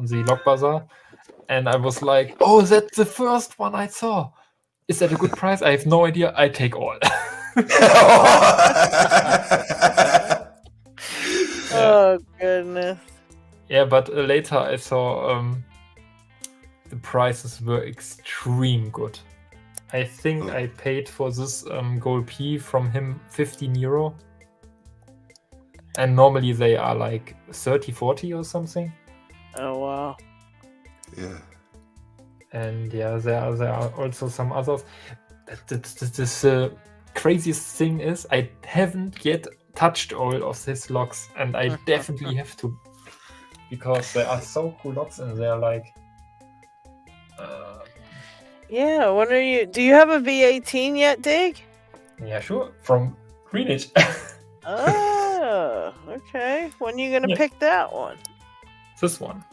the Lock Bazaar, and I was like, oh, that's the first one I saw. Is that a good price? I have no idea. I take all. Oh goodness. Yeah, but later I saw the prices were extreme good. I think I paid for this Gold P from him €15. And normally they are like 30, 40 or something. Oh wow. Yeah. And yeah, there are also some others. This craziest thing is I haven't yet touched all of these locks, and I definitely have to, because there are so cool locks and they're like Yeah, what are you? Do you have a V18 yet, Dig? yeah, sure, from Greenwich. Oh, okay. When are you gonna pick that one? This one.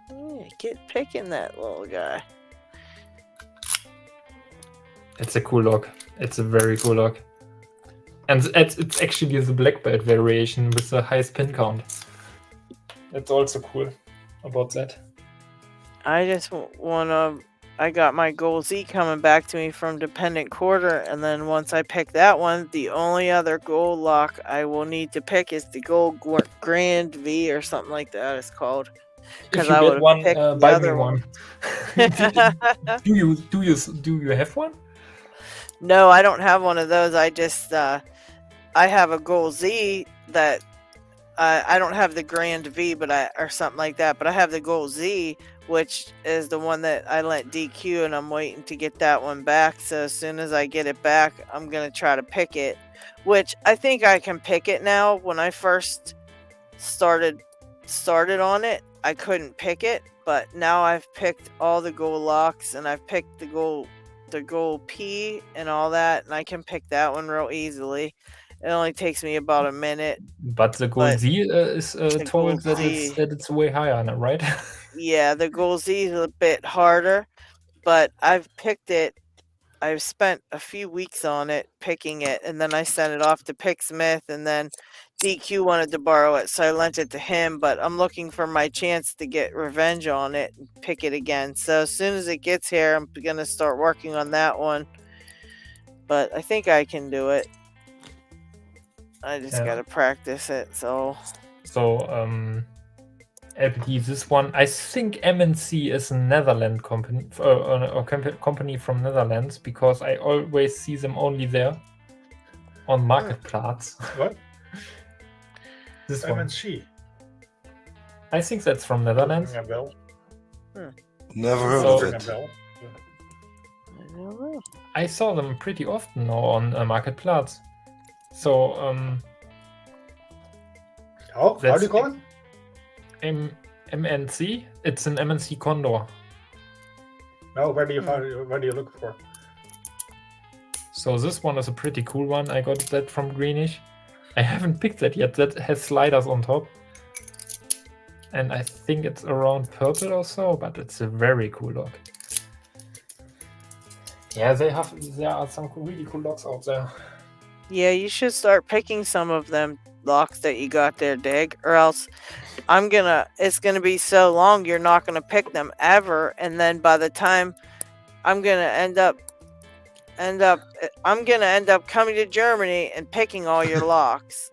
Yeah, get picking that little guy. It's a cool lock. It's a very cool lock. And it's actually the black belt variation with the highest pin count. That's also cool about that. I just wanna. I got my Gold Z coming back to me from Dependent Quarter, and then once I pick that one, the only other gold lock I will need to pick is the Gold Grand V or something like that it's called. If you get one, buy me one. Do you have one? No, I don't have one of those. I just I have a Gold Z that I don't have the Grand V, but or something like that. But I have the Gold Z, which is the one that I lent DQ, and I'm waiting to get that one back. So as soon as I get it back, I'm gonna try to pick it. Which I think I can pick it now. When I first started on it, I couldn't pick it, but now I've picked all the gold locks, and I've picked the gold P and all that, and I can pick that one real easily. It only takes me about a minute. But the Gold Z is told that it's way higher, right? Yeah, the Gold Z is a bit harder, but I've picked it. I've spent a few weeks on it, picking it, and then I sent it off to Picksmith, and then DQ wanted to borrow it, so I lent it to him, but I'm looking for my chance to get revenge on it and pick it again. So as soon as it gets here, I'm going to start working on that one. But I think I can do it. I just got to practice it, so... LPT, this one, I think MNC is a Netherlands company, or company from Netherlands, because I always see them only there on Marketplace. What? This MNC. one. I think that's from Netherlands. Never heard of it. I saw them pretty often now on Marketplace. So How do you call it? MNC. It's an MNC Condor. No, where do you find? Where do you look for? So this one is a pretty cool one. I got that from Greenish. I haven't picked that yet. That has sliders on top. And I think it's around purple or so, but it's a very cool lock. Yeah, there are some really cool locks out there. Yeah, you should start picking some of them locks that you got there, Dig, or else it's gonna be so long you're not gonna pick them ever, and then by the time I'm gonna end up coming to Germany and picking all your locks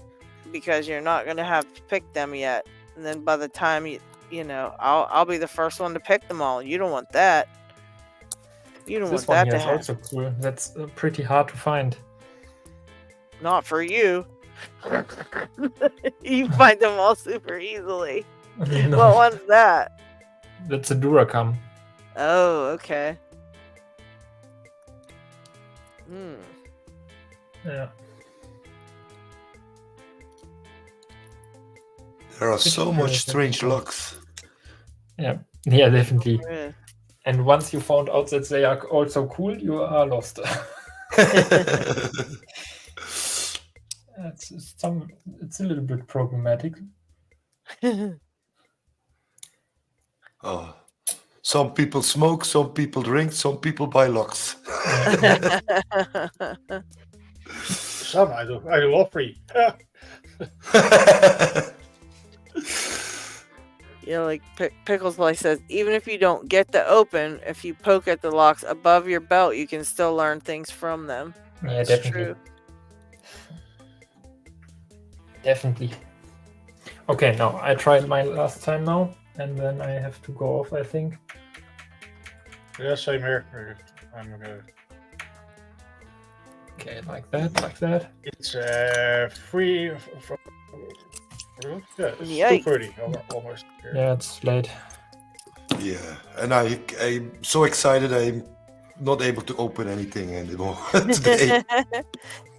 because you're not gonna have picked them yet, and then by the time you know I'll be the first one to pick them all. You don't want that. You don't This want one that here to is happen. also cool. That's pretty hard to find. Not for you. You find them all super easily. No. What one's that? That's a Duracam. Oh, okay. Yeah. There are so much strange locks. Yeah, definitely. Yeah. And once you found out that they are also cool, you are lost. It's a little bit problematic. Oh, some people smoke, some people drink, some people buy locks. Some I do love free. Yeah, like Pickles Play says, even if you don't get to open, if you poke at the locks above your belt, you can still learn things from them. Yeah, That's definitely. true. Definitely. Okay, now I tried my last time now, and then I have to go off, I think. Yeah, same here. I'm gonna. Okay, like that. It's free from. Yeah, it's Yikes. 2:30 almost. Yeah, it's late. Yeah, and I'm so excited I'm not able to open anything anymore today.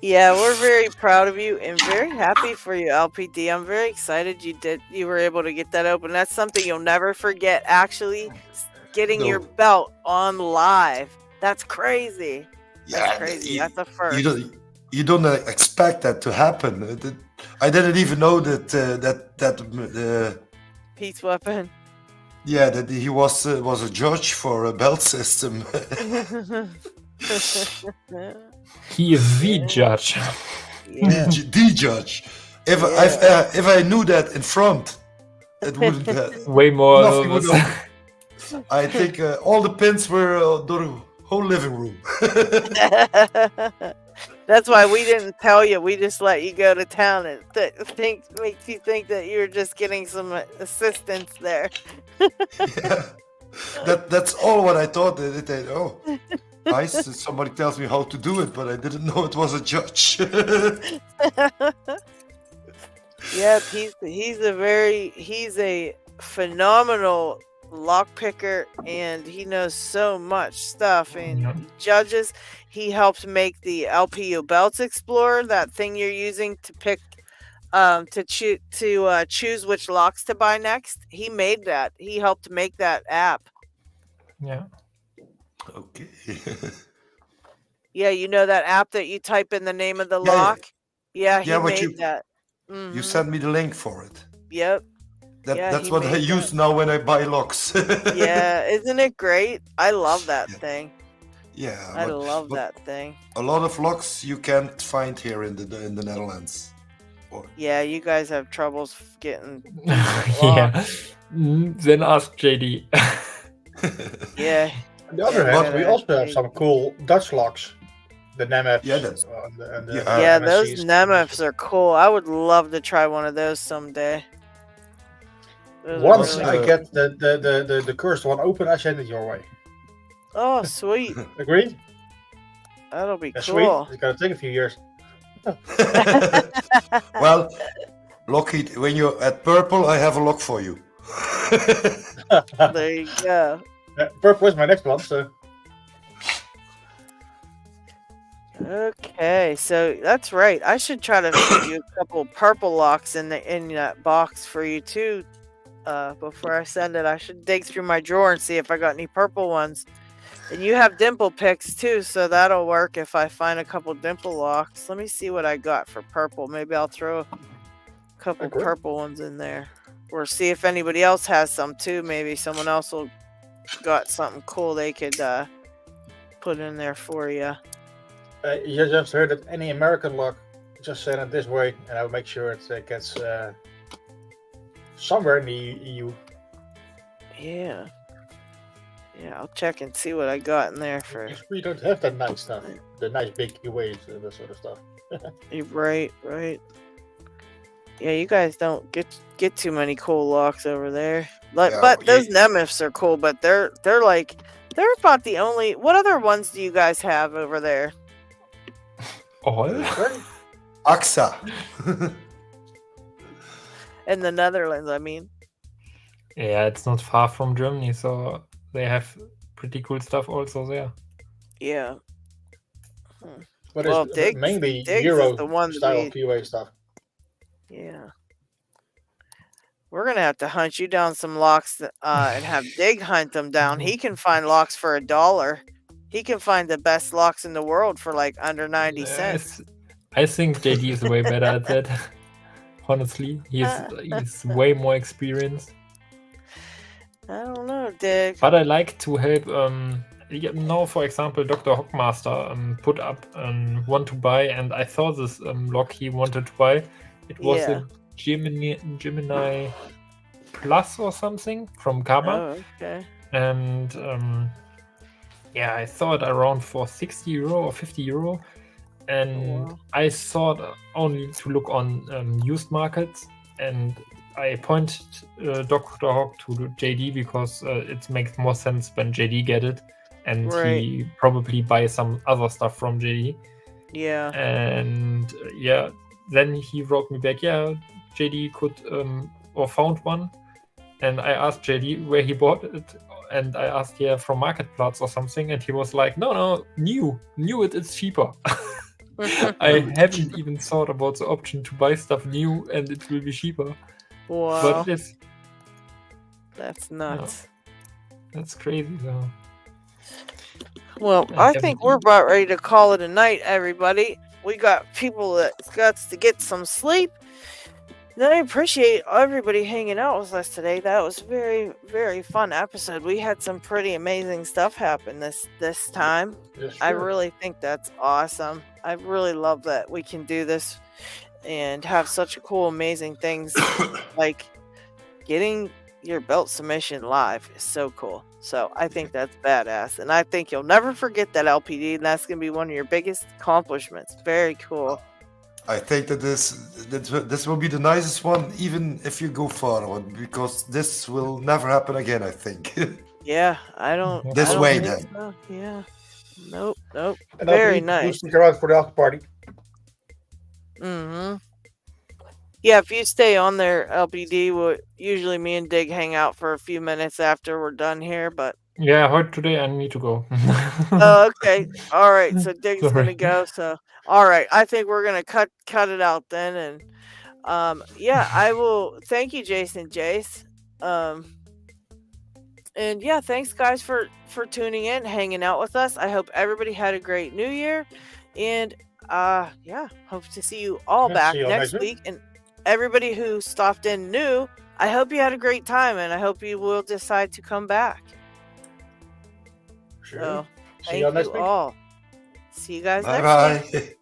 Yeah, we're very proud of you and very happy for you, LPD. I'm very excited you were able to get that open. That's something you'll never forget, actually getting your belt on live. That's crazy. That's crazy. That's a first. You don't expect that to happen. I didn't even know that Peace weapon. yeah, that he was a judge for a belt system. He is the judge. Yeah. The judge. If I knew that in front, it wouldn't. Way more. Nothing would I think all the pins were the whole living room. That's why we didn't tell you. We just let you go to town and makes you think that you're just getting some assistance there. Yeah. That's all what I thought. Oh, nice. Somebody tells me how to do it, but I didn't know it was a judge. Yeah, he's a phenomenal lock picker, and he knows so much stuff. And judges, he helped make the LPU Belts Explorer, that thing you're using to pick to choose which locks to buy next. He made that. He helped make that app. Yeah. Okay. Yeah, you know that app that you type in the name of the lock? Yeah, he made that. You sent me the link for it. Yep. That's what I use now when I buy locks. Yeah, isn't it great? I love that thing. Yeah, I love that thing. A lot of locks you can't find here in the Netherlands. Yeah, you guys have troubles getting. Yeah. Then ask JD. Yeah. On the other hand, we also have some cool Dutch locks. The NEMFs. Yeah, those NEMFs are cool. I would love to try one of those someday. Once I get the cursed one open, I send it your way. Oh, sweet. Agreed? That'll be That's cool. sweet. It's gonna take a few years. Well, LockHeat, when you're at purple, I have a lock for you. There you go. Purple is my next one, so. Okay, so that's right. I should try to fit you a couple purple locks in that box for you too. Before I send it, I should dig through my drawer and see if I got any purple ones. And you have dimple picks too, so that'll work if I find a couple dimple locks. Let me see what I got for purple. Maybe I'll throw a couple Okay. purple ones in there, or see if anybody else has some too. Maybe someone else will got something cool they could put in there for you. You just heard that any American lock, just send it this way, and I'll make sure it gets somewhere in the EU. Yeah. Yeah, I'll check and see what I got in there for. We don't have that nice stuff, the nice big UAs and that sort of stuff. Right. Yeah, you guys don't get too many cool locks over there. Like, Yeah, but those Nemeths are cool, but they're about the only. What other ones do you guys have over there? All? AXA. In the Netherlands, I mean. Yeah, it's not far from Germany, so they have pretty cool stuff also there. Yeah. But Well, it's Diggs- mainly Diggs is Euro the one that style we- POA stuff. Yeah. We're gonna have to hunt you down some locks and have Dig hunt them down. He can find locks for $1. He can find the best locks in the world for like under 90 cents. I think JD is way better at that. Honestly, he's way more experienced. I don't know, Dig. But I like to help. For example, Dr. Hockmaster put up one to buy, and I saw this lock he wanted to buy. It was Yeah. a Gemini Plus or something from Kaba. Oh, okay. And I saw it around for 60 euro or 50 euro. And wow. I thought only to look on used markets, and I pointed Dr. Hawk to JD because it makes more sense when JD get it, and Right. he probably buys some other stuff from JD. Yeah. And then he wrote me back, JD could or found one, and I asked JD where he bought it, and I asked from Marketplace or something, and he was like, no, new it's cheaper. I haven't even thought about the option to buy stuff new and it will be cheaper. Wow. But it is. That's nuts. That's crazy though. Well, I think we're about ready to call it a night, everybody. We got people that's got to get some sleep. Then I appreciate everybody hanging out with us today. That was a very, very fun episode. We had some pretty amazing stuff happen this time. Yes, I sure. really think that's awesome. I really love that we can do this and have such cool, amazing things like getting your belt submission live is so cool. So I think that's badass. And I think you'll never forget that LPD, and that's going to be one of your biggest accomplishments. Very cool. I think that this will be the nicest one, even if you go far on, because this will never happen again, I think. Yeah, I don't. This I don't way, think then. so. Yeah. Nope. And Very LPD, nice. Stick around for the after party. Mm-hmm. Yeah, if you stay on there, LPD, usually me and Dig hang out for a few minutes after we're done here, but Yeah, I heard today I need to go. oh, okay. All right. So Dig's Sorry. gonna go. So all right. I think we're gonna cut it out then. And I will thank you, Jason Jace. And yeah, thanks guys for tuning in, hanging out with us. I hope everybody had a great new year. And hope to see you all Yeah, back see you all next next week. And everybody who stopped in new, I hope you had a great time, and I hope you will decide to come back. Sure. So See you all thank next you week. all. See you guys Bye next week. bye.